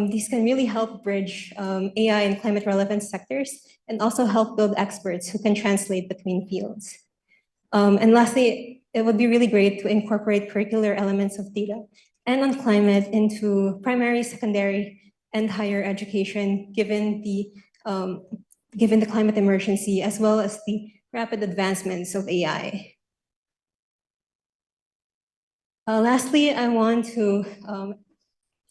These can really help bridge AI and climate relevant sectors and also help build experts who can translate between fields. And lastly, it would be really great to incorporate curricular elements of data and on climate into primary, secondary, and higher education, given the climate emergency, as well as the rapid advancements of AI. Lastly, I want to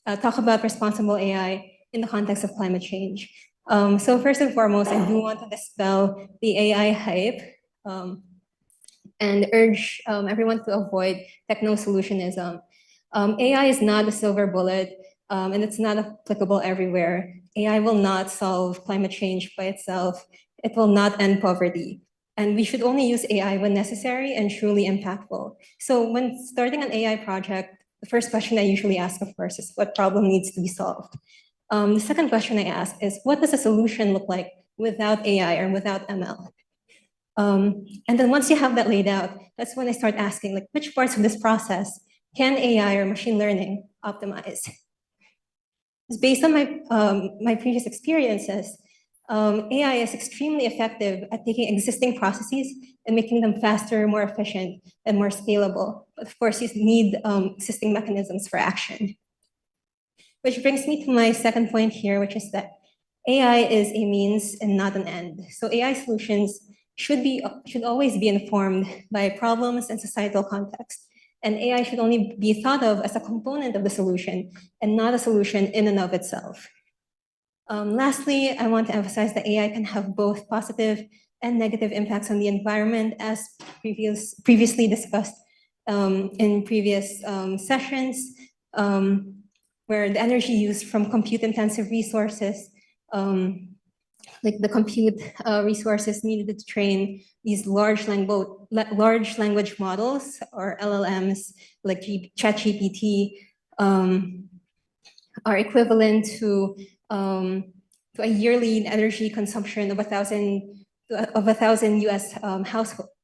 talk about responsible AI in the context of climate change. So first and foremost, I do want to dispel the AI hype and urge everyone to avoid techno-solutionism. AI is not a silver bullet, and it's not applicable everywhere. AI will not solve climate change by itself. It will not end poverty. And we should only use AI when necessary and truly impactful. So when starting an AI project, the first question I usually ask, of course, is what problem needs to be solved? The second question I ask is, what does a solution look like without AI or without ML? And then once you have that laid out, that's when I start asking, like, which parts of this process can AI or machine learning optimize? Based on my previous experiences, AI is extremely effective at taking existing processes and making them faster, more efficient, and more scalable. But of course, you need existing mechanisms for action. Which brings me to my second point here, which is that AI is a means and not an end. So AI solutions should always be informed by problems and societal context. And AI should only be thought of as a component of the solution and not a solution in and of itself. Lastly, I want to emphasize that AI can have both positive and negative impacts on the environment, as previously discussed in previous sessions, where the energy used from compute-intensive resources, like the compute resources needed to train these large language models, or LLMs, like ChatGPT, are equivalent to a yearly energy consumption of 1,000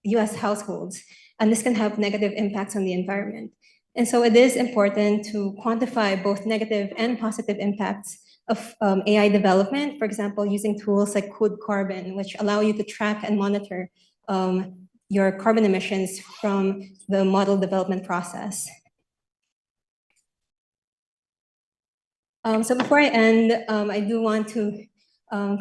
US households, and this can have negative impacts on the environment. And so it is important to quantify both negative and positive impacts of AI development, for example, using tools like Code Carbon, which allow you to track and monitor your carbon emissions from the model development process. So before I end, I do want to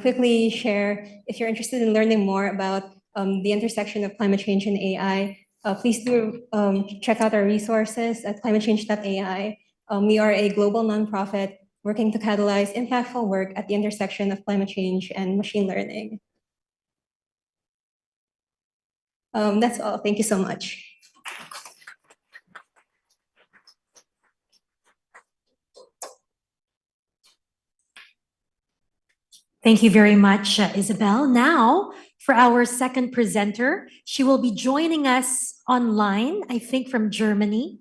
quickly share, if you're interested in learning more about the intersection of climate change and AI, please do check out our resources at climatechange.ai. We are a global nonprofit working to catalyze impactful work at the intersection of climate change and machine learning. That's all. Thank you so much. Thank you very much, Isabelle. Now, for our second presenter, she will be joining us online, I think from Germany.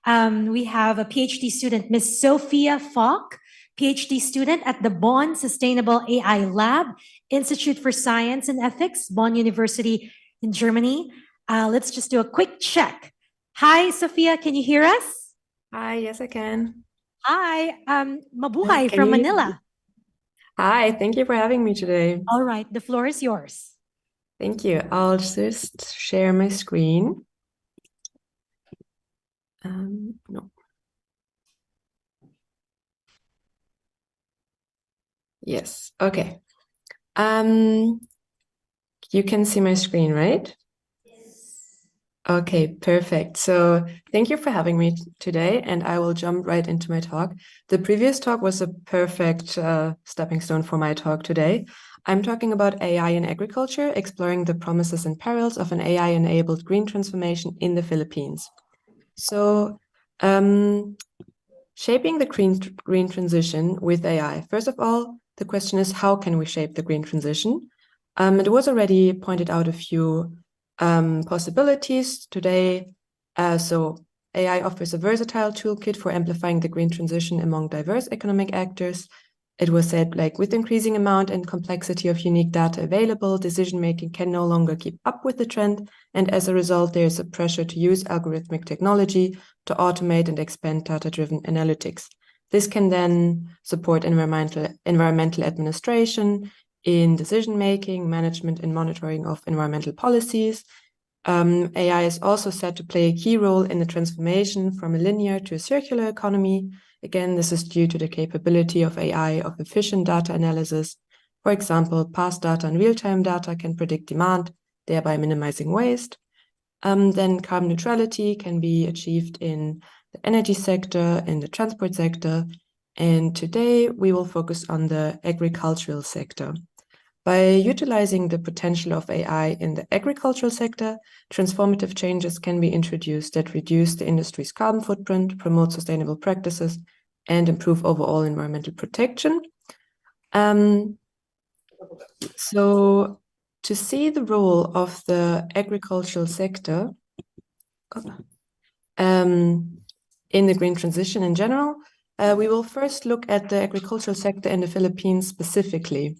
We have a PhD student, Miss Sophia Falk, PhD student at the Bonn Sustainable AI Lab, Institute for Science and Ethics, Bonn University in Germany. Let's just do a quick check. Hi, Sophia, can you hear us? Hi, yes, I can. Hi, mabuhay Can from you- Manila. Hi, thank you for having me today. All right, the floor is yours. Thank you. I'll just share my screen. No. Yes, okay. You can see my screen, right? Okay, perfect. So thank you for having me today, and I will jump right into my talk. The previous talk was a perfect stepping stone for my talk today. I'm talking about AI in agriculture, exploring the promises and perils of an AI-enabled green transformation in the Philippines. So, shaping the green transition with AI. First of all, the question is, how can we shape the green transition? It was already pointed out a few possibilities today. So AI offers a versatile toolkit for amplifying the green transition among diverse economic actors. It was said, like, with increasing amount and complexity of unique data available, decision-making can no longer keep up with the trend, and as a result, there's a pressure to use algorithmic technology to automate and expand data-driven analytics. This can then support environmental administration in decision-making, management, and monitoring of environmental policies. AI is also set to play a key role in the transformation from a linear to a circular economy. Again, this is due to the capability of AI of efficient data analysis. For example, past data and real-time data can predict demand, thereby minimizing waste. Then carbon neutrality can be achieved in the energy sector, in the transport sector, and today we will focus on the agricultural sector. By utilizing the potential of AI in the agricultural sector, transformative changes can be introduced that reduce the industry's carbon footprint, promote sustainable practices, and improve overall environmental protection. So to see the role of the agricultural sector in the green transition in general, we will first look at the agricultural sector in the Philippines specifically.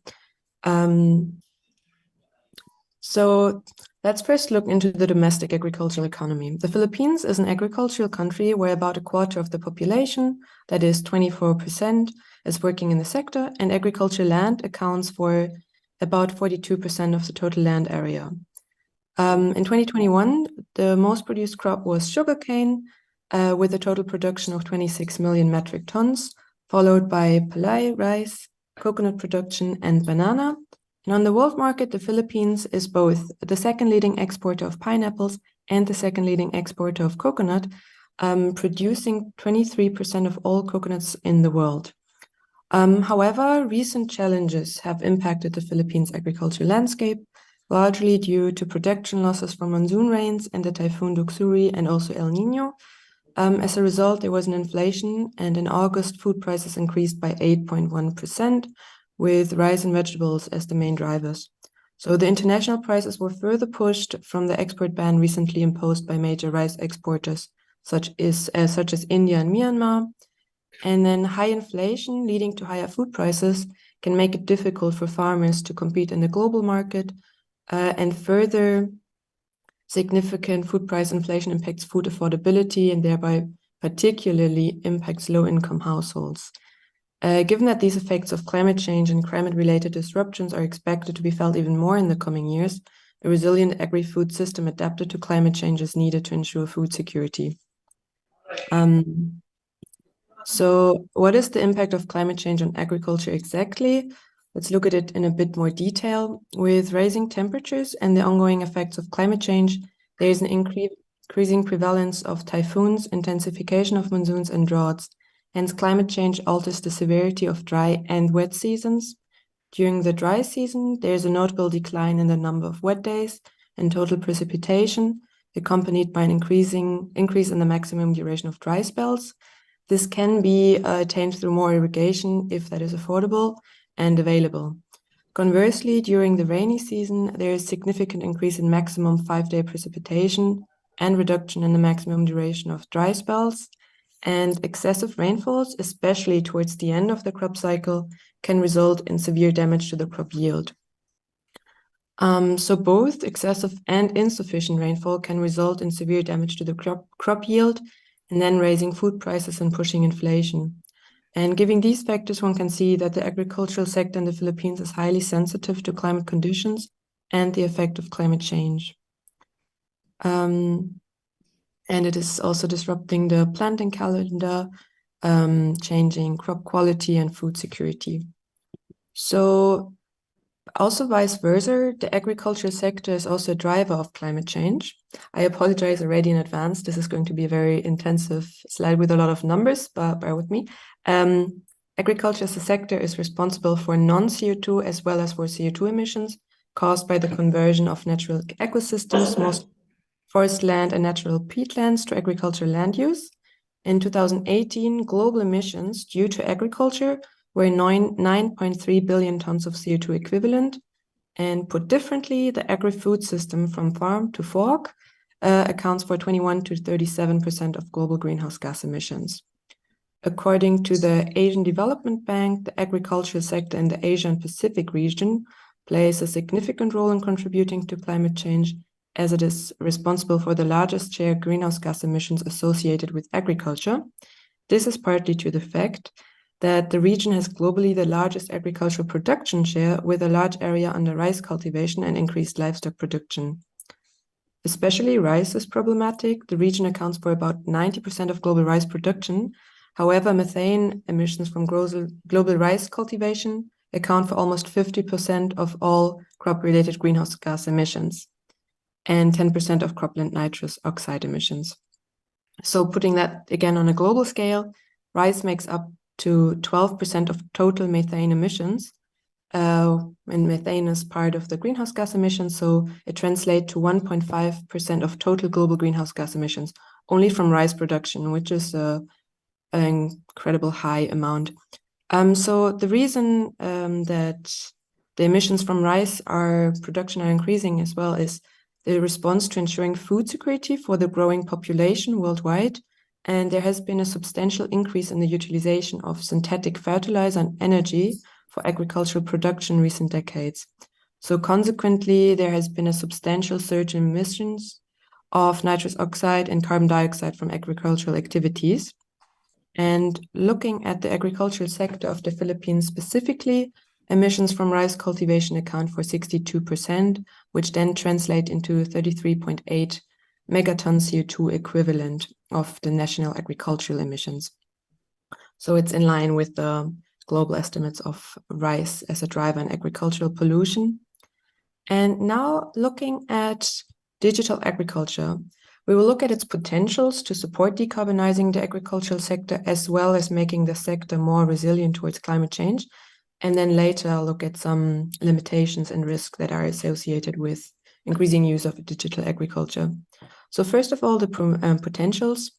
So let's first look into the domestic agricultural economy. The Philippines is an agricultural country where about a quarter of the population, that is 24%, is working in the sector, and agricultural land accounts for about 42% of the total land area. In 2021, the most produced crop was sugarcane, with a total production of 26 million metric tons, followed by palay, rice, coconut production, and banana. And on the world market, the Philippines is both the second leading exporter of pineapples and the second leading exporter of coconut, producing 23% of all coconuts in the world. However, recent challenges have impacted the Philippines' agricultural landscape, largely due to production losses from monsoon rains and the typhoon Duksuri and also El Nino. As a result, there was an inflation, and in August, food prices increased by 8.1%, with rice and vegetables as the main drivers. So the international prices were further pushed from the export ban recently imposed by major rice exporters, such as India and Myanmar. And then high inflation leading to higher food prices can make it difficult for farmers to compete in the global market, and further significant food price inflation impacts food affordability and thereby particularly impacts low-income households. Given that these effects of climate change and climate-related disruptions are expected to be felt even more in the coming years, a resilient agri-food system adapted to climate change is needed to ensure food security. So what is the impact of climate change on agriculture exactly? Let's look at it in a bit more detail. With rising temperatures and the ongoing effects of climate change, there is an increasing prevalence of typhoons, intensification of monsoons and droughts. Hence, climate change alters the severity of dry and wet seasons. During the dry season, there is a notable decline in the number of wet days and total precipitation, accompanied by an increase in the maximum duration of dry spells. This can be attained through more irrigation if that is affordable and available. Conversely, during the rainy season, there is significant increase in maximum 5-day precipitation and reduction in the maximum duration of dry spells. And excessive rainfalls, especially towards the end of the crop cycle, can result in severe damage to the crop yield. So both excessive and insufficient rainfall can result in severe damage to the crop yield and then raising food prices and pushing inflation. And given these factors, one can see that the agricultural sector in the Philippines is highly sensitive to climate conditions and the effect of climate change. And it is also disrupting the planting calendar, changing crop quality and food security. So also vice versa, the agriculture sector is also a driver of climate change. I apologize already in advance. This is going to be a very intensive slide with a lot of numbers, but bear with me. Agriculture as a sector is responsible for non-CO2 as well as for CO2 emissions caused by the conversion of natural ecosystems, most forest land and natural peatlands to agricultural land use. In 2018, global emissions due to agriculture were 9.3 billion tons of CO2 equivalent. And put differently, the agri-food system from farm to fork accounts for 21 to 37% of global greenhouse gas emissions. According to the Asian Development Bank, the agricultural sector in the Asia and Pacific region plays a significant role in contributing to climate change, as it is responsible for the largest share of greenhouse gas emissions associated with agriculture. This is partly to the fact that the region has globally the largest agricultural production share with a large area under rice cultivation and increased livestock production. Especially rice is problematic. The region accounts for about 90% of global rice production. However, methane emissions from global rice cultivation account for almost 50% of all crop-related greenhouse gas emissions and 10% of cropland nitrous oxide emissions. So putting that again on a global scale, rice makes up to 12% of total methane emissions, and methane is part of the greenhouse gas emissions, so it translates to 1.5% of total global greenhouse gas emissions, only from rice production, which is an incredible high amount. So the reason that the emissions from rice production are increasing as well is the response to ensuring food security for the growing population worldwide. And there has been a substantial increase in the utilization of synthetic fertilizer and energy for agricultural production in recent decades. So consequently, there has been a substantial surge in emissions of nitrous oxide and carbon dioxide from agricultural activities. And looking at the agricultural sector of the Philippines specifically, emissions from rice cultivation account for 62%, which then translate into 33.8 megaton CO2 equivalent of the national agricultural emissions. So it's in line with the global estimates of rice as a driver in agricultural pollution. And now looking at digital agriculture, we will look at its potentials to support decarbonizing the agricultural sector as well as making the sector more resilient towards climate change. And then later I'll look at some limitations and risks that are associated with increasing use of digital agriculture. So first of all, the potentials.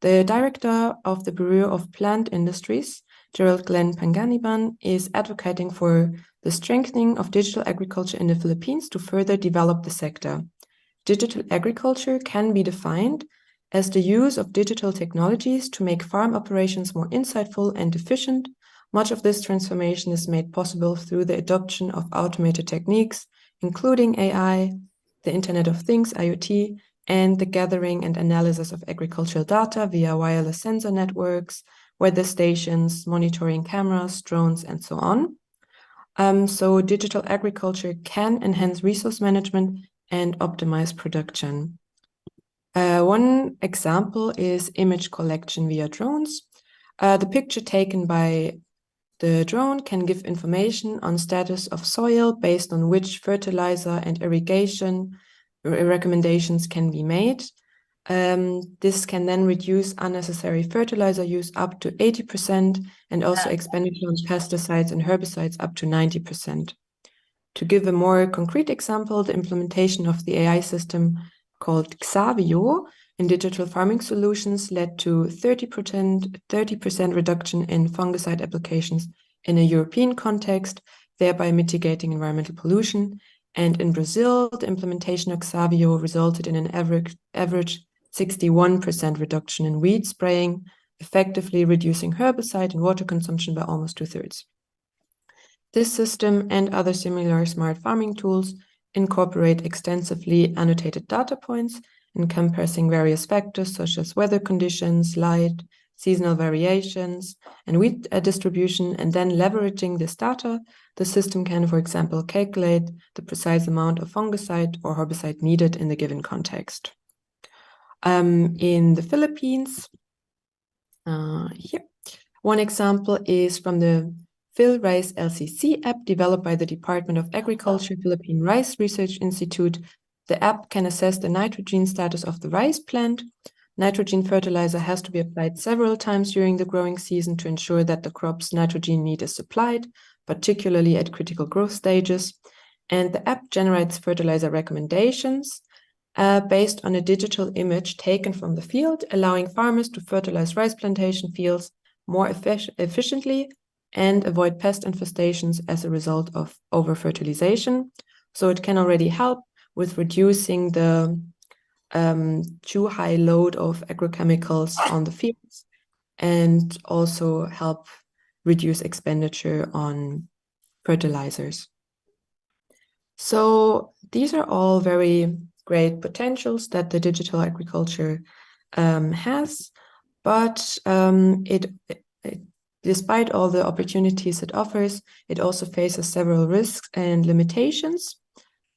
The director of the Bureau of Plant Industries, Gerald Glenn Panganiban, is advocating for the strengthening of digital agriculture in the Philippines to further develop the sector. Digital agriculture can be defined as the use of digital technologies to make farm operations more insightful and efficient. Much of this transformation is made possible through the adoption of automated techniques, including AI, the Internet of Things, IoT, and the gathering and analysis of agricultural data via wireless sensor networks, weather stations, monitoring cameras, drones, and so on. So digital agriculture can enhance resource management and optimize production. One example is image collection via drones. The picture taken by the drone can give information on status of soil based on which fertilizer and irrigation recommendations can be made. This can then reduce unnecessary fertilizer use up to 80% and also expenditure on pesticides and herbicides up to 90%. To give a more concrete example, the implementation of the AI system called Xavio in digital farming solutions led to 30% reduction in fungicide applications in a European context, thereby mitigating environmental pollution. And in Brazil, the implementation of Xavio resulted in an average 61% reduction in weed spraying, effectively reducing herbicide and water consumption by almost 2/3. This system and other similar smart farming tools incorporate extensively annotated data points encompassing various factors such as weather conditions, light, seasonal variations, and weed distribution, and then leveraging this data, the system can, for example, calculate the precise amount of fungicide or herbicide needed in the given context. In the Philippines, here, one example is from the PhilRice LCC app developed by the Department of Agriculture Philippine Rice Research Institute. The app can assess the nitrogen status of the rice plant. Nitrogen fertilizer has to be applied several times during the growing season to ensure that the crop's nitrogen need is supplied, particularly at critical growth stages. And the app generates fertilizer recommendations based on a digital image taken from the field, allowing farmers to fertilize rice plantation fields more efficiently and avoid pest infestations as a result of over-fertilization. So it can already help with reducing the too high load of agrochemicals on the fields and also help reduce expenditure on fertilizers. So these are all very great potentials that the digital agriculture has, but despite all the opportunities it offers, it also faces several risks and limitations.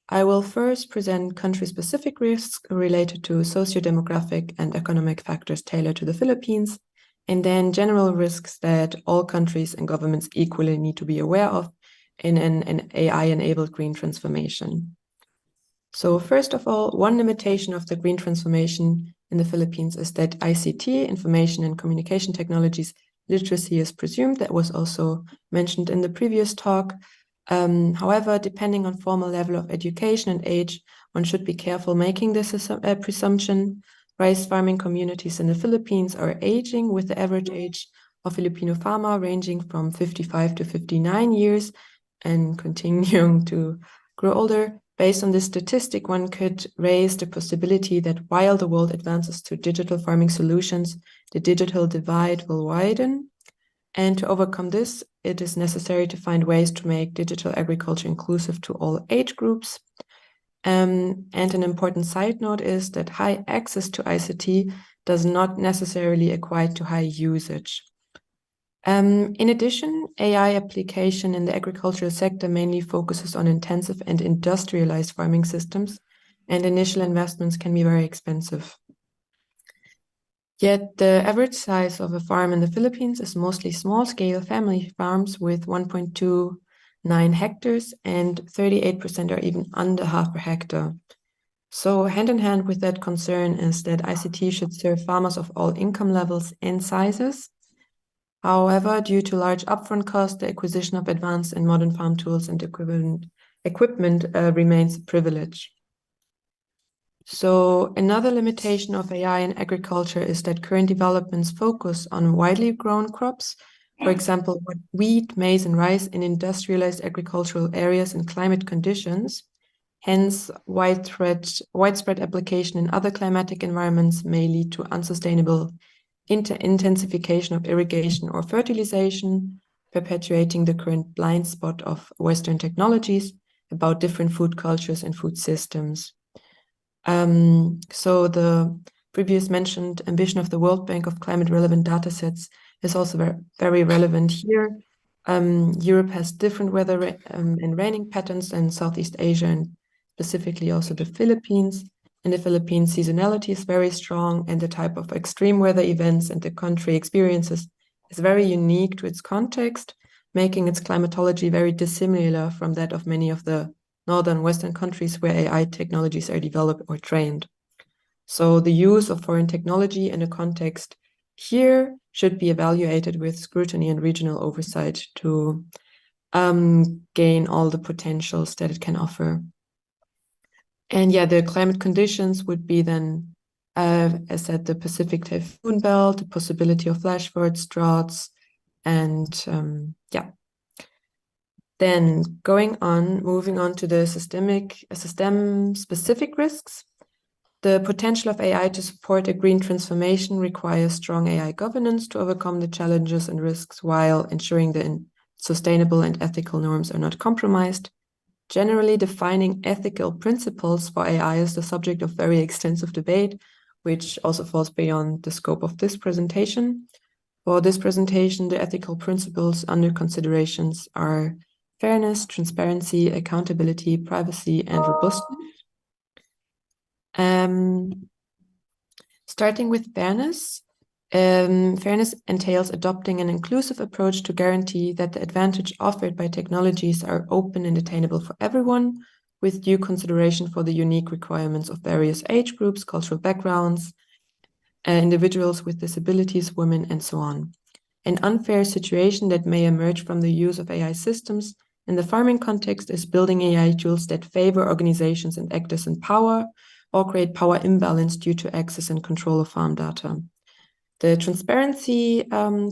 I will first present country-specific risks related to socio-demographic and economic factors tailored to the Philippines, and then general risks that all countries and governments equally need to be aware of in an AI-enabled green transformation. So first of all, one limitation of the green transformation in the Philippines is that ICT, information and communication technologies, literacy is presumed. That was also mentioned in the previous talk. However, depending on formal level of education and age, one should be careful making this a presumption. Rice farming communities in the Philippines are aging, with the average age of Filipino farmer ranging from 55 to 59 years and continuing to grow older. Based on this statistic, one could raise the possibility that while the world advances to digital farming solutions, the digital divide will widen. And to overcome this, it is necessary to find ways to make digital agriculture inclusive to all age groups. And an important side note is that high access to ICT does not necessarily equate to high usage. In addition, AI application in the agricultural sector mainly focuses on intensive and industrialized farming systems, and initial investments can be very expensive. Yet the average size of a farm in the Philippines is mostly small-scale family farms with 1.29 hectares, and 38% are even under half a hectare. So hand in hand with that concern is that ICT should serve farmers of all income levels and sizes. However, due to large upfront costs, the acquisition of advanced and modern farm tools and equipment remains a privilege. So another limitation of AI in agriculture is that current developments focus on widely grown crops, for example, wheat, maize, and rice in industrialized agricultural areas and climate conditions. Hence, widespread application in other climatic environments may lead to unsustainable intensification of irrigation or fertilization, perpetuating the current blind spot of Western technologies about different food cultures and food systems. So the previous mentioned ambition of the World Bank of climate relevant data sets is also very relevant here. Europe has different weather and raining patterns than Southeast Asia and specifically also the Philippines. In the Philippines, seasonality is very strong and the type of extreme weather events and the country experiences is very unique to its context, making its climatology very dissimilar from that of many of the northern Western countries where AI technologies are developed or trained. So the use of foreign technology in a context here should be evaluated with scrutiny and regional oversight to gain all the potentials that it can offer. And yeah, the climate conditions would be then, as said, the Pacific typhoon belt, the possibility of flash floods, droughts, and yeah. Then moving on to the system-specific risks. The potential of AI to support a green transformation requires strong AI governance to overcome the challenges and risks while ensuring the sustainable and ethical norms are not compromised. Generally, defining ethical principles for AI is the subject of very extensive debate, which also falls beyond the scope of this presentation. For this presentation, the ethical principles under considerations are fairness, transparency, accountability, privacy, and robustness. Starting with fairness. Fairness entails adopting an inclusive approach to guarantee that the advantage offered by technologies are open and attainable for everyone, with due consideration for the unique requirements of various age groups, cultural backgrounds, individuals with disabilities, women, and so on. An unfair situation that may emerge from the use of AI systems in the farming context is building AI tools that favor organizations and actors in power or create power imbalance due to access and control of farm data. The transparency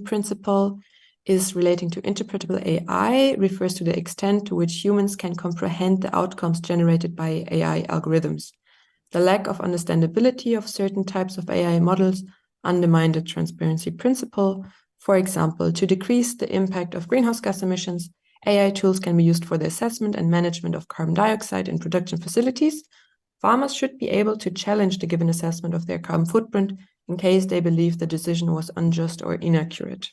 principle is relating to interpretable AI, refers to the extent to which humans can comprehend the outcomes generated by AI algorithms. The lack of understandability of certain types of AI models undermine the transparency principle. For example, to decrease the impact of greenhouse gas emissions, AI tools can be used for the assessment and management of carbon dioxide in production facilities. Farmers should be able to challenge the given assessment of their carbon footprint in case they believe the decision was unjust or inaccurate.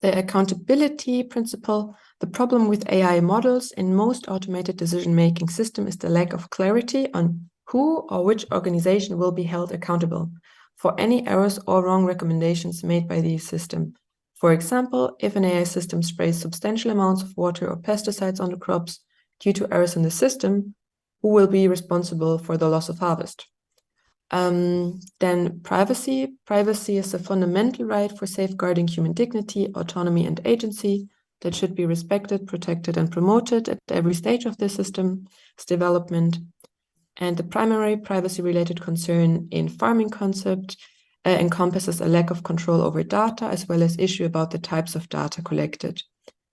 The accountability principle. The problem with AI models in most automated decision-making systems is the lack of clarity on who or which organization will be held accountable for any errors or wrong recommendations made by the system. For example, if an AI system sprays substantial amounts of water or pesticides on the crops due to errors in the system, who will be responsible for the loss of harvest? Then privacy. Privacy is a fundamental right for safeguarding human dignity, autonomy, and agency that should be respected, protected, and promoted at every stage of the system's development. And the primary privacy-related concern in farming concept encompasses a lack of control over data, as well as issue about the types of data collected.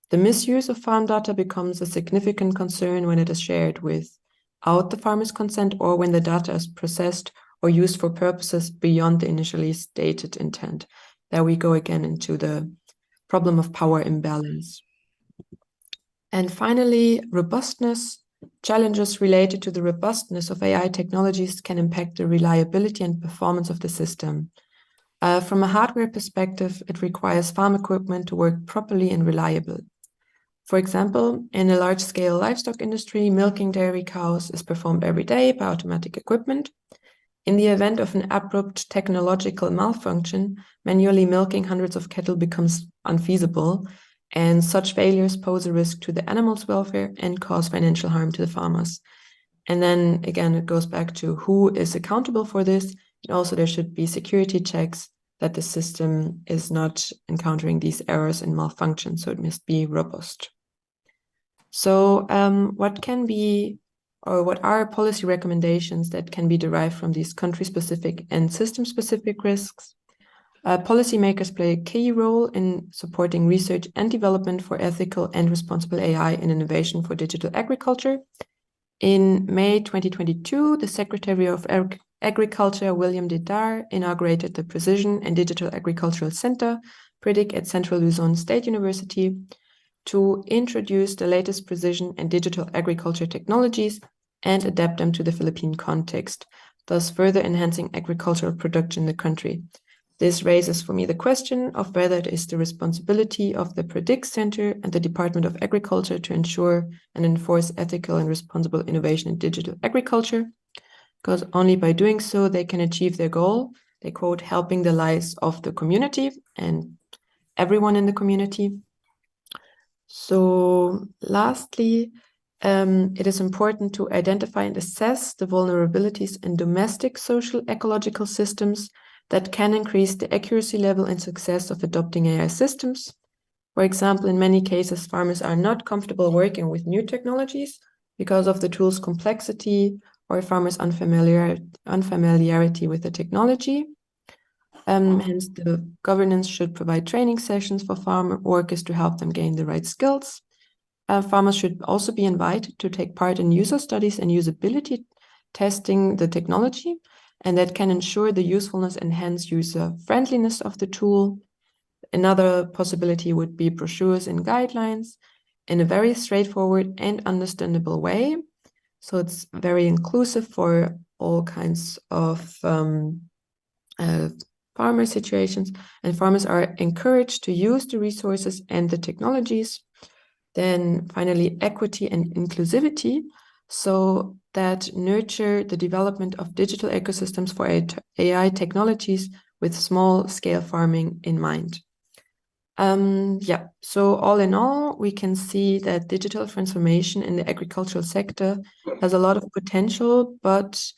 The misuse of farm data becomes a significant concern when it is shared without the farmer's consent or when the data is processed or used for purposes beyond the initially stated intent. There we go again into the problem of power imbalance. And finally, robustness. Challenges related to the robustness of AI technologies can impact the reliability and performance of the system. From a hardware perspective, it requires farm equipment to work properly and reliable. For example, in a large-scale livestock industry, milking dairy cows is performed every day by automatic equipment. In the event of an abrupt technological malfunction, manually milking hundreds of cattle becomes unfeasible, and such failures pose a risk to the animals' welfare and cause financial harm to the farmers. And then again, it goes back to who is accountable for this, and also there should be security checks that the system is not encountering these errors and malfunctions, so it must be robust. So what are policy recommendations that can be derived from these country-specific and system-specific risks? Policymakers play a key role in supporting research and development for ethical and responsible AI and innovation for digital agriculture. In May 2022, the Secretary of Agriculture, William Dedar, inaugurated the Precision and Digital Agricultural Center, PRIDIC, at Central Luzon State University to introduce the latest precision and digital agriculture technologies and adapt them to the Philippine context, thus further enhancing agricultural production in the country. This raises for me the question of whether it is the responsibility of the Predict Center and the Department of Agriculture to ensure and enforce ethical and responsible innovation in digital agriculture, because only by doing so they can achieve their goal. They quote, helping the lives of the community and everyone in the community. So lastly, it is important to identify and assess the vulnerabilities in domestic social ecological systems that can increase the accuracy level and success of adopting AI systems. For example, in many cases, farmers are not comfortable working with new technologies because of the tool's complexity or farmers' unfamiliarity with the technology. Hence, the governance should provide training sessions for farm workers to help them gain the right skills. Farmers should also be invited to take part in user studies and usability testing the technology, and that can ensure the usefulness and hence user friendliness of the tool. Another possibility would be brochures and guidelines in a very straightforward and understandable way. So it's very inclusive for all kinds of farmer situations, and farmers are encouraged to use the resources and the technologies. Then finally, equity and inclusivity, so that nurture the development of digital ecosystems for AI technologies with small-scale farming in mind. So all in all, we can see that digital transformation in the agricultural sector has a lot of potential, but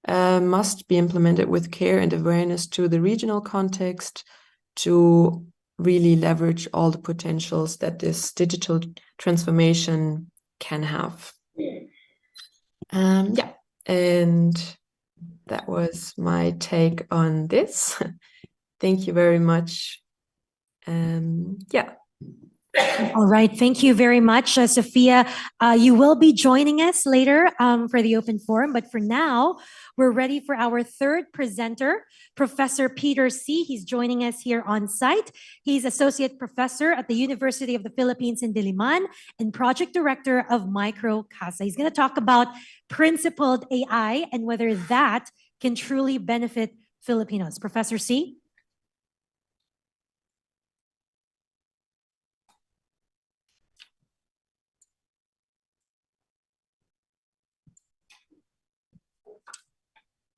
must be implemented with care and awareness to the regional context to really leverage all the potentials that this digital transformation can have. And that was my take on this. Thank you very much. All right, thank you very much, Sophia. You will be joining us later for the open forum, but for now, we're ready for our third presenter, Professor Peter C. He's joining us here on site. He's Associate Professor at the University of the Philippines in Diliman and Project Director of Micro Casa. He's going to talk about principled AI and whether that can truly benefit Filipinos. Professor C.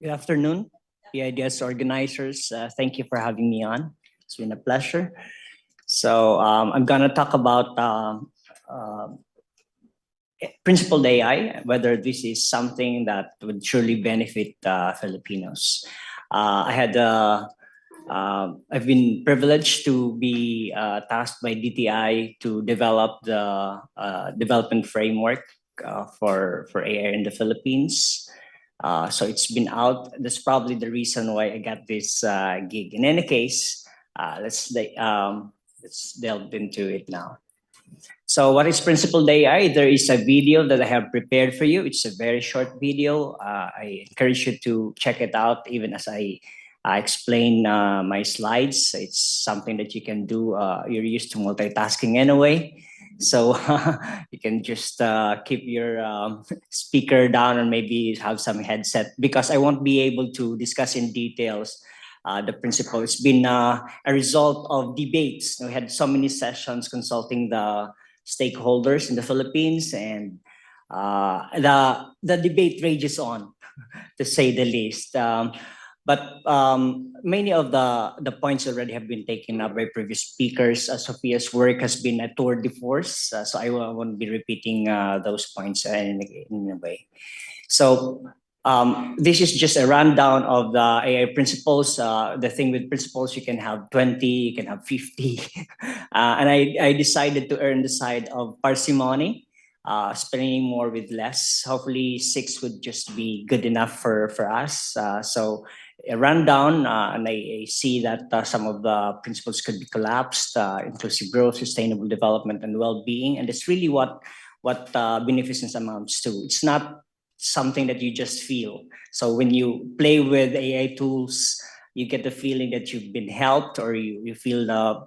Good afternoon, PIDS organizers. Thank you for having me on. It's been a pleasure. So I'm going to talk about principled AI, whether this is something that would surely benefit Filipinos. I've been privileged to be tasked by DTI to develop the development framework for AI in the Philippines. So it's been out. That's probably the reason why I got this gig. In any case, let's delve into it now. So what is principled AI? There is a video that I have prepared for you. It's a very short video. I encourage you to check it out even as I explain my slides. It's something that you can do. You're used to multitasking anyway. So you can just keep your speaker down or maybe have some headset, because I won't be able to discuss in details the principle. It's been a result of debates. We had so many sessions consulting the stakeholders in the Philippines, and the debate rages on, to say the least. But many of the points already have been taken up by previous speakers. Sophia's work has been a tour de force, so I won't be repeating those points in a way. So this is just a rundown of the AI principles. The thing with principles, you can have 20, you can have 50. And I decided to err on the side of parsimony, spending more with less. Hopefully 6 would just be good enough for us. So a rundown, and I see that some of the principles could be collapsed: inclusive growth, sustainable development, and well-being. And that's really what beneficence amounts to. It's not something that you just feel. So when you play with AI tools, you get the feeling that you've been helped, or you feel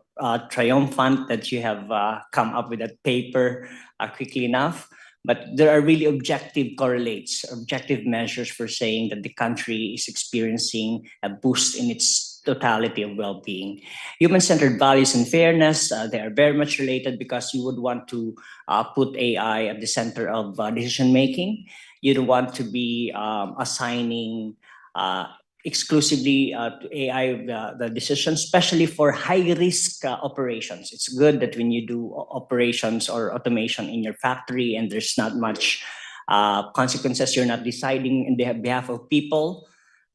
triumphant that you have come up with that paper quickly enough. But there are really objective correlates, objective measures for saying that the country is experiencing a boost in its totality of well-being. Human-centered values and fairness, they are very much related because you would want to put AI at the center of decision-making. You don't want to be assigning exclusively to AI the decisions, especially for high-risk operations. It's good that when you do operations or automation in your factory and there's not much consequences, you're not deciding in behalf of people,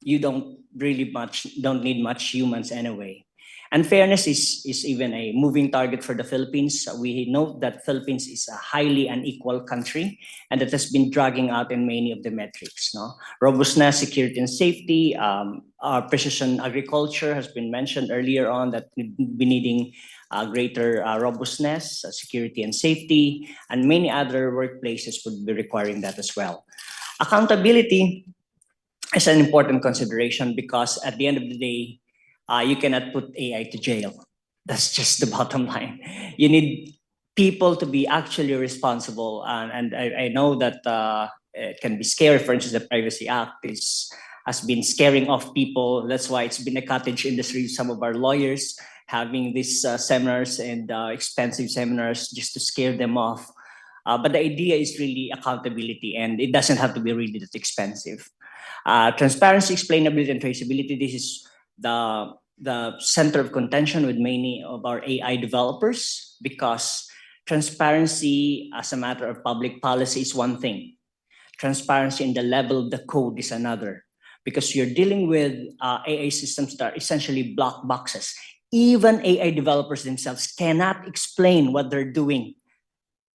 you don't need much humans anyway. And fairness is even a moving target for the Philippines. We know that Philippines is a highly unequal country, and that has been dragging out in many of the metrics. No? Robustness, security, and safety. Our precision agriculture has been mentioned earlier on that we'd be needing greater robustness, security, and safety, and many other workplaces would be requiring that as well. Accountability is an important consideration because at the end of the day, you cannot put AI to jail. That's just the bottom line. You need people to be actually responsible. And I know that it can be scary. For instance, the Privacy Act has been scaring off people. That's why it's been a cottage industry. Some of our lawyers having these seminars and expensive seminars just to scare them off. But the idea is really accountability, and it doesn't have to be really that expensive. Transparency, explainability, and traceability. This is the center of contention with many of our AI developers, because transparency as a matter of public policy is one thing. Transparency in the level of the code is another, because you're dealing with AI systems that are essentially black boxes. Even AI developers themselves cannot explain what they're doing.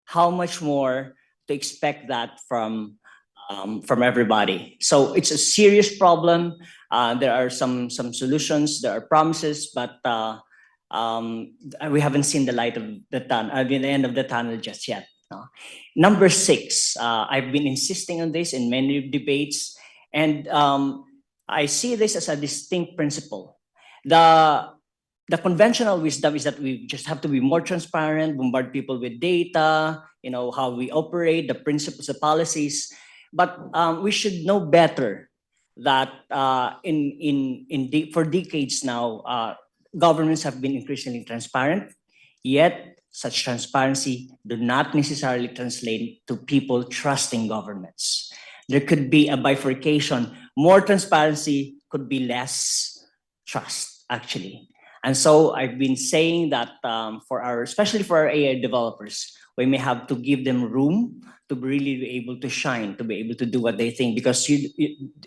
How much more to expect that from everybody? So it's a serious problem. There are some solutions, there are promises, but we haven't seen the light of the tunnel, the end of the tunnel just yet. Number 6, I've been insisting on this in many debates, and I see this as a distinct principle. The conventional wisdom is that we just have to be more transparent, bombard people with data, how we operate, the principles, the policies. But we should know better that for decades now, governments have been increasingly transparent, yet such transparency do not necessarily translate to people trusting governments. There could be a bifurcation. More transparency could be less trust, actually. And so I've been saying that especially for our AI developers, we may have to give them room to really be able to shine, to be able to do what they think, because you're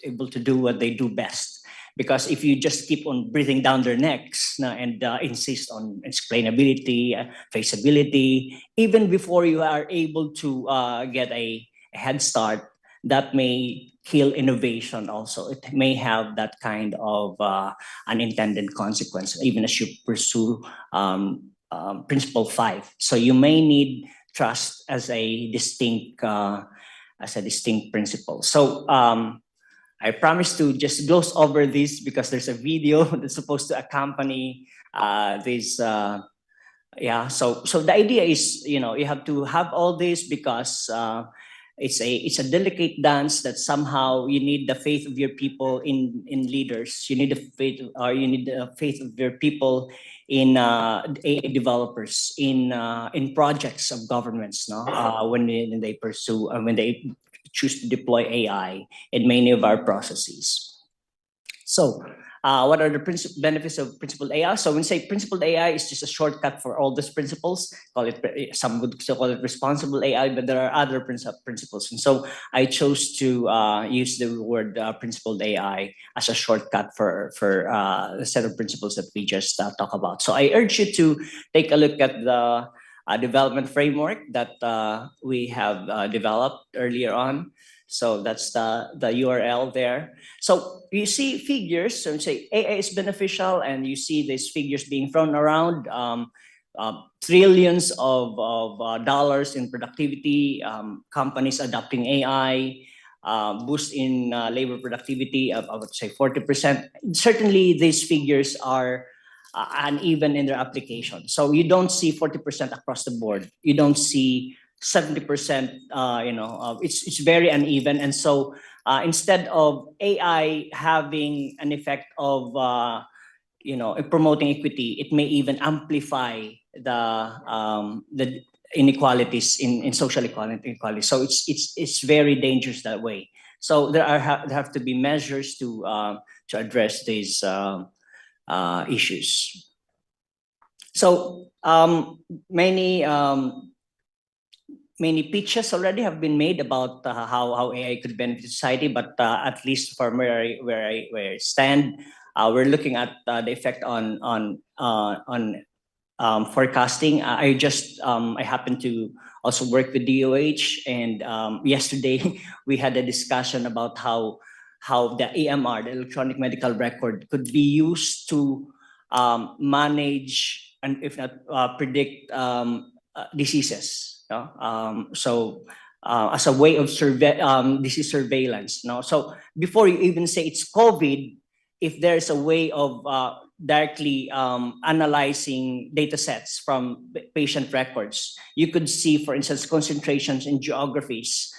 able to do what they do best. Because if you just keep on breathing down their necks and insist on explainability, traceability, even before you are able to get a head start, that may kill innovation also. It may have that kind of unintended consequence, even as you pursue Principle 5. So you may need trust as a distinct principle. So I promise to just gloss over this because there's a video that's supposed to accompany this. So the idea is, you have to have all this because it's a delicate dance that somehow you need the faith of your people in leaders. You need the faith of your people in AI developers, in projects of governments, when they pursue when they choose to deploy AI in many of our processes. So what are the benefits of principled AI? So when we say principled AI, is just a shortcut for all these principles. Some would still call it responsible AI, but there are other principles. And so I chose to use the word principled AI as a shortcut for the set of principles that we just talked about. So I urge you to take a look at the development framework that we have developed earlier on. So that's the URL there. So you see figures, so you say AI is beneficial, and you see these figures being thrown around, trillions of dollars in productivity, companies adopting AI, boost in labor productivity of, I would say, 40%. Certainly, these figures are uneven in their application. So you don't see 40% across the board. You don't see 70%. It's very uneven, and so instead of AI having an effect of promoting equity, it may even amplify the inequalities in social equality. So it's very dangerous that way. So there have to be measures to address these issues. So many pitches already have been made about how AI could benefit society, but at least from where I stand, we're looking at the effect on forecasting. I happen to also work with DOH, and yesterday we had a discussion about how the EMR, the electronic medical record, could be used to manage and if not predict diseases. As a way of disease surveillance. So before you even say it's COVID, if there's a way of directly analyzing data sets from patient records, you could see, for instance, concentrations in geographies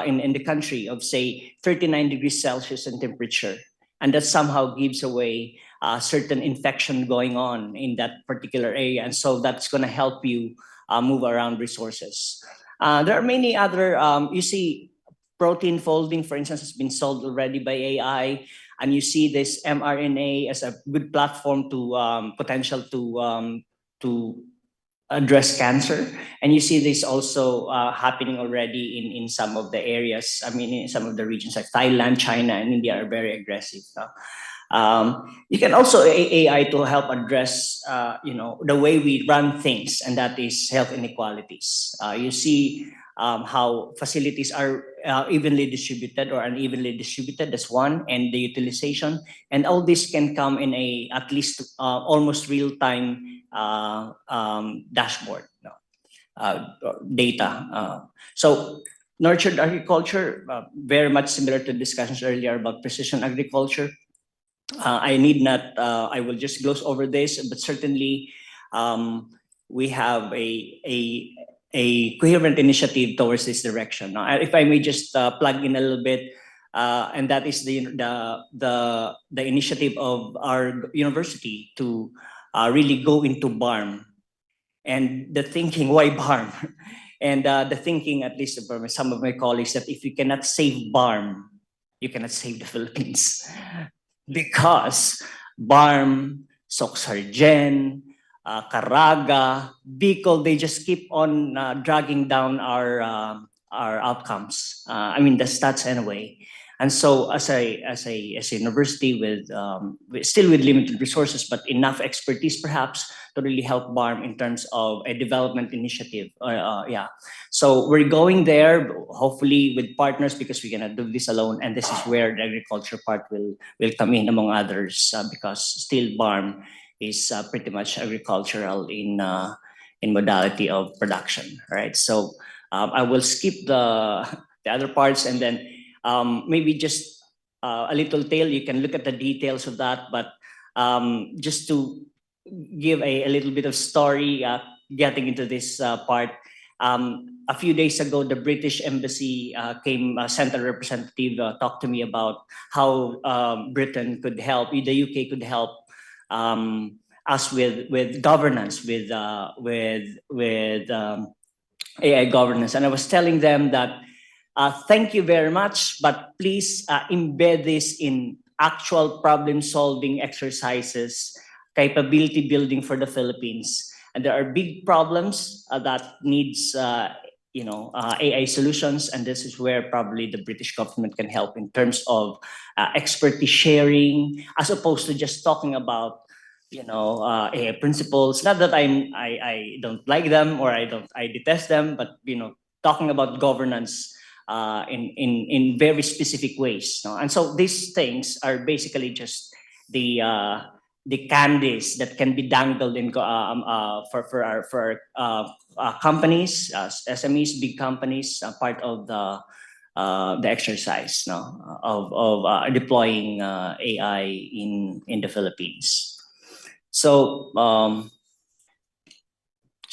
in the country of, say, 39 degrees Celsius in temperature. And that somehow gives away certain infection going on in that particular area. And so that's going to help you move around resources. There are many other, you see, protein folding, for instance, has been solved already by AI. And you see this mRNA as a good platform to potential to address cancer. And you see this also happening already in some of the areas. I mean, in some of the regions like Thailand, China, and India are very aggressive. You can also AI to help address, the way we run things, and that is health inequalities. You see how facilities are evenly distributed or unevenly distributed. That's one, and the utilization, and all this can come in a at least almost real-time dashboard data. So nurtured agriculture, very much similar to discussions earlier about precision agriculture. I need not, I will just gloss over this, but certainly we have a coherent initiative towards this direction. Now, if I may just plug in a little bit, and that is the initiative of our university to really go into BARM, and the thinking, why BARM? And the thinking, at least from some of my colleagues, that if you cannot save BARM, you cannot save the Philippines. Because BARM, Soxargen, Caraga, Bicol, they just keep on dragging down our outcomes. I mean, the stats anyway. And so, as a university with still with limited resources, but enough expertise perhaps to really help BARM in terms of a development initiative. So we're going there, hopefully with partners, because we cannot do this alone. And this is where the agriculture part will come in, among others, because still BARM is pretty much agricultural in modality of production. Right. So I will skip the other parts, and then maybe just a little tale. You can look at the details of that, but just to give a little bit of story, getting into this part. A few days ago, the British Embassy sent a representative, talked to me about how Britain could help, the UK could help us with governance, with AI governance. And I was telling them that thank you very much, but please embed this in actual problem-solving exercises, capability building for the Philippines. And there are big problems that needs AI solutions, and this is where probably the British government can help in terms of expertise sharing, as opposed to just talking about AI principles. Not that I don't like them or I detest them, but talking about governance in very specific ways. And so these things are basically just the candies that can be dangled in for our companies, SMEs, big companies, part of the exercise of deploying AI in the Philippines. So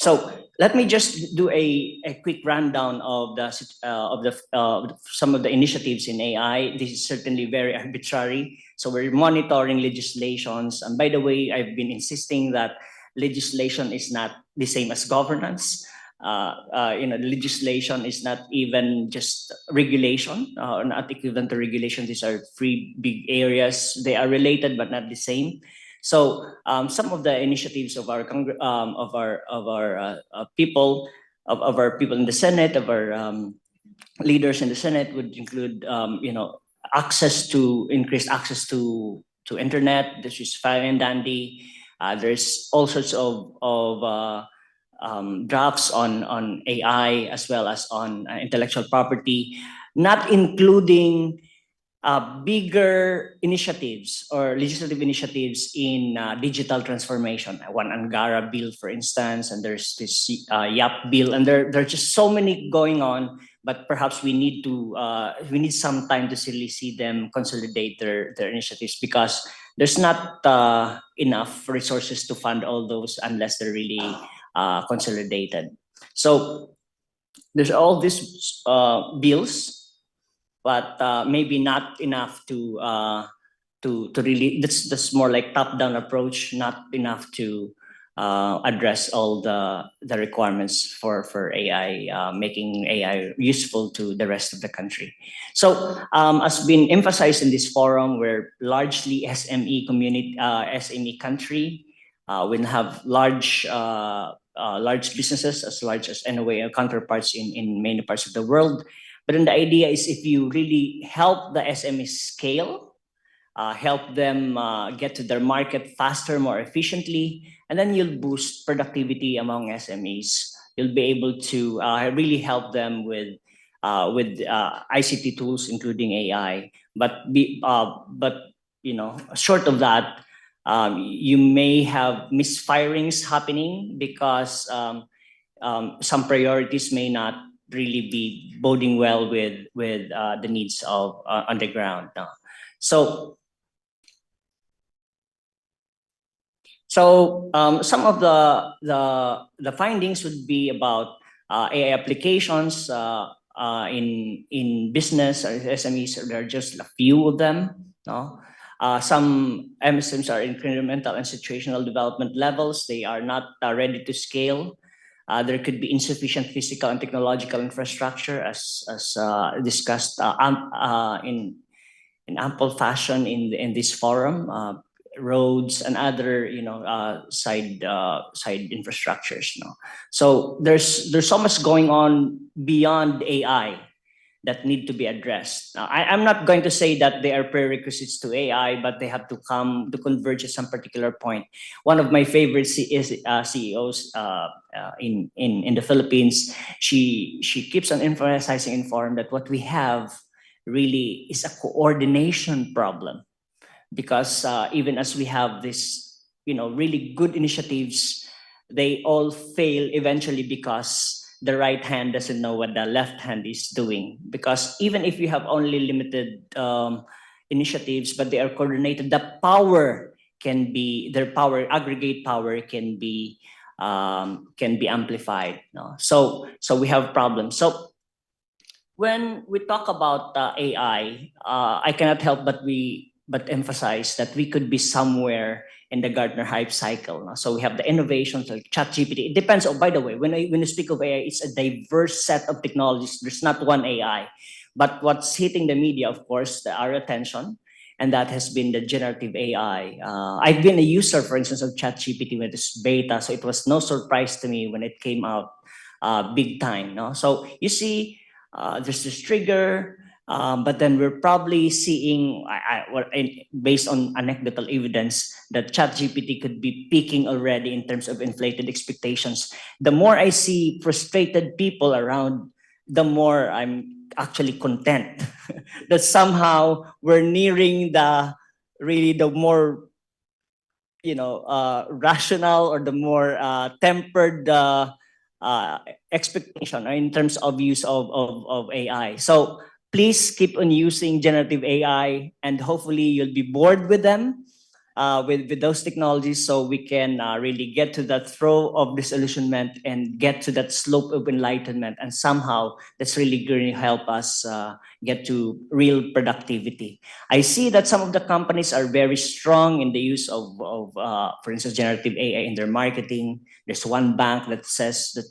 So let me just do a quick rundown of some of the initiatives in AI. This is certainly very arbitrary. So we're monitoring legislations. And by the way, I've been insisting that legislation is not the same as governance. Legislation is not even just regulation, not equivalent to regulation. These are three big areas. They are related but not the same. So some of the initiatives of our people in the Senate, of our leaders in the Senate would include increased access to internet. This is fine and dandy. There's all sorts of drafts on AI as well as on intellectual property, not including bigger initiatives or legislative initiatives in digital transformation. One Angara bill, for instance, and there's this YAP bill, and there are just so many going on. But perhaps we need some time to really see them consolidate their initiatives, because there's not enough resources to fund all those unless they're really consolidated. So there's all these bills, but maybe not enough to really. That's more like top-down approach, not enough to address all the requirements for AI, making AI useful to the rest of the country. So as been emphasized in this forum, we're largely SME community, SME country. We have large businesses, as large as anyway counterparts in many parts of the world. But then the idea is, if you really help the SMEs scale, help them get to their market faster, more efficiently, and then you'll boost productivity among SMEs. You'll be able to really help them with ICT tools, including AI. But short of that, you may have misfirings happening because some priorities may not really be boding well with the needs of on the ground. So some of the findings would be about AI applications in business or SMEs. There are just a few of them. Some MSMs are incremental and situational development levels. They are not ready to scale. There could be insufficient physical and technological infrastructure, as discussed in ample fashion in this forum. Roads and other side infrastructures. So there's so much going on beyond AI that need to be addressed. I'm not going to say that they are prerequisites to AI, but they have to come to converge at some particular point. One of my favorite CEOs in the Philippines, she keeps on emphasizing in forum that what we have really is a coordination problem, because even as we have this, really good initiatives, they all fail eventually because the right hand doesn't know what the left hand is doing. Because even if you have only limited initiatives, but they are coordinated, the power can be, aggregate power can be amplified. So we have problems. So when we talk about AI, I cannot help but emphasize that we could be somewhere in the Gartner hype cycle. So we have the innovations like ChatGPT. It depends. Oh, by the way, when you speak of AI, it's a diverse set of technologies. There's not one AI. But what's hitting the media, of course, our attention, and that has been the generative AI. I've been a user, for instance, of ChatGPT when it's beta, so it was no surprise to me when it came out big time. So you see, there's this trigger. But then we're probably seeing, based on anecdotal evidence, that ChatGPT could be peaking already in terms of inflated expectations. The more I see frustrated people around, the more I'm actually content that somehow we're nearing the more rational or the more tempered expectation in terms of use of AI. So please keep on using generative AI, and hopefully you'll be bored with them. with those technologies, so we can really get to that throw of disillusionment and get to that slope of enlightenment, and somehow that's really going to help us get to real productivity. I see that some of the companies are very strong in the use of for instance, generative AI in their marketing. There's one bank that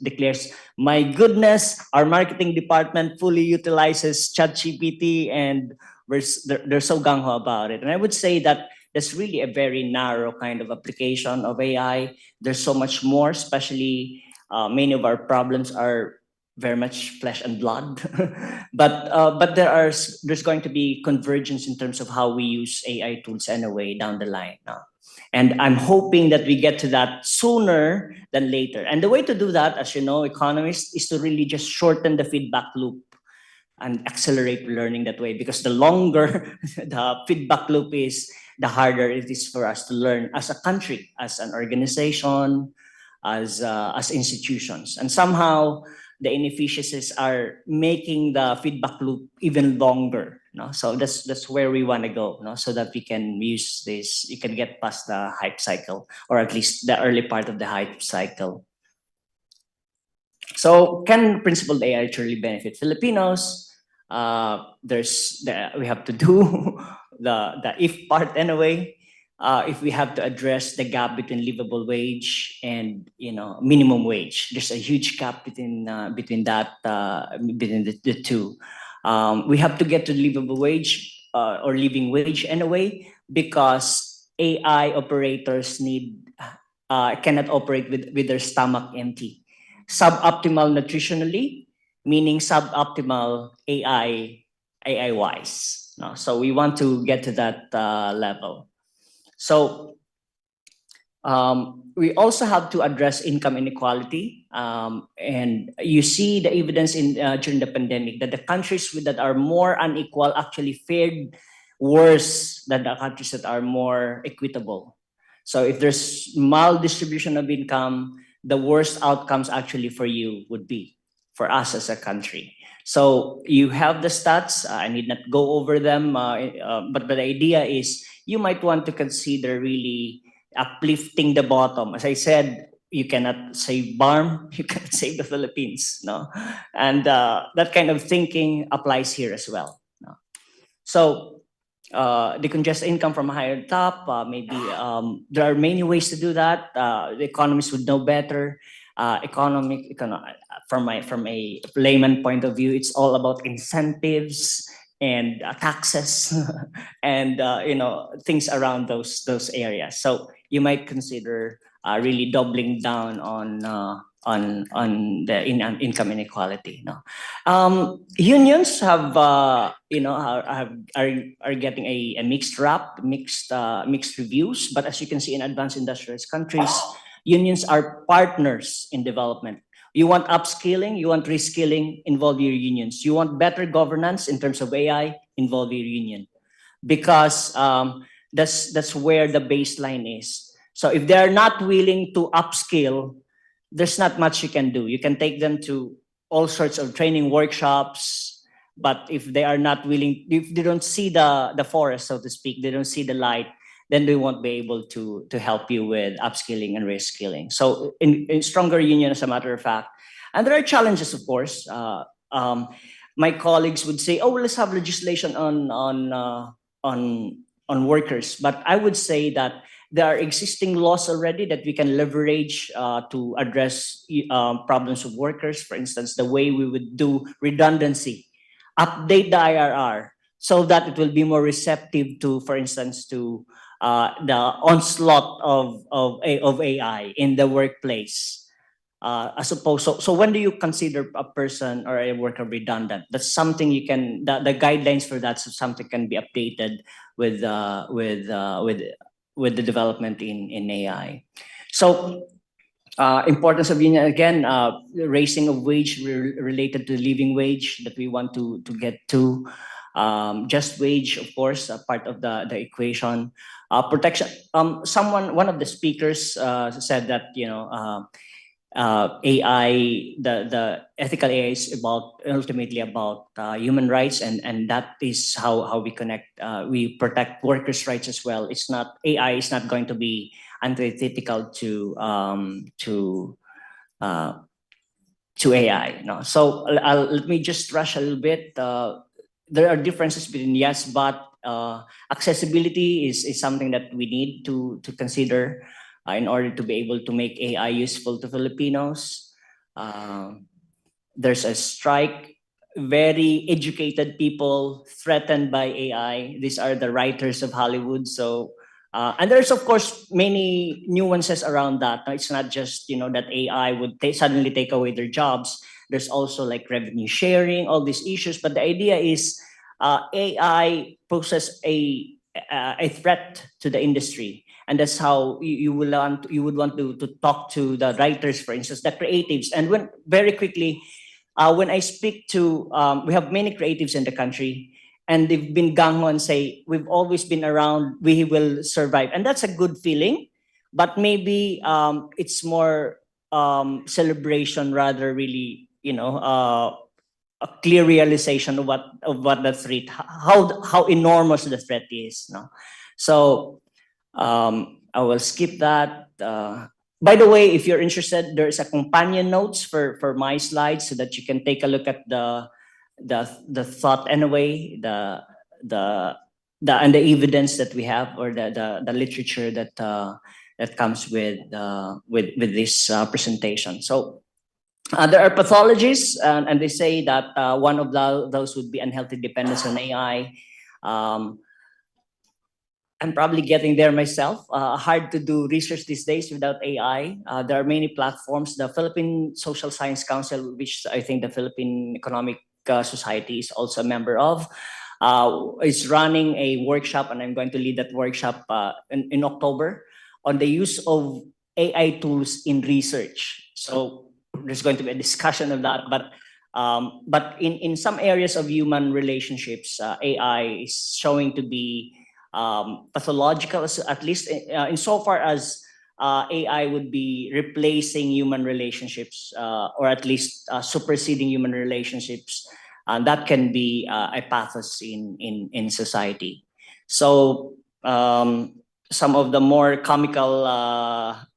declares, "My goodness, our marketing department fully utilizes ChatGPT," and they're so gung ho about it. And I would say that that's really a very narrow kind of application of AI. There's so much more, especially many of our problems are very much flesh and blood. but there's going to be convergence in terms of how we use AI tools anyway down the line. And I'm hoping that we get to that sooner than later. And the way to do that, as you know, economists, is to really just shorten the feedback loop and accelerate learning that way. Because the longer the feedback loop is, the harder it is for us to learn as a country, as an organization, as institutions. And somehow the inefficiencies are making the feedback loop even longer. So that's where we want to go, so that we can use this, you can get past the hype cycle, or at least the early part of the hype cycle. So can principled AI truly benefit Filipinos? We have to do the if part anyway. If we have to address the gap between livable wage and minimum wage, there's a huge gap between the two. We have to get to livable wage or living wage anyway, because AI operators cannot operate with their stomach empty. Suboptimal nutritionally, meaning suboptimal AI wise. So we want to get to that level. So we also have to address income inequality, and you see the evidence during the pandemic that the countries that are more unequal actually fared worse than the countries that are more equitable. So if there's maldistribution of income, the worst outcomes actually for you would be for us as a country. So you have the stats. I need not go over them, but the idea is you might want to consider really uplifting the bottom. As I said, you cannot save BARM, you cannot save the Philippines, and that kind of thinking applies here as well. So decongest income from higher top, maybe there are many ways to do that. The economists would know better. From a layman point of view, it's all about incentives and taxes and things around those areas. So you might consider really doubling down on the income inequality. Unions have are getting a mixed rap, mixed reviews. But as you can see in advanced industrialized countries, unions are partners in development. You want upskilling, you want reskilling, involve your unions. You want better governance in terms of AI, involve your union. Because that's where the baseline is. So if they're not willing to upskill, there's not much you can do. You can take them to all sorts of training workshops, but if they are not willing, if they don't see the forest, so to speak, they don't see the light, then they won't be able to help you with upskilling and reskilling. So in stronger union, as a matter of fact. And there are challenges, of course. My colleagues would say, "Oh, let's have legislation on workers." But I would say that there are existing laws already that we can leverage to address problems of workers. For instance, the way we would do redundancy, update the IRR so that it will be more receptive to, for instance, to the onslaught of AI in the workplace. As opposed, so when do you consider a person or a worker redundant? That's something you can. The guidelines for that, so something can be updated with the development in AI. So importance of union again, raising of wage related to living wage that we want to get to. Just wage, of course, part of the equation. Protection. One of the speakers said that AI, the ethical AI is ultimately about human rights, and that is how we connect. We protect workers' rights as well. It's not AI is not going to be antithetical to AI. No, so let me just rush a little bit. There are differences between yes, but accessibility is something that we need to consider in order to be able to make AI useful to Filipinos. There's a strike, very educated people threatened by AI. These are the writers of Hollywood. So, and there's of course many nuances around that. It's not just that AI would suddenly take away their jobs. There's also like revenue sharing, all these issues. But the idea is AI poses a threat to the industry. And that's how you would want to talk to the writers, for instance, the creatives. And very quickly, when I speak to, we have many creatives in the country, and they've been gung-ho and say, we've always been around, we will survive. And that's a good feeling, but maybe it's more celebration rather really, a clear realization of what the threat, how enormous the threat is. No? So I will skip that. By the way, if you're interested, there's a companion notes for my slides so that you can take a look at the thought anyway, the and the evidence that we have, or the literature that comes with this presentation. So there are pathologies, and they say that one of those would be unhealthy dependence on AI. I'm probably getting there myself. Hard to do research these days without AI. There are many platforms. The Philippine Social Science Council, which I think the Philippine Economic Society is also a member of, is running a workshop, and I'm going to lead that workshop in October on the use of AI tools in research. So there's going to be a discussion of that, but in some areas of human relationships, AI is showing to be pathological, at least insofar as AI would be replacing human relationships, or at least superseding human relationships. That can be a pathos in society. So some of the more comical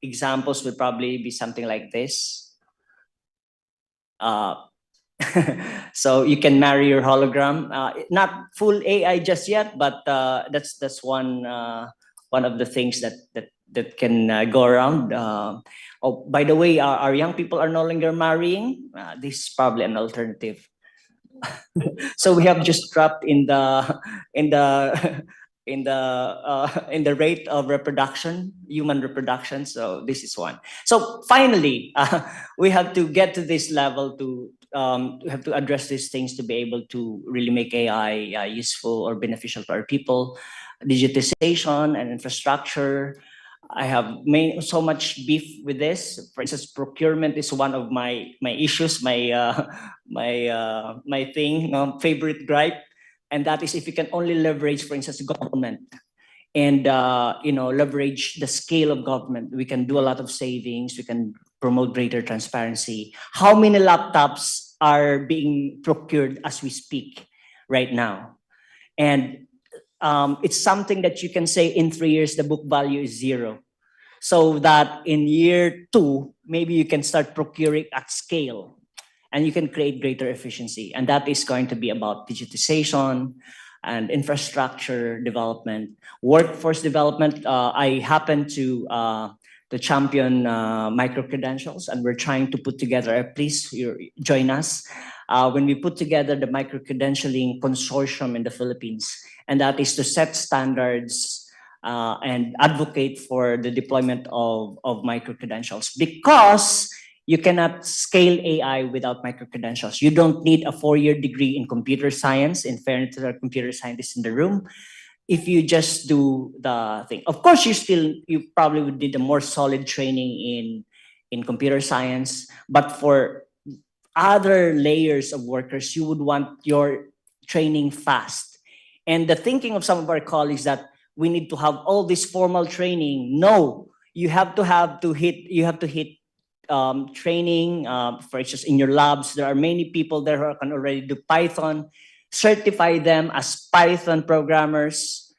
examples would probably be something like this. So you can marry your hologram. Not full AI just yet, but that's one of the things that can go around. Oh, by the way, our young people are no longer marrying. This is probably an alternative. So we have just dropped in the rate of reproduction, human reproduction. So this is one. So finally, we have to get to this level to have to address these things to be able to really make AI useful or beneficial to our people. Digitization and infrastructure. I have so much beef with this. For instance, procurement is one of my issues, my thing, favorite gripe, and that is if you can only leverage, for instance, government, and leverage the scale of government, we can do a lot of savings. We can promote greater transparency. How many laptops are being procured as we speak right now? And it's something that you can say in 3 years, the book value is 0. So that in year 2, maybe you can start procuring at scale and you can create greater efficiency. And that is going to be about digitization and infrastructure development, workforce development. I happen to champion micro-credentials, and we're trying to put together, please join us, when we put together the micro-credentialing consortium in the Philippines. And that is to set standards and advocate for the deployment of micro-credentials, because you cannot scale AI without micro-credentials. You don't need a 4-year degree in computer science, in fairness to our computer scientists in the room, if you just do the thing. Of course, you probably would need a more solid training in computer science, but for other layers of workers, you would want your training fast. And the thinking of some of our colleagues that we need to have all this formal training. No, you have to hit training, for instance, in your labs, there are many people there who can already do Python. Certify them as Python programmers,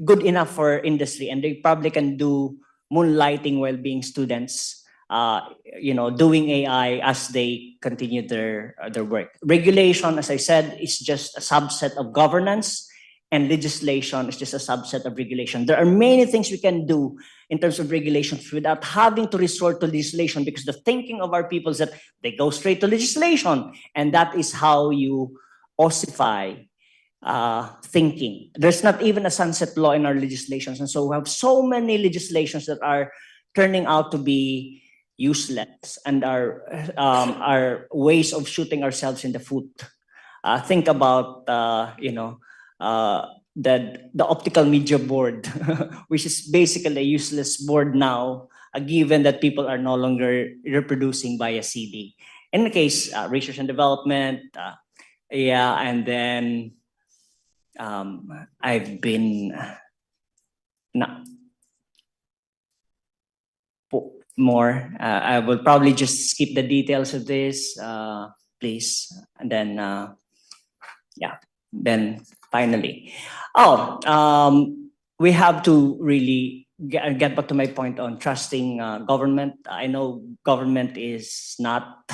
good enough for industry, and they probably can do moonlighting while being students, doing AI as they continue their work. Regulation, as I said, is just a subset of governance, and legislation is just a subset of regulation. There are many things we can do in terms of regulations without having to resort to legislation, because the thinking of our people is that they go straight to legislation, and that is how you ossify thinking. There's not even a sunset law in our legislations, and so we have so many legislations that are turning out to be useless and are ways of shooting ourselves in the foot. Think about the optical media board, which is basically a useless board now, given that people are no longer reproducing via CD. In the case, research and development, and then I've been more. I will probably just skip the details of this, please, and then then finally, we have to really get back to my point on trusting government. I know government is not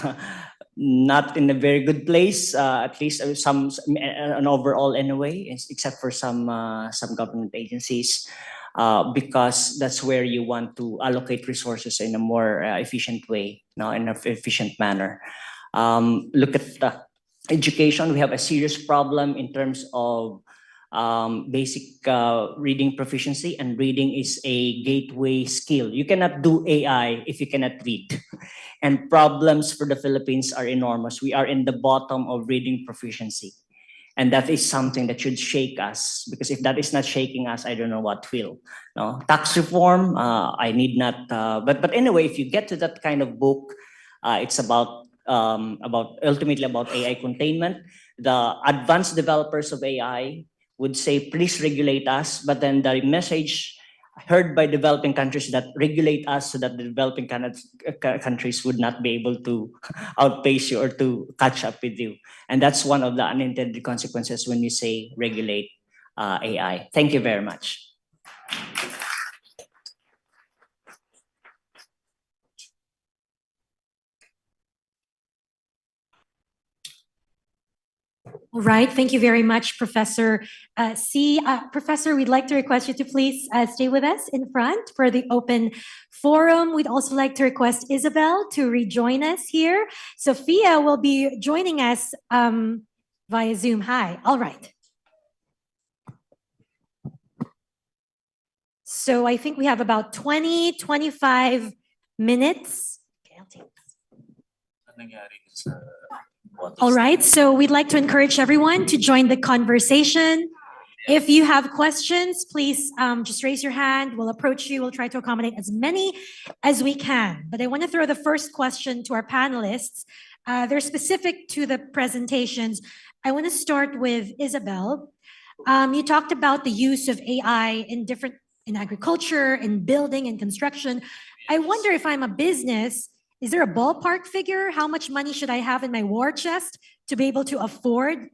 not in a very good place, at least an overall anyway, except for some government agencies, because that's where you want to allocate resources in a more efficient way, in an efficient manner. Look at the education. We have a serious problem in terms of basic reading proficiency, and reading is a gateway skill. You cannot do AI if you cannot read. And problems for the Philippines are enormous. We are in the bottom of reading proficiency. And that is something that should shake us, because if that is not shaking us, I don't know what will. No? Tax reform, I need not, but anyway, if you get to that kind of book, it's ultimately about AI containment. The advanced developers of AI would say, please regulate us, but then the message heard by developing countries that regulate us so that the developing countries would not be able to outpace you or to catch up with you. And that's one of the unintended consequences when you say regulate AI. Thank you very much. All right, thank you very much, Professor C. Professor, we'd like to request you to please stay with us in front for the open forum. We'd also like to request Isabelle to rejoin us here. Sophia will be joining us via Zoom. Hi, all right. So I think we have about 20-25 minutes. Okay, I'll take this. All right, so we'd like to encourage everyone to join the conversation. If you have questions, please just raise your hand. We'll approach you. We'll try to accommodate as many as we can. But I want to throw the first question to our panelists. They're specific to the presentations. I want to start with Isabelle. You talked about the use of AI in agriculture, in building and construction. I wonder, if I'm a business, is there a ballpark figure? How much money should I have in my war chest to be able to afford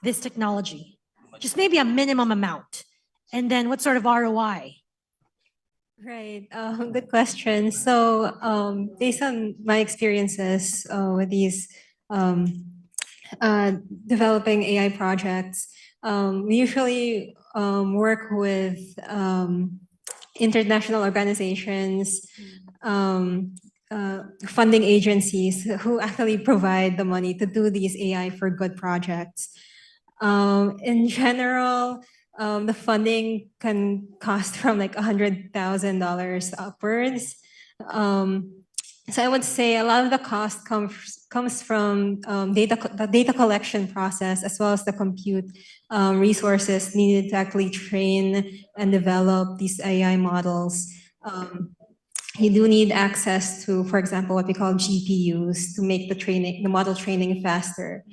this technology? Just maybe a minimum amount. And then what sort of ROI? Right, good question. So based on my experiences with these developing AI projects, we usually work with international organizations, funding agencies who actually provide the money to do these AI for good projects. In general, the funding can cost from like $100,000 upwards. So I would say a lot of the cost comes from the data collection process, as well as the compute resources needed to actually train and develop these AI models. You do need access to, for example, what we call GPUs to make the model training faster.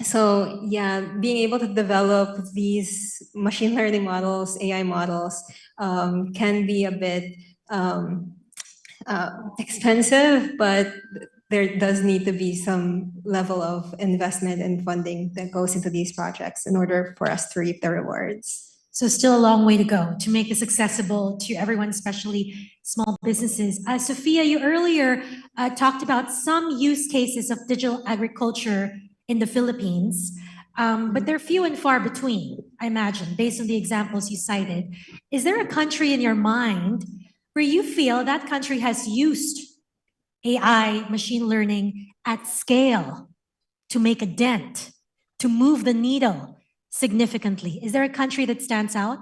So yeah, being able to develop these machine learning models, AI models, can be a bit expensive, but there does need to be some level of investment and funding that goes into these projects in order for us to reap the rewards. So still a long way to go to make this accessible to everyone, especially small businesses. Sophia, you earlier talked about some use cases of digital agriculture in the Philippines, but they're few and far between, I imagine, based on the examples you cited. Is there a country in your mind where you feel that country has used AI, machine learning at scale to make a dent, to move the needle significantly? Is there a country that stands out?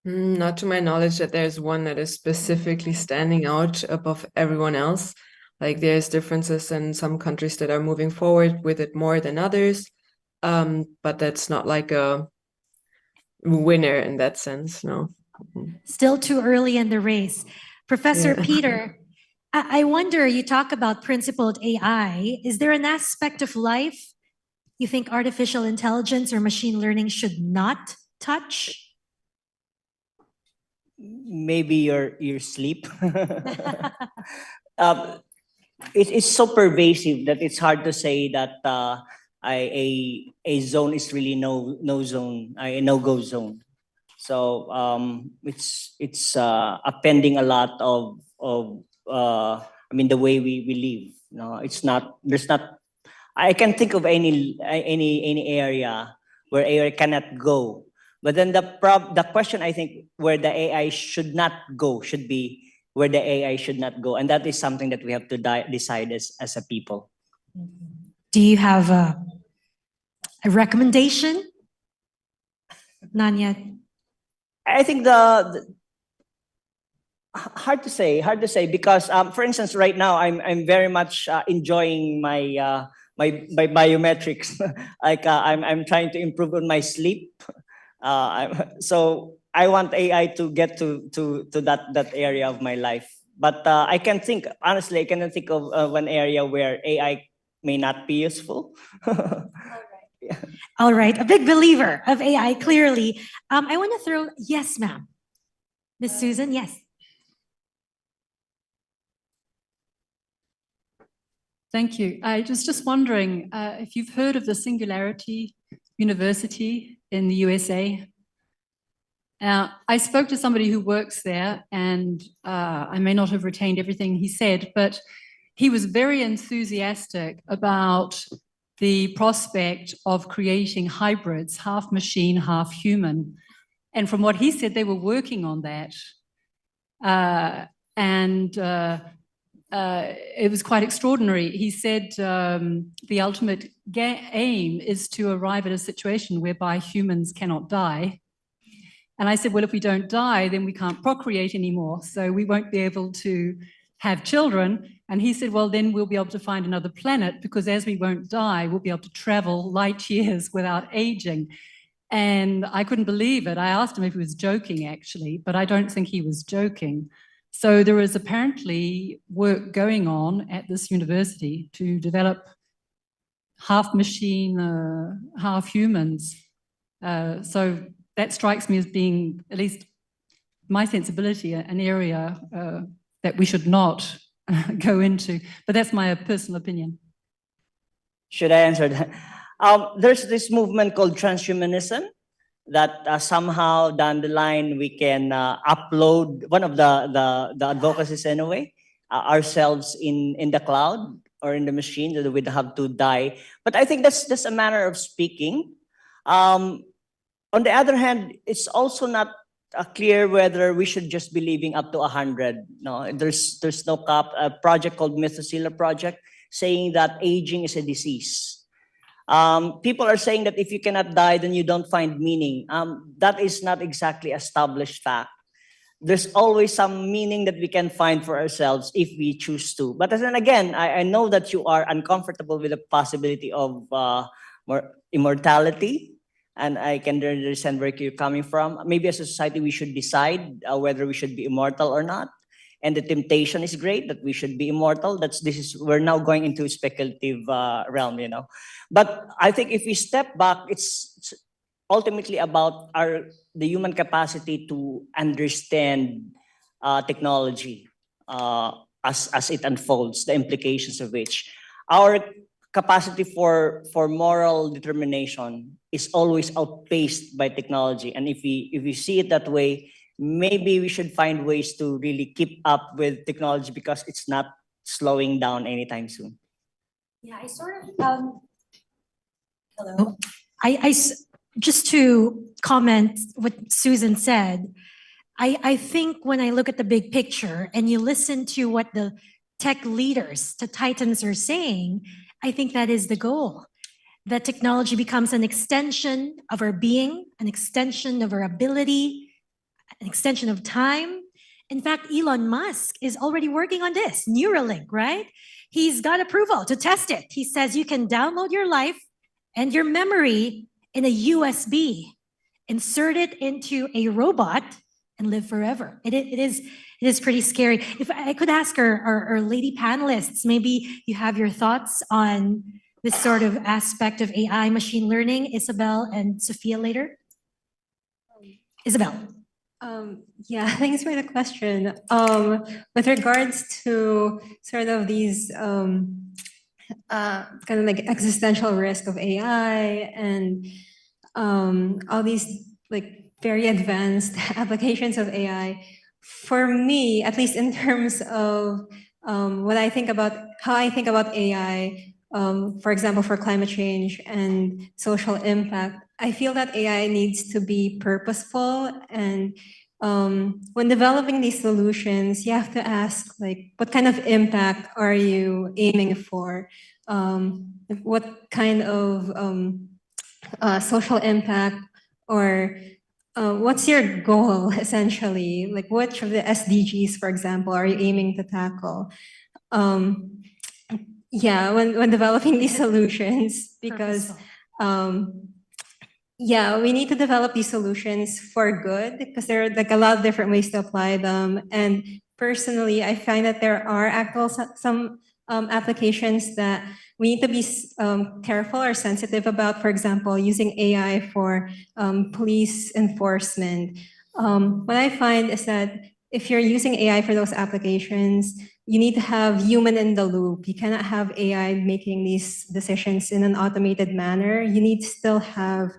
Not to my knowledge that there's one that is specifically standing out above everyone else. Like there's differences in some countries that are moving forward with it more than others, but that's not like a winner in that sense, no. Still too early in the race. Professor Yeah. Peter, I wonder, you talk about principled AI. Is there an aspect of life you think artificial intelligence or machine learning should not touch? Maybe your sleep. It's so pervasive that it's hard to say that a zone is really no zone, a no-go zone. So it's appending a lot of I mean the way we live. No, it's not. There's not. I can think of any area where AI cannot go. But then the question I think where the AI should not go should be where the AI should not go, and that is something that we have to decide as a people. Do you have a recommendation? None yet. I think the hard to say because for instance right now I'm very much enjoying my my biometrics. Like I'm trying to improve on my sleep. So I want AI to get to that area of my life. But I can think honestly I cannot think of an area where AI may not be useful. All right, a big believer of AI, clearly. I want to throw, yes, ma'am. Miss Susan, yes. Thank you. I was just wondering if you've heard of the Singularity University in the USA. I spoke to somebody who works there, and I may not have retained everything he said, but he was very enthusiastic about the prospect of creating hybrids, half machine, half human. And from what he said, they were working on that. It was quite extraordinary. He said the ultimate aim is to arrive at a situation whereby humans cannot die. And I said, well, if we don't die, then we can't procreate anymore. So we won't be able to have children. And he said, well, then we'll be able to find another planet because as we won't die, we'll be able to travel light years without aging. And I couldn't believe it. I asked him if he was joking, actually, but I don't think he was joking. So there is apparently work going on at this university to develop half machine, half humans. So that strikes me as being, at least my sensibility, an area that we should not go into. But that's my personal opinion. Should I answer that? There's this movement called transhumanism that somehow down the line we can upload one of the advocacies anyway, ourselves in the cloud or in the machine that we'd have to die. But I think that's just a manner of speaking. On the other hand, it's also not clear whether we should just be living up to 100. No, there's no cap. A project called Methuselah Project saying that aging is a disease. People are saying that if you cannot die, then you don't find meaning. That is not exactly established fact. There's always some meaning that we can find for ourselves if we choose to. But then again, I know that you are uncomfortable with the possibility of more immortality. And I can understand where you're coming from. Maybe as a society, we should decide whether we should be immortal or not. And the temptation is great that we should be immortal. We're now going into a speculative realm, you know. But I think if we step back, it's ultimately about the human capacity to understand technology. as it unfolds, the implications of which our capacity for moral determination is always outpaced by technology. And if we see it that way, maybe we should find ways to really keep up with technology because it's not slowing down anytime soon. Yeah, I sort of hello. Just to comment what Susan said, I think when I look at the big picture and you listen to what the tech leaders, the titans are saying, I think that is the goal. That technology becomes an extension of our being, an extension of our ability, an extension of time. In fact, Elon Musk is already working on this, Neuralink, right? He's got approval to test it. He says you can download your life and your memory in a USB, insert it into a robot, and live forever. It is pretty scary. If I could ask our lady panelists, maybe you have your thoughts on this sort of aspect of AI, machine learning, Isabelle and Sophia later. Isabelle. Yeah, thanks for the question. With regards to sort of these kind of like existential risk of AI and all these like very advanced applications of AI, for me, at least in terms of what I think about, how I think about AI, for example, for climate change and social impact, I feel that AI needs to be purposeful. And when developing these solutions, you have to ask, like, what kind of impact are you aiming for? What kind of social impact, or what's your goal, essentially? Like, which of the SDGs, for example, are you aiming to tackle? Yeah, when developing these solutions, because yeah, we need to develop these solutions for good, because there are like a lot of different ways to apply them. And personally, I find that there are some applications that we need to be careful or sensitive about. For example, using AI for police enforcement. What I find is that if you're using AI for those applications, you need to have human in the loop. You cannot have AI making these decisions in an automated manner. You need to still have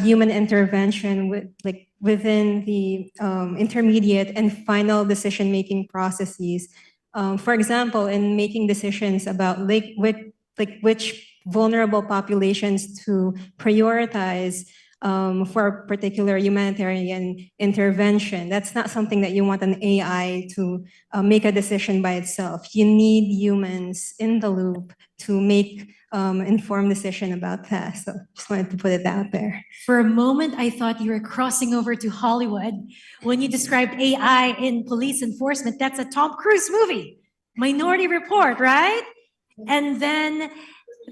human intervention within the intermediate and final decision-making processes. For example, in making decisions about which vulnerable populations to prioritize for a particular humanitarian intervention. That's not something that you want an AI to make a decision by itself. You need humans in the loop to make informed decision about that. So just wanted to put it out there. For a moment, I thought you were crossing over to Hollywood when you described AI in police enforcement. That's a Tom Cruise movie, Minority Report, right? And then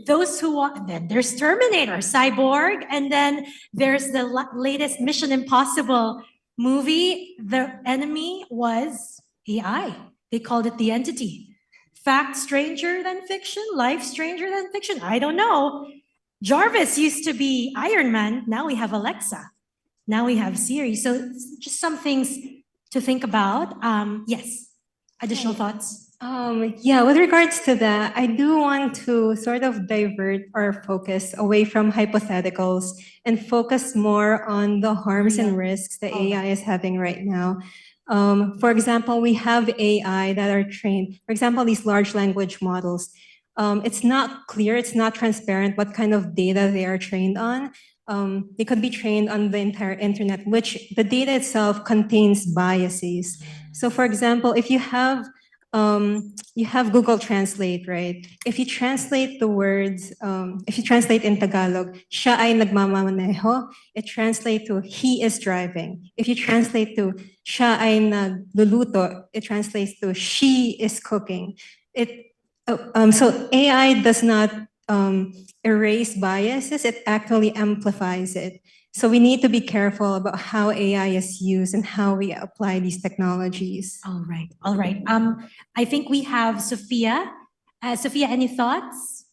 then there's Terminator, Cyborg, and then there's the latest Mission Impossible movie. The enemy was AI. They called it the Entity. Fact stranger than fiction, life stranger than fiction. I don't know. Jarvis used to be Iron Man. Now we have Alexa. Now we have Siri. So just some things to think about. Yes. Additional thoughts? Yeah, with regards to that, I do want to sort of divert our focus away from hypotheticals and focus more on the harms and risks that AI is having right now. For example, we have AI that are trained, for example, these large language models. It's not clear, it's not transparent what kind of data they are trained on. They could be trained on the entire internet, which the data itself contains biases. So for example, if you have Google Translate, right? If you translate the words, if you translate in Tagalog, siya ay nagmamaneho, it translates to he is driving. If you translate to siya ay nagluluto, it translates to she is cooking. So AI does not erase biases, it actually amplifies it. So we need to be careful about how AI is used and how we apply these technologies. All right, all right. I think we have Sophia. Sophia, any thoughts?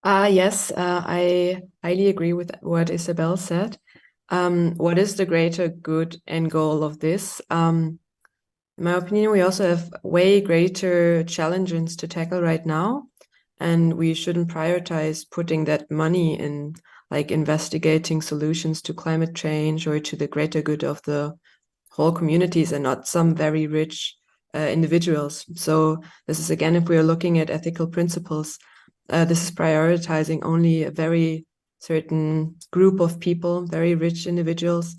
Yes, I highly agree with what Isabelle said. What is the greater good and goal of this? In my opinion, we also have way greater challenges to tackle right now, and we shouldn't prioritize putting that money in like investigating solutions to climate change or to the greater good of the whole communities and not some very rich individuals. So this is again, if we are looking at ethical principles, this is prioritizing only a very certain group of people, very rich individuals.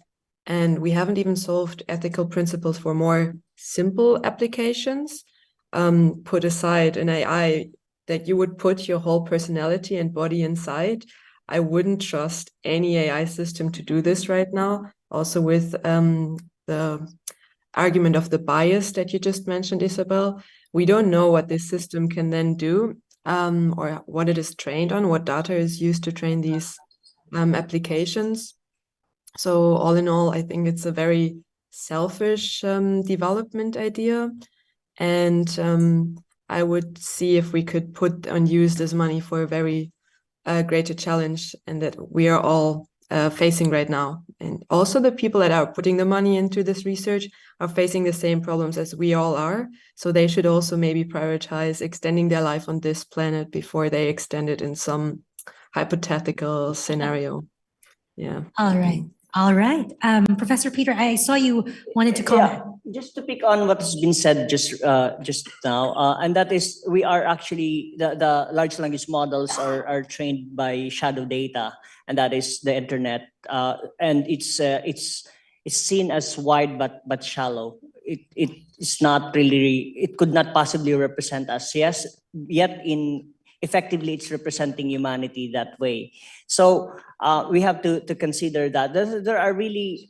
And we haven't even solved ethical principles for more simple applications. Put aside an AI that you would put your whole personality and body inside. I wouldn't trust any AI system to do this right now. Also with the argument of the bias that you just mentioned, Isabelle, we don't know what this system can then do or what it is trained on, what data is used to train these applications. So all in all, I think it's a very selfish development idea. And I would see if we could put and use this money for a very greater challenge and that we are all facing right now. And also the people that are putting the money into this research are facing the same problems as we all are. So they should also maybe prioritize extending their life on this planet before they extend it in some hypothetical scenario. Yeah. All right. All right. Professor Peter, I saw you wanted to comment. Yeah, just to pick on what has been said just now, and that is we are actually the large language models are trained by shadow data, and that is the internet, and it's seen as wide but shallow. It's not really. It could not possibly represent us. Yes, yet effectively it's representing humanity that way. So we have to consider that there are really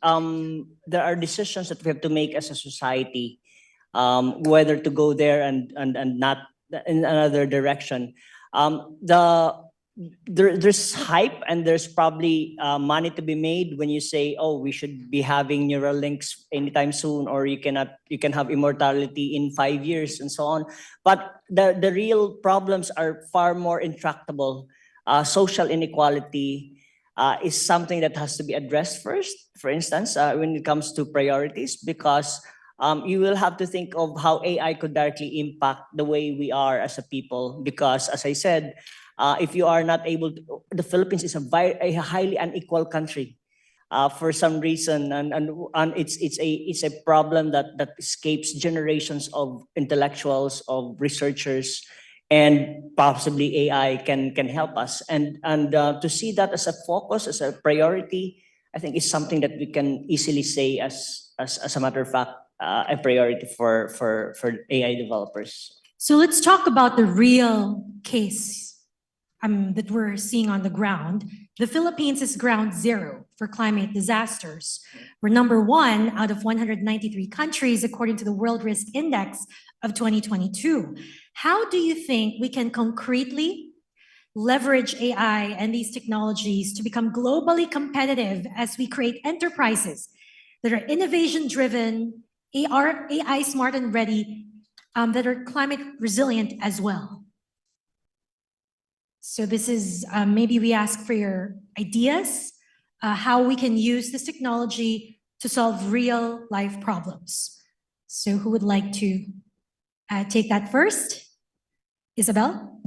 there are decisions that we have to make as a society, whether to go there and not in another direction. There's hype and there's probably money to be made when you say, oh, we should be having neural links anytime soon, or you can have immortality in 5 years and so on. But the real problems are far more intractable. Social inequality is something that has to be addressed first, for instance, when it comes to priorities, because you will have to think of how AI could directly impact the way we are as a people. Because as I said, if you are not able to, the Philippines is a highly unequal country for some reason, and it's a problem that escapes generations of intellectuals, of researchers, and possibly AI can help us. And to see that as a focus, as a priority, I think is something that we can easily say as a matter of fact a priority for AI developers. So let's talk about the real case that we're seeing on the ground. The Philippines is ground zero for climate disasters. We're number 1 out of 193 countries according to the World Risk Index of 2022. How do you think we can concretely leverage AI and these technologies to become globally competitive as we create enterprises that are innovation-driven, AI smart and ready, that are climate resilient as well? So this is, maybe we ask for your ideas, how we can use this technology to solve real life problems. So who would like to take that first? Isabelle?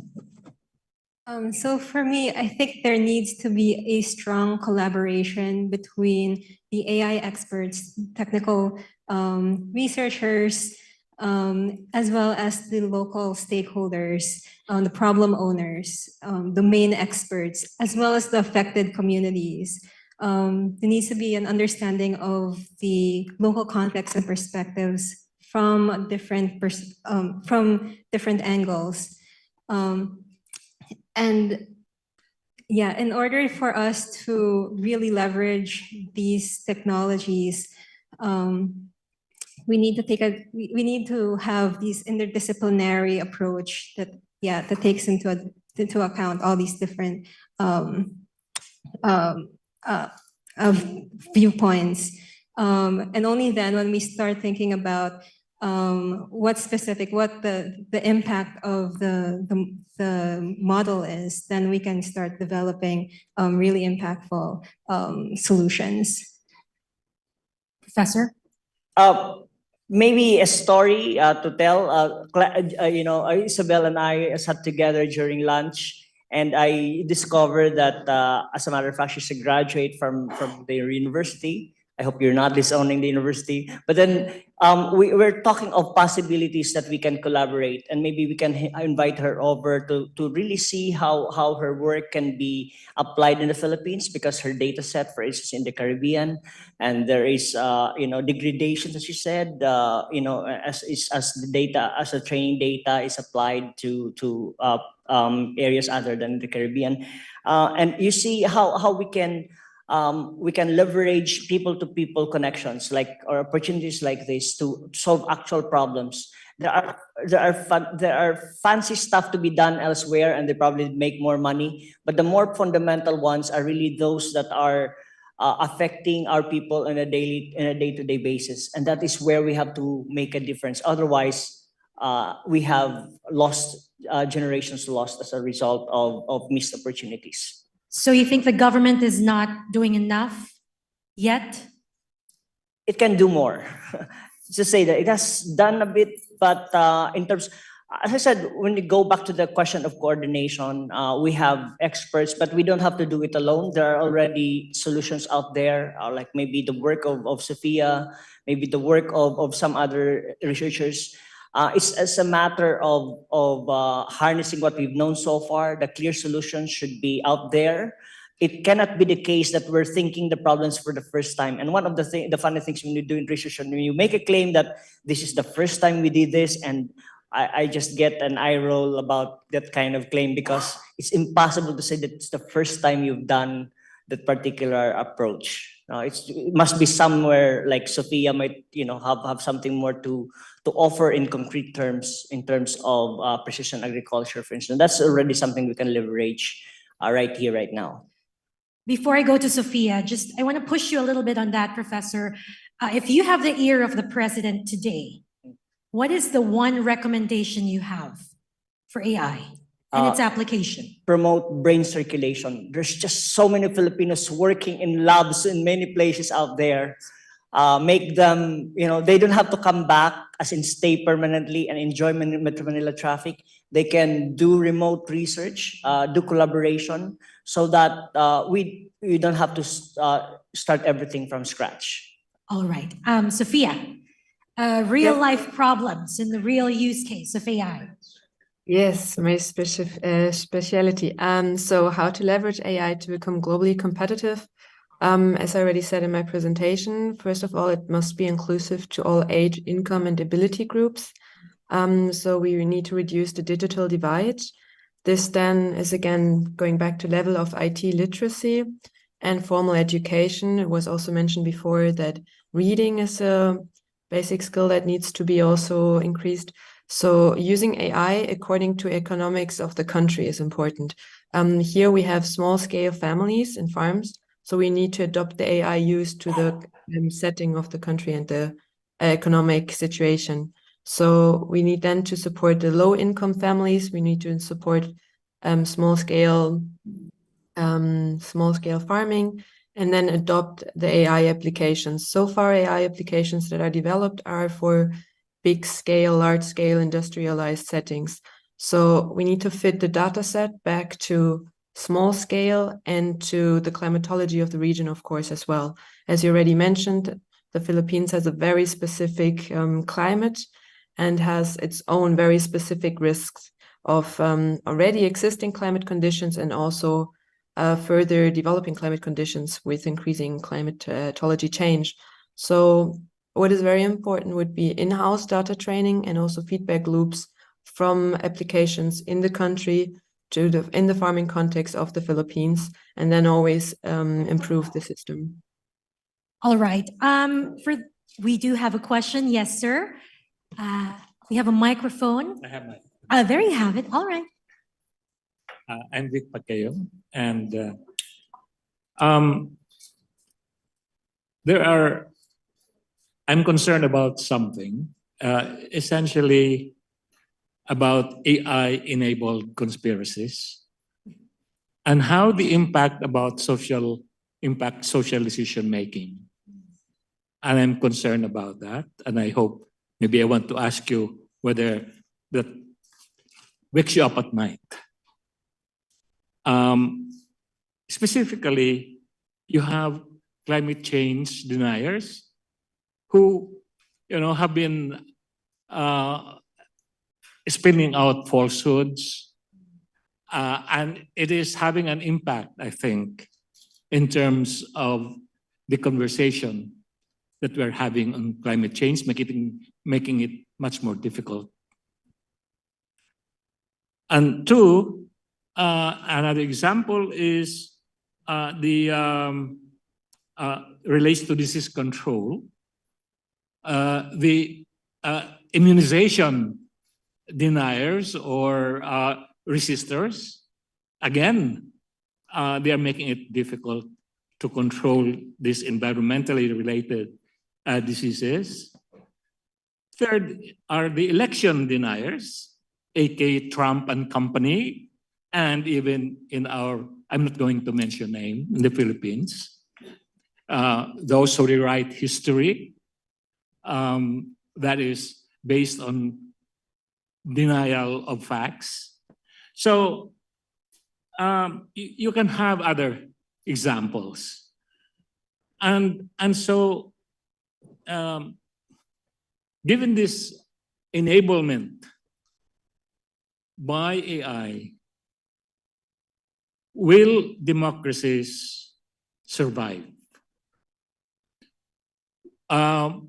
So for me, I think there needs to be a strong collaboration between the AI experts, technical researchers, as well as the local stakeholders, the problem owners, domain experts, as well as the affected communities. There needs to be an understanding of the local context and perspectives from different angles. And yeah, in order for us to really leverage these technologies, we need to have this interdisciplinary approach that takes into account all these different viewpoints. And only then, when we start thinking about what the impact of the model is, then we can start developing really impactful solutions. Professor? maybe a story to tell. Isabelle and I sat together during lunch, and I discovered that, as a matter of fact, she's a graduate from the university. I hope you're not disowning the university. But then we're talking of possibilities that we can collaborate, and maybe we can invite her over to really see how her work can be applied in the Philippines, because her data set, for instance, in the Caribbean, and there is degradation, as she said, as the data, as the training data is applied to areas other than the Caribbean, and you see how we can leverage people-to-people connections, or opportunities like this to solve actual problems. There are fancy stuff to be done elsewhere, and they probably make more money. But the more fundamental ones are really those that are affecting our people on a day-to-day basis, and that is where we have to make a difference. Otherwise, we have generations lost as a result of missed opportunities. So you think the government is not doing enough yet? It can do more. Just say that it has done a bit, but in terms, as I said, when you go back to the question of coordination, we have experts, but we don't have to do it alone. There are already solutions out there, like maybe the work of Sophia, maybe the work of some other researchers. It's a matter of harnessing what we've known so far. The clear solutions should be out there. It cannot be the case that we're thinking the problems for the first time. And one of the funny things when you do in research, when you make a claim that this is the first time we did this, and I just get an eye roll about that kind of claim, because it's impossible to say that it's the first time you've done that particular approach. It must be somewhere like Sophia might, have something more to offer in concrete terms, in terms of precision agriculture, for instance. That's already something we can leverage right here, right now. Before I go to Sophia, I want to push you a little bit on that, Professor. If you have the ear of the president today, what is the one recommendation you have for AI and its application? Promote brain circulation. There's just so many Filipinos working in labs in many places out there. Make them, they don't have to come back, as in stay permanently and enjoy Metro Manila traffic. They can do remote research, do collaboration, so that we don't have to start everything from scratch. All right. Sophia, real life problems in the real use case of AI. Yes, my specialty. So how to leverage AI to become globally competitive. As I already said in my presentation, first of all, it must be inclusive to all age, income, and ability groups. So we need to reduce the digital divide. This then is again going back to level of IT literacy and formal education. It was also mentioned before that reading is a basic skill that needs to be also increased. So using AI according to economics of the country is important. Here we have small scale families and farms. So we need to adopt the AI use to the setting of the country and the economic situation. So we need then to support the low income families. We need to support small scale farming, and then adopt the AI applications. So far, AI applications that are developed are for big scale, large scale industrialized settings. So we need to fit the data set back to small scale and to the climatology of the region, of course, as well. As you already mentioned, the Philippines has a very specific climate and has its own very specific risks of already existing climate conditions and also further developing climate conditions with increasing climatology change. So what is very important would be in-house data training and also feedback loops from applications in the country to in the farming context of the Philippines, and then always improve the system. All right. We do have a question. Yes, sir. We have a microphone. I have my. There you have it. All right. I'm Vic Pacquiao, and I'm concerned about something, essentially about AI-enabled conspiracies and how the impact about social decision-making. And I'm concerned about that, and I hope maybe I want to ask you whether that wakes you up at night. Specifically, you have climate change deniers who, have been spinning out falsehoods, and it is having an impact, I think, in terms of the conversation that we're having on climate change, making it much more difficult. And two, another example is relates to disease control. The immunization deniers or resistors, again, they are making it difficult to control these environmentally related diseases. Third are the election deniers, aka Trump and company, and even in our, I'm not going to mention name, in the Philippines, those who rewrite history that is based on denial of facts. So you can have other examples. And so given this enablement by AI, will democracies survive? How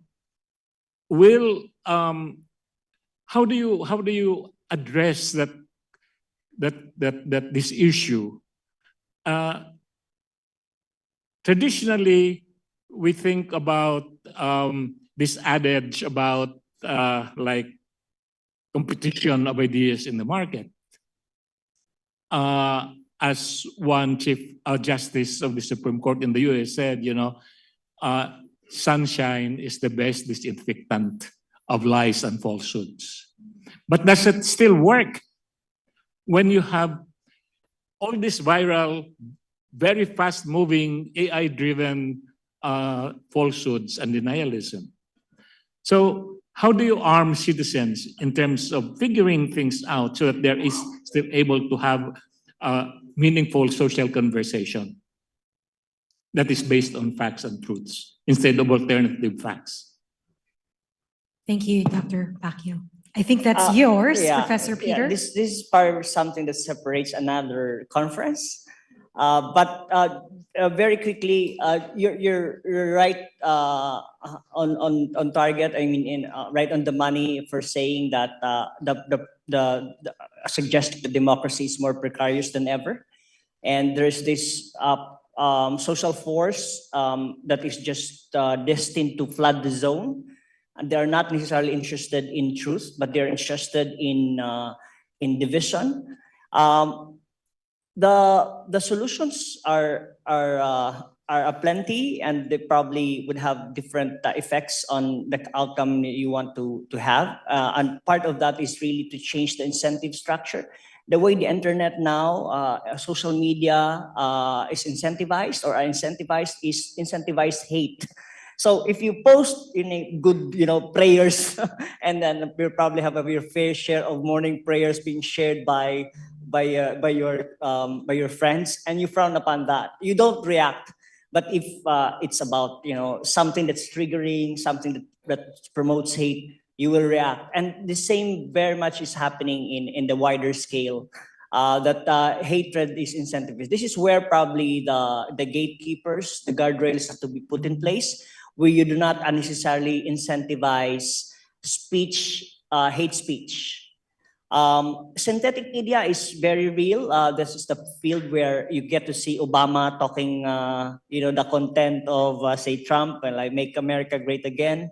do you address that this issue? Traditionally, we think about this adage about like competition of ideas in the market. As one Chief Justice of the Supreme Court in the US said, sunshine is the best disinfectant of lies and falsehoods. But does it still work when you have all this viral, very fast-moving, AI-driven falsehoods and denialism? So how do you arm citizens in terms of figuring things out so that there is still able to have meaningful social conversation that is based on facts and truths instead of alternative facts? Thank you, Dr. Pacquiao. I think that's yours, Professor Peter. This is part of something that separates another conference. But very quickly, you're right on target. I mean, right on the money for saying that the suggested democracy is more precarious than ever, and there's this social force that is just destined to flood the zone. And they are not necessarily interested in truth, but they're interested in division. The solutions are plenty, and they probably would have different effects on the outcome you want to have. And part of that is really to change the incentive structure. The way the internet now, social media is incentivized or are incentivized is incentivized hate. So if you post in a good, prayers, and then we'll probably have your fair share of morning prayers being shared by your friends, and you frown upon that, you don't react. But if it's about something that's triggering, something that promotes hate, you will react. And the same very much is happening in the wider scale. That hatred is incentivized. This is where probably the gatekeepers, the guardrails have to be put in place, where you do not unnecessarily incentivize speech, hate speech. Synthetic media is very real. This is the field where you get to see Obama talking, the content of, say, Trump, and like "Make America Great Again."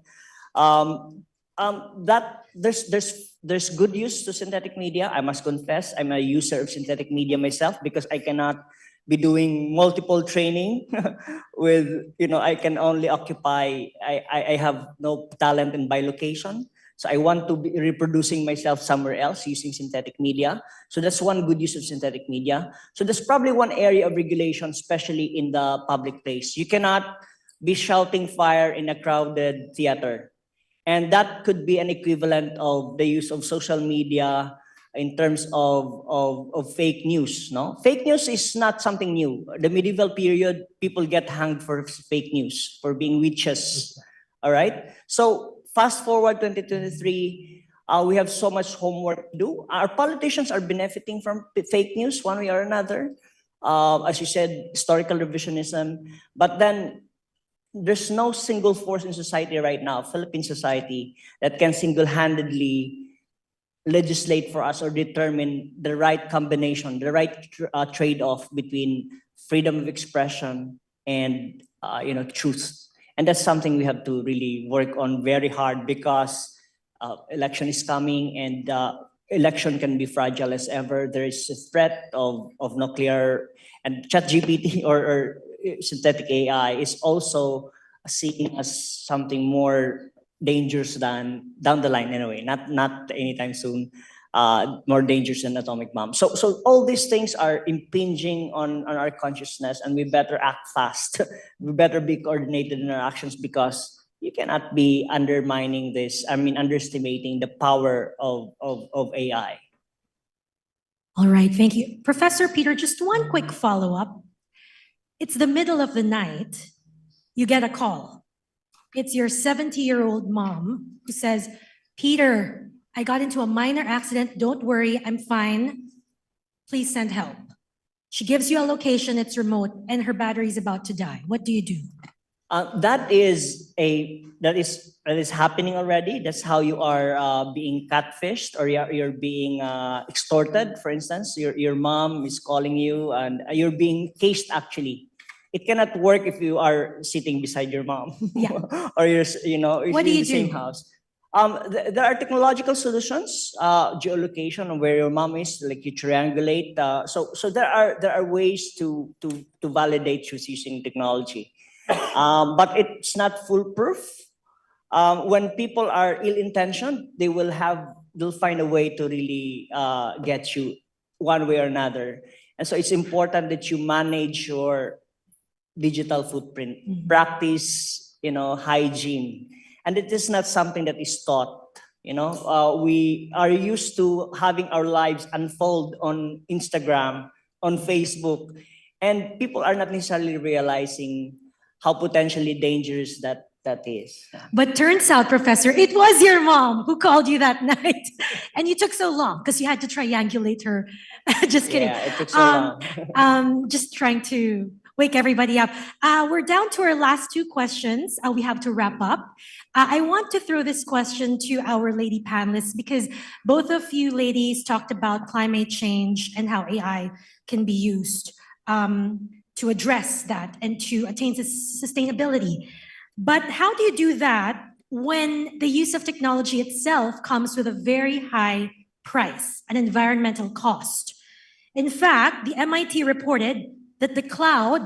That there's good use to synthetic media. I must confess, I'm a user of synthetic media myself because I cannot be doing multiple training with, I can only occupy, I have no talent in bilocation. So I want to be reproducing myself somewhere else using synthetic media. So that's one good use of synthetic media. So there's probably one area of regulation, especially in the public place. You cannot be shouting fire in a crowded theater. And that could be an equivalent of the use of social media in terms of fake news. No, fake news is not something new. The medieval period, people get hanged for fake news, for being witches. All right. So fast forward 2023, we have so much homework to do. Our politicians are benefiting from fake news one way or another. As you said, historical revisionism. But then there's no single force in society right now, Philippine society, that can single-handedly legislate for us or determine the right combination, the right trade-off between freedom of expression and truth. And that's something we have to really work on very hard, because election is coming, and election can be fragile as ever. There is a threat of nuclear, and ChatGPT or synthetic AI is also seen as something more dangerous than down the line anyway, not anytime soon, more dangerous than atomic bomb. So all these things are impinging on our consciousness, and we better act fast. We better be coordinated in our actions, because you cannot be underestimating the power of AI. All right, thank you. Professor Peter, just one quick follow-up. It's the middle of the night, you get a call. It's your 70-year-old mom who says, Peter, I got into a minor accident. Don't worry, I'm fine. Please send help. She gives you a location, it's remote, and her battery is about to die. What do you do? That is happening already. That's how you are being catfished, or you're being extorted. For instance, your mom is calling you, and you're being cased. Actually, it cannot work if you are sitting beside your mom, yeah. or you're in the same do? house. There are technological solutions, geolocation, where your mom is, like you triangulate. So there are ways to validate truth using technology. But it's not foolproof. When people are ill-intentioned, they'll find a way to really get you one way or another. And so it's important that you manage your digital footprint, practice, hygiene. And it is not something that is taught. We are used to having our lives unfold on Instagram, on Facebook, and people are not necessarily realizing how potentially dangerous that is. But turns out, Professor, it was your mom who called you that night. And you took so long because you had to triangulate her. Just kidding. Yeah, it took so long. Just trying to wake everybody up. We're down to our last two questions. We have to wrap up. I want to throw this question to our lady panelists, because both of you ladies talked about climate change and how AI can be used to address that and to attain sustainability. But how do you do that when the use of technology itself comes with a very high price, an environmental cost? In fact, the MIT reported that the cloud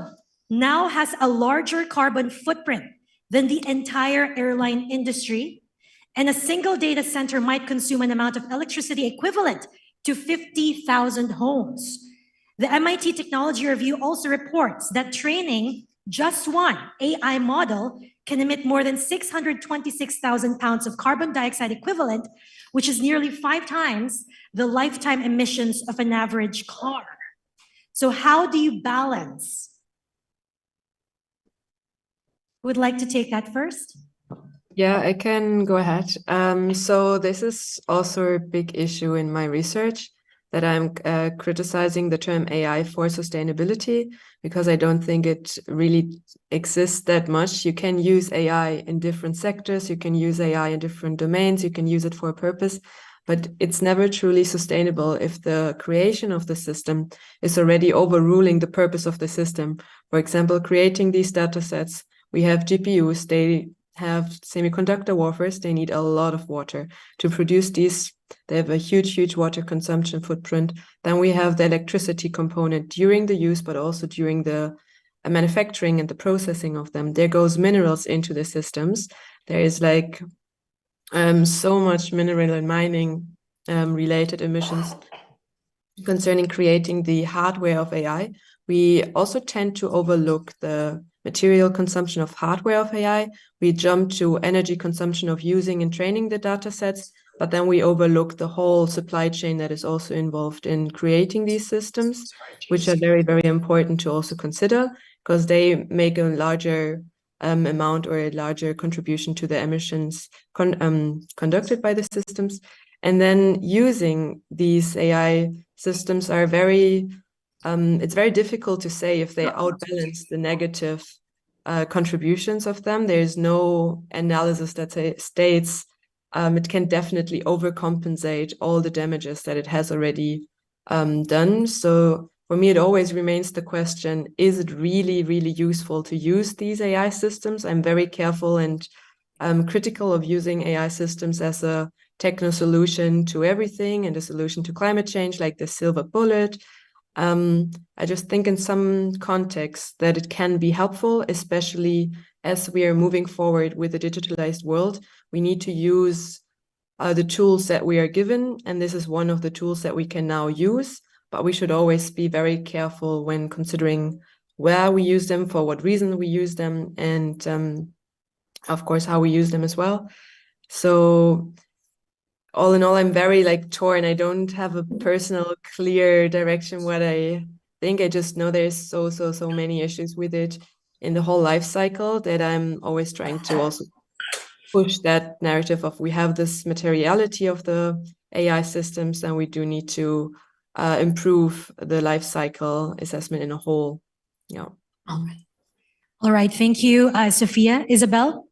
now has a larger carbon footprint than the entire airline industry, and a single data center might consume an amount of electricity equivalent to 50,000 homes. The MIT Technology Review also reports that training just one AI model can emit more than 626,000 pounds of carbon dioxide equivalent, which is nearly 5 times the lifetime emissions of an average car. So how do you balance? Who would like to take that first? Yeah, I can go ahead. So this is also a big issue in my research, that I'm criticizing the term AI for sustainability, because I don't think it really exists that much. You can use AI in different sectors, you can use AI in different domains, you can use it for a purpose, but it's never truly sustainable if the creation of the system is already overruling the purpose of the system. For example, creating these data sets, we have GPUs, they have semiconductor warfares, they need a lot of water to produce these. They have a huge water consumption footprint. Then we have the electricity component during the use, but also during the manufacturing and the processing of them. There goes minerals into the systems. There is like so much mineral and mining related emissions concerning creating the hardware of AI. We also tend to overlook the material consumption of hardware of AI. We jump to energy consumption of using and training the data sets, but then we overlook the whole supply chain that is also involved in creating these systems, which are very, very important to also consider because they make a larger amount or a larger contribution to the emissions conducted by the systems. And then using these AI systems are very, it's very difficult to say if they outbalance the negative contributions of them. There's no analysis that states it can definitely overcompensate all the damages that it has already done. So for me, it always remains the question, is it really, really useful to use these AI systems? I'm very careful and critical of using AI systems as a techno solution to everything and a solution to climate change, like the silver bullet. I just think in some contexts that it can be helpful, especially as we are moving forward with a digitalized world. We need to use the tools that we are given, and this is one of the tools that we can now use, but we should always be very careful when considering where we use them, for what reason we use them, and of course, how we use them as well. So all in all, I'm very torn. I don't have a personal clear direction what I think. I just know there's so many issues with it in the whole life cycle that I'm always trying to also push that narrative of we have this materiality of the AI systems and we do need to improve the life cycle assessment in a whole. Yeah. All right. Thank you, Sophia. Isabelle?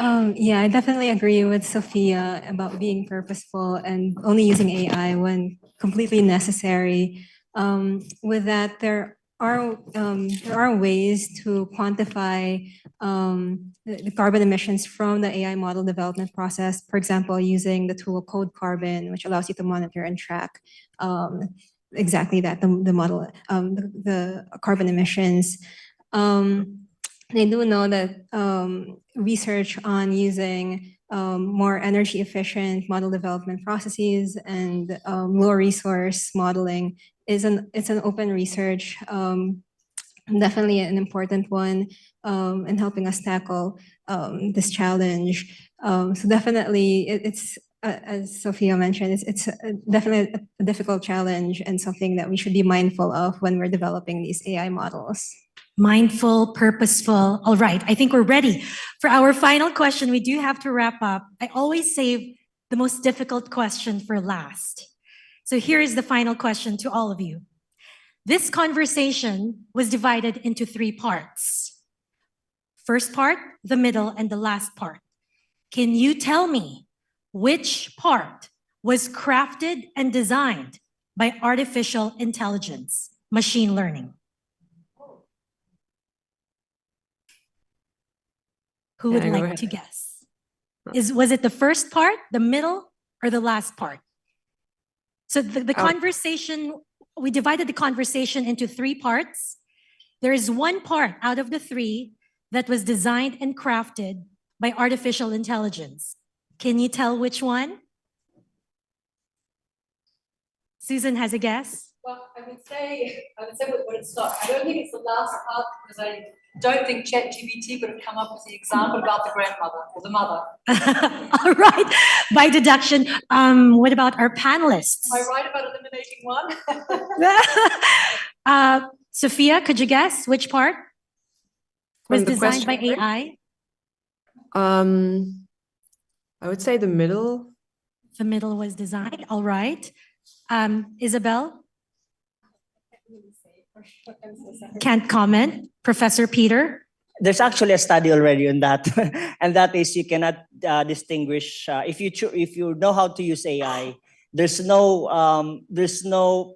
Yeah, I definitely agree with Sophia about being purposeful and only using AI when completely necessary. With that, there are ways to quantify the carbon emissions from the AI model development process. For example, using the tool Code Carbon, which allows you to monitor and track exactly that, the model, the carbon emissions. They do know that research on using more energy efficient model development processes and low resource modeling it's an open research, definitely an important one in helping us tackle this challenge. So definitely it's as Sophia mentioned, it's definitely a difficult challenge and something that we should be mindful of when we're developing these AI models. Mindful, purposeful. All right, I think we're ready for our final question. We do have to wrap up. I always save the most difficult question for last. So here is the final question to all of you. This conversation was divided into 3 parts. First part, the middle, and the last part. Can you tell me which part was crafted and designed by artificial intelligence, machine learning? Who would like to guess? Was it the first part, the middle, or the last part? So the conversation, we divided the conversation into 3 parts. There is 1 part out of the 3 that was designed and crafted by artificial intelligence. Can you tell which one? Susan has a guess? Well, I would say what it's not. I don't think it's the last part because I don't think ChatGPT would have come up with the example about the grandmother or the mother. All right, by deduction. What about our panelists? Am I right about eliminating one? Sophia, could you guess which part was designed by question, AI? I would say the middle. The middle was designed. All right. Isabelle? Can't comment. Professor Peter? There's actually a study already on that, and that is you cannot distinguish if you know how to use AI. There's no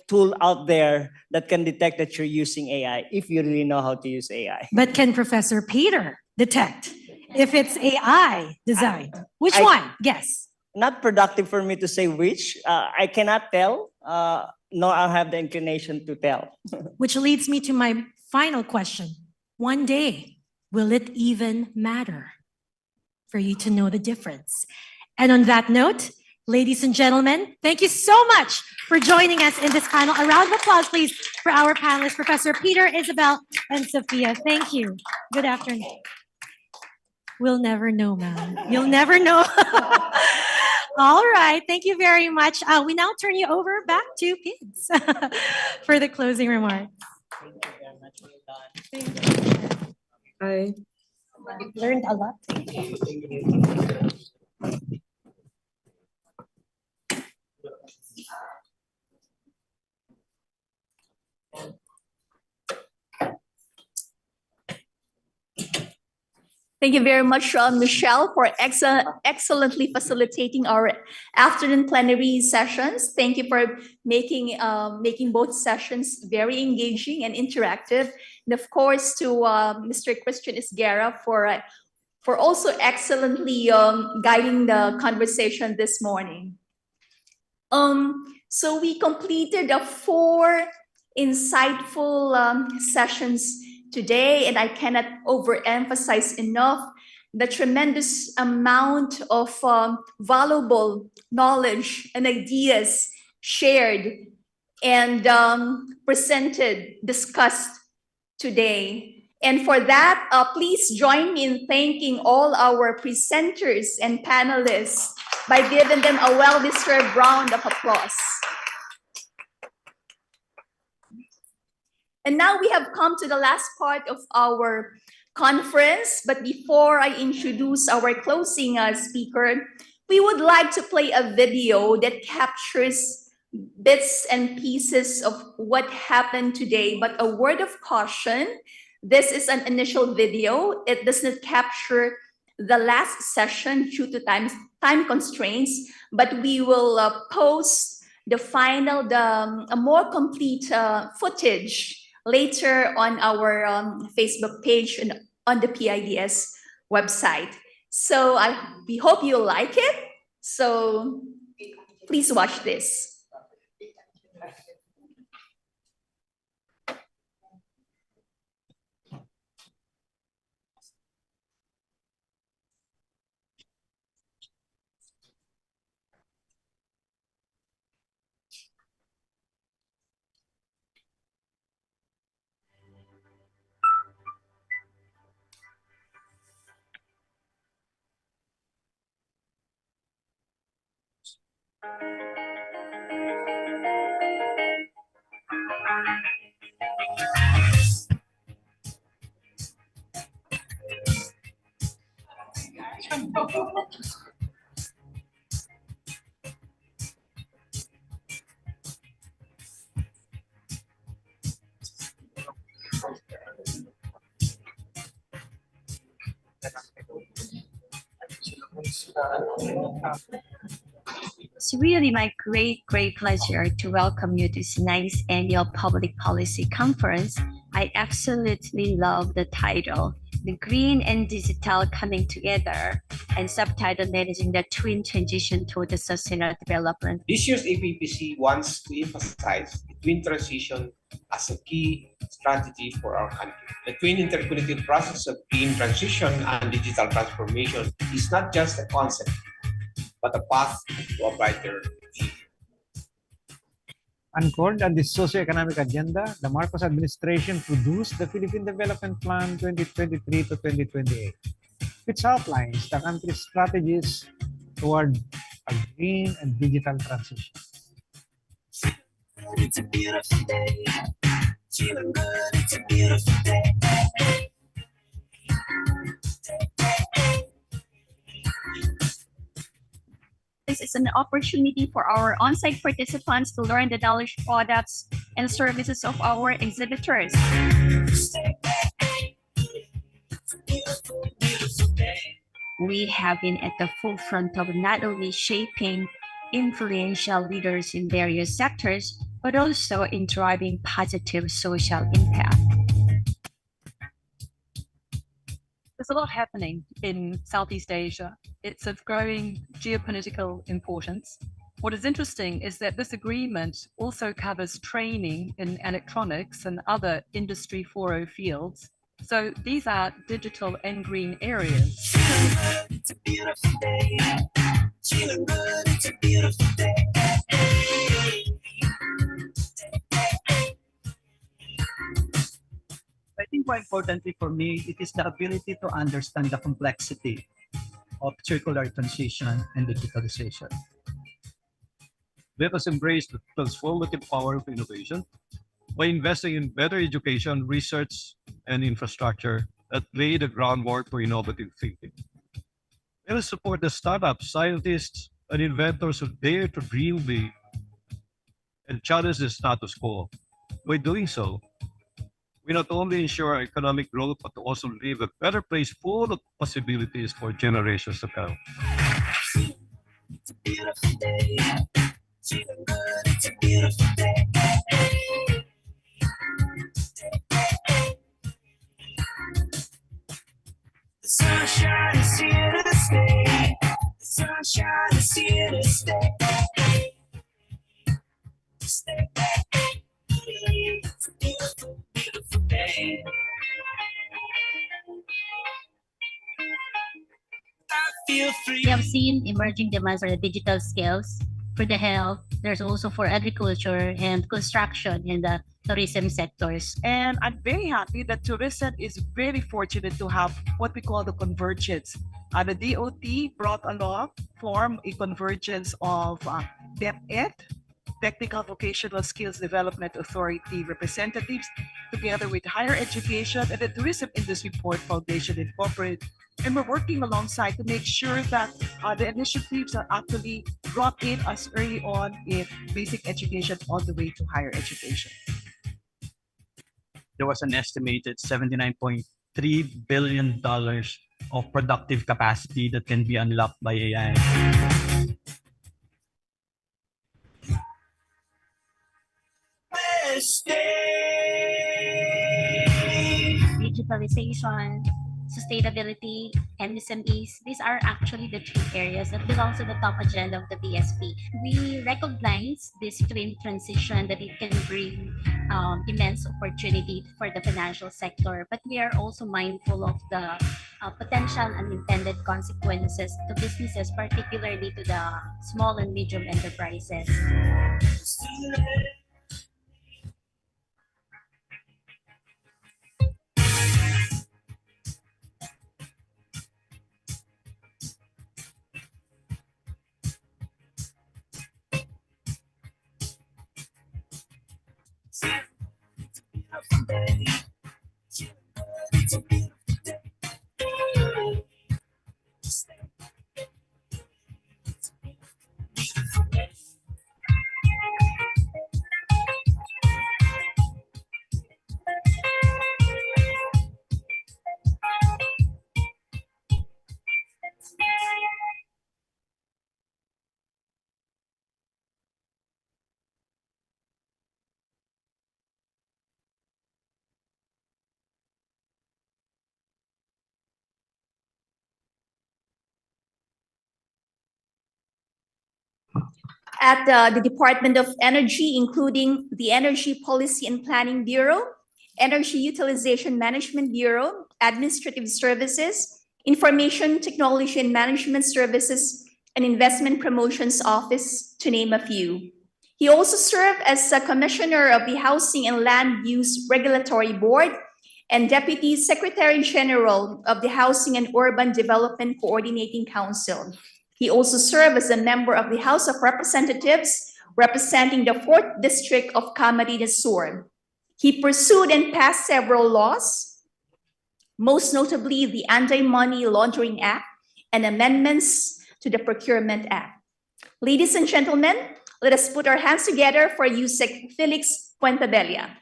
tool out there that can detect that you're using AI if you really know how to use AI. But can Professor Peter detect if it's AI designed? Which one? Guess. Not productive for me to say which. I cannot tell. Nor I have the inclination to tell. Which leads me to my final question. One day, will it even matter for you to know the difference? And on that note, Ladies and gentlemen, thank you so much for joining us in this panel. A round of applause, please, for our panelists, Professor Peter, Isabelle, and Sophia. Thank you. Good afternoon. We'll never know, ma'am. You'll never know. All right. Thank you very much. We now turn you over back to Pids for the closing remarks. Thank you. Bye. Learned a lot. Thank you very much, Michelle, for excellently facilitating our afternoon plenary sessions. Thank you for making both sessions very engaging and interactive. And of course, to Mr. Christian Isguera for also excellently guiding the conversation this morning. So we completed 4 insightful sessions today, and I cannot overemphasize enough the tremendous amount of valuable knowledge and ideas shared and presented, discussed today. And for that, please join me in thanking all our presenters and panelists by giving them a well-deserved round of applause. And now we have come to the last part of our conference. But before I introduce our closing speaker, we would like to play a video that captures bits and pieces of what happened today. But a word of caution, this is an initial video. It does not capture the last session due to time constraints, but we will post the final, a more complete footage later on our Facebook page and on the PIDS website. So we hope you like it. So please watch this. It's really my great pleasure to welcome you to this nice annual public policy conference. I absolutely love the title, The Green and Digital Coming Together, and subtitle Managing the Twin Transition toward the Sustainable Development. This year's APPC wants to emphasize the twin transition as a key strategy for our country. The twin interconnected process of green transition and digital transformation is not just a concept, but a path to a brighter future. Anchored on the socio-economic agenda, the Marcos administration produced the Philippine Development Plan 2023 to 2028, which outlines the country's strategies toward a green and digital transition. It's a beautiful day. Feeling good, it's a beautiful day. This is an opportunity for our on-site participants to learn the knowledge, products, and services of our exhibitors. We have been at the forefront of not only shaping influential leaders in various sectors, but also in driving positive social impact. There's a lot happening in Southeast Asia. It's of growing geopolitical importance. What is interesting is that this agreement also covers training in electronics and other Industry 4.0 fields. So these are digital and green areas. It's a beautiful day. Feeling good, it's a beautiful day. I think more importantly for me, it is the ability to understand the complexity of circular transition and digitalization. Let us embrace the transformative power of innovation by investing in better education, research, and infrastructure that lay the groundwork for innovative thinking. Let us support the startups, scientists, and inventors who dare to dream big and challenge the status quo. By doing so, we not only ensure economic growth, but also leave a better place full of possibilities for generations to come. It's a beautiful day. Feeling good, it's a beautiful day. The sunshine is here to stay. The sunshine is here to stay. Stay. It's a beautiful, beautiful day. I feel free. We have seen emerging demands for the digital skills, for the health, there's also for agriculture and construction in the tourism sectors. And I'm very happy that tourism is very fortunate to have what we call the convergence. The DOT brought along, form a convergence of DepEd, Technical Vocational Skills Development Authority representatives, together with higher education and the Tourism Industry Port Foundation Incorporated. And we're working alongside to make sure that the initiatives are actually brought in as early on in basic education all the way to higher education. There was an estimated $79.3 billion of productive capacity that can be unlocked by AI. Digitalization, sustainability, and SMEs, these are actually the three areas that belong to the top agenda of the BSP. We recognize this twin transition that it can bring immense opportunity for the financial sector, but we are also mindful of the potential unintended consequences to businesses, particularly to the small and medium enterprises. It's a beautiful day. At the Department of Energy, including the Energy Policy and Planning Bureau, Energy Utilization Management Bureau, Administrative Services, Information Technology and Management Services, and Investment Promotions Office, to name a few. He also served as a Commissioner of the Housing and Land Use Regulatory Board and Deputy Secretary General of the Housing and Urban Development Coordinating Council. He also served as a member of the House of Representatives, representing the 4th District of Camarines Sur. He pursued and passed several laws, most notably the Anti-Money Laundering Act and amendments to the Procurement Act. Ladies and gentlemen, let us put our hands together for Usec Felix Fuentebella.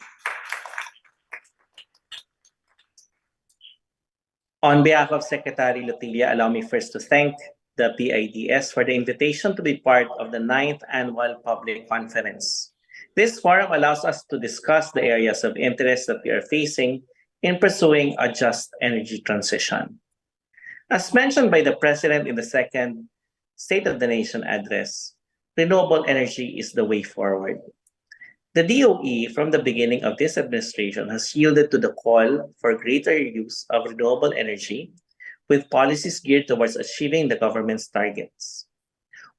On behalf of Secretary Lotilla, allow me first to thank the PIDS for the invitation to be part of the 9th Annual Public Conference. This forum allows us to discuss the areas of interest that we are facing in pursuing a just energy transition. As mentioned by the President in the second State of the Nation address, renewable energy is the way forward. The DOE, from the beginning of this administration, has yielded to the call for greater use of renewable energy with policies geared towards achieving the government's targets.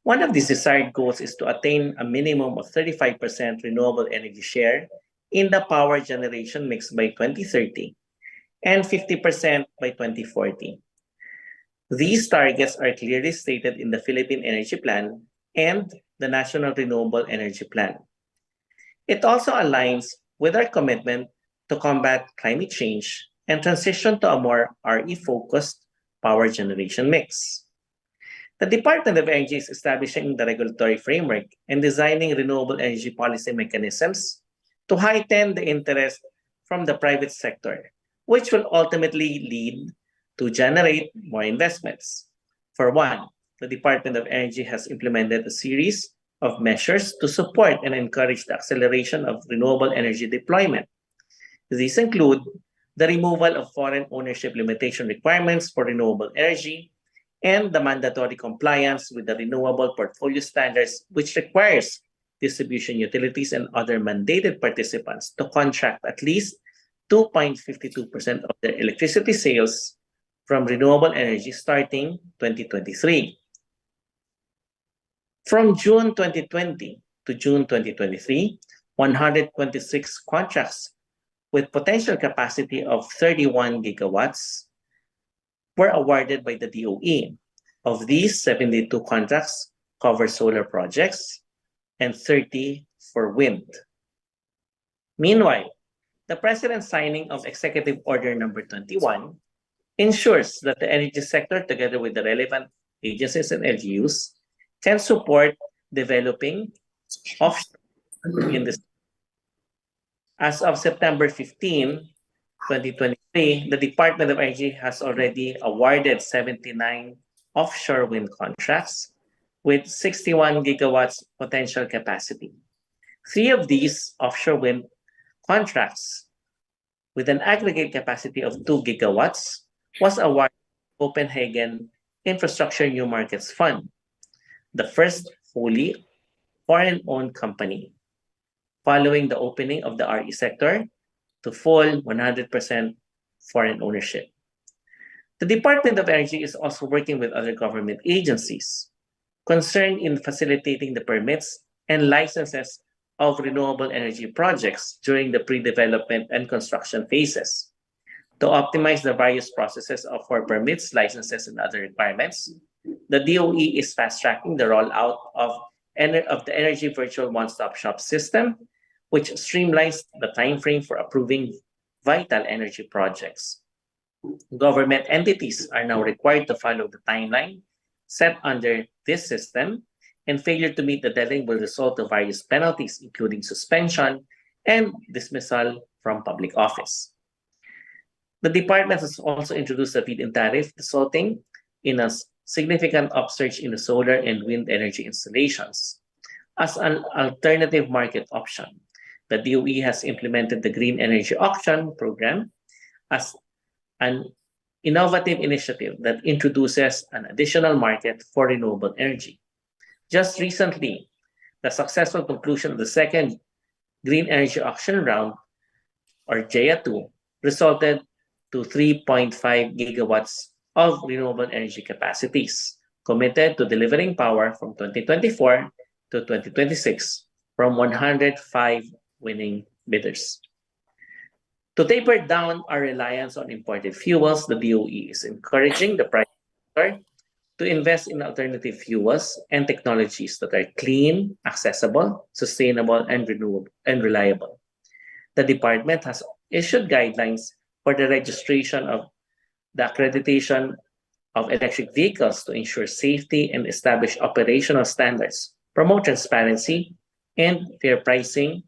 One of these desired goals is to attain a minimum of 35% renewable energy share in the power generation mix by 2030 and 50% by 2040. These targets are clearly stated in the Philippine Energy Plan and the National Renewable Energy Plan. It also aligns with our commitment to combat climate change and transition to a more RE-focused power generation mix. The Department of Energy is establishing the regulatory framework and designing renewable energy policy mechanisms to heighten the interest from the private sector, which will ultimately lead to generate more investments. For one, the Department of Energy has implemented a series of measures to support and encourage the acceleration of renewable energy deployment. These include the removal of foreign ownership limitation requirements for renewable energy and the mandatory compliance with the renewable portfolio standards, which requires distribution utilities and other mandated participants to contract at least 2.52% of their electricity sales from renewable energy starting 2023. From June 2020 to June 2023, 126 contracts with potential capacity of 31 gigawatts were awarded by the DOE. Of these, 72 contracts cover solar projects and 30 for wind. Meanwhile, the President's signing of Executive Order Number 21 ensures that the energy sector, together with the relevant agencies and LGUs, can support developing offshore industry. As of September 15, 2023, the Department of Energy has already awarded 79 offshore wind contracts with 61 gigawatts potential capacity. 3 of these offshore wind contracts with an aggregate capacity of 2 gigawatts was awarded Copenhagen Infrastructure New Markets Fund, the first fully foreign-owned company, following the opening of the RE sector to full 100% foreign ownership. The Department of Energy is also working with other government agencies concerned in facilitating the permits and licenses of renewable energy projects during the pre-development and construction phases. To optimize the various processes for permits, licenses, and other requirements, the DOE is fast-tracking the rollout of the Energy Virtual One-Stop Shop system, which streamlines the timeframe for approving vital energy projects. Government entities are now required to follow the timeline set under this system, and failure to meet the deadline will result in various penalties, including suspension and dismissal from public office. The department has also introduced a feed-in tariff, resulting in a significant upsurge in the solar and wind energy installations. As an alternative market option, the DOE has implemented the Green Energy Auction Program as an innovative initiative that introduces an additional market for renewable energy. Just recently, the successful conclusion of the second Green Energy Auction Round, or JEA-2, resulted to 3.5 gigawatts of renewable energy capacities, committed to delivering power from 2024 to 2026 from 105 winning bidders. To taper down our reliance on imported fuels, the DOE is encouraging the private sector to invest in alternative fuels and technologies that are clean, accessible, sustainable, and renewable and reliable. The department has issued guidelines for the registration of the accreditation of electric vehicles to ensure safety and establish operational standards, promote transparency and fair pricing,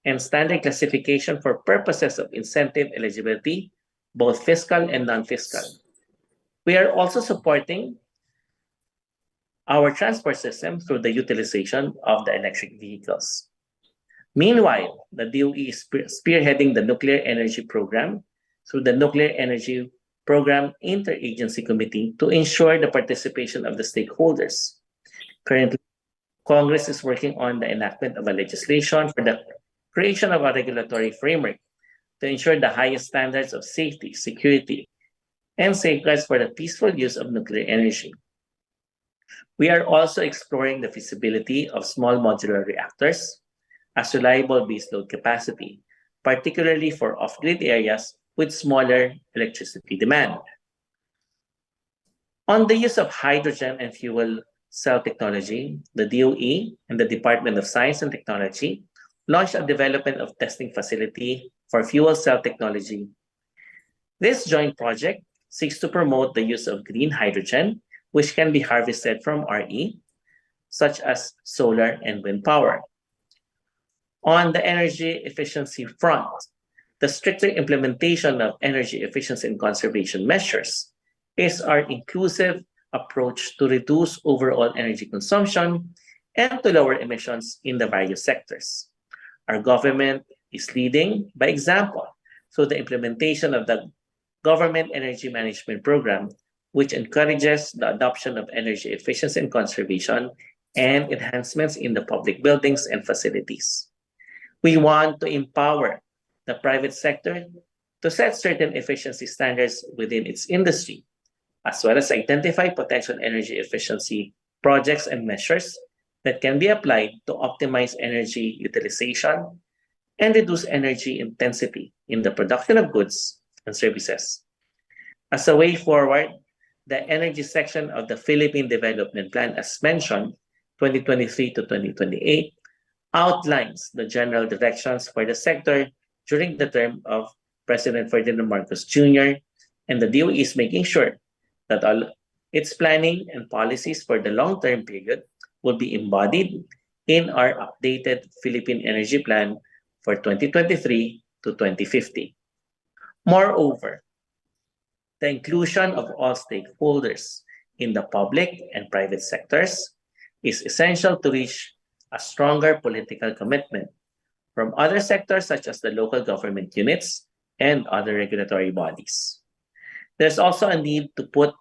and standard classification for purposes of incentive eligibility, both fiscal and non-fiscal. We are also supporting our transport system through the utilization of the electric vehicles. Meanwhile, the DOE is spearheading the nuclear energy program through the Nuclear Energy Program Interagency Committee to ensure the participation of the stakeholders. Currently, Congress is working on the enactment of a legislation for the creation of a regulatory framework to ensure the highest standards of safety, security, and safeguards for the peaceful use of nuclear energy. We are also exploring the feasibility of small modular reactors as reliable baseload capacity, particularly for off-grid areas with smaller electricity demand. On the use of hydrogen and fuel cell technology, the DOE and the Department of Science and Technology launched a development of testing facility for fuel cell technology. This joint project seeks to promote the use of green hydrogen, which can be harvested from RE, such as solar and wind power. On the energy efficiency front, the stricter implementation of energy efficiency and conservation measures is our inclusive approach to reduce overall energy consumption and to lower emissions in the various sectors. Our government is leading by example through the implementation of the Government Energy Management Program, which encourages the adoption of energy efficiency and conservation and enhancements in the public buildings and facilities. We want to empower the private sector to set certain efficiency standards within its industry, as well as identify potential energy efficiency projects and measures that can be applied to optimize energy utilization and reduce energy intensity in the production of goods and services. As a way forward, the energy section of the Philippine Development Plan, as mentioned, 2023 to 2028, outlines the general directions for the sector during the term of President Ferdinand Marcos Jr., and the DOE is making sure that all its planning and policies for the long-term period will be embodied in our updated Philippine Energy Plan for 2023 to 2050. Moreover, the inclusion of all stakeholders in the public and private sectors is essential to reach a stronger political commitment from other sectors such as the local government units and other regulatory bodies. There's also a need to put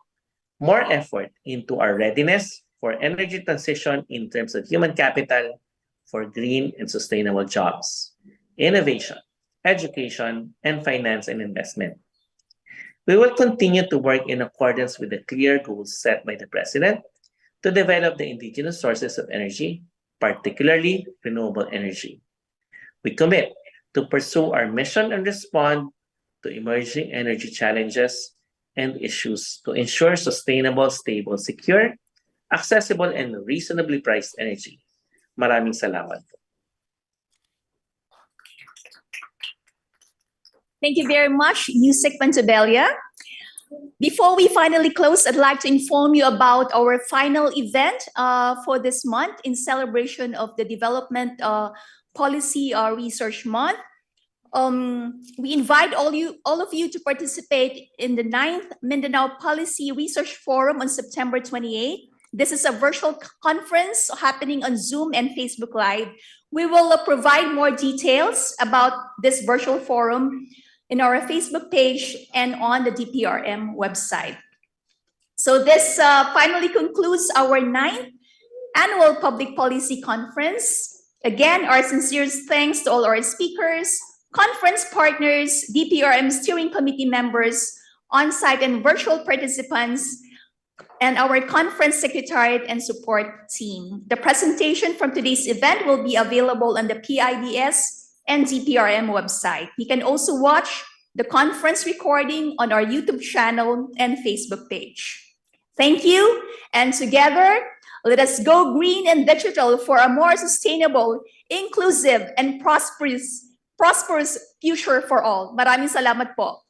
more effort into our readiness for energy transition in terms of human capital for green and sustainable jobs, innovation, education, and finance and investment. We will continue to work in accordance with the clear goals set by the President to develop the indigenous sources of energy, particularly renewable energy. We commit to pursue our mission and respond to emerging energy challenges and issues to ensure sustainable, stable, secure, accessible, and reasonably priced energy. Maraming salamat. Thank you very much, Usec Fuentebella. Before we finally close, I'd like to inform you about our final event for this month in celebration of the Development Policy Research Month. We invite all of you to participate in the 9th Mindanao Policy Research Forum on September 28. This is a virtual conference happening on Zoom and Facebook Live. We will provide more details about this virtual forum in our Facebook page and on the DPRM website. So this finally concludes our 9th Annual Public Policy Conference. Again, our sincerest thanks to all our speakers, conference partners, DPRM steering committee members, on-site and virtual participants, and our conference secretariat and support team. The presentation from today's event will be available on the PIDS and DPRM website. You can also watch the conference recording on our YouTube channel and Facebook page. Thank you, and together, let us go green and digital for a more sustainable, inclusive, and prosperous future for all. Maraming salamat po.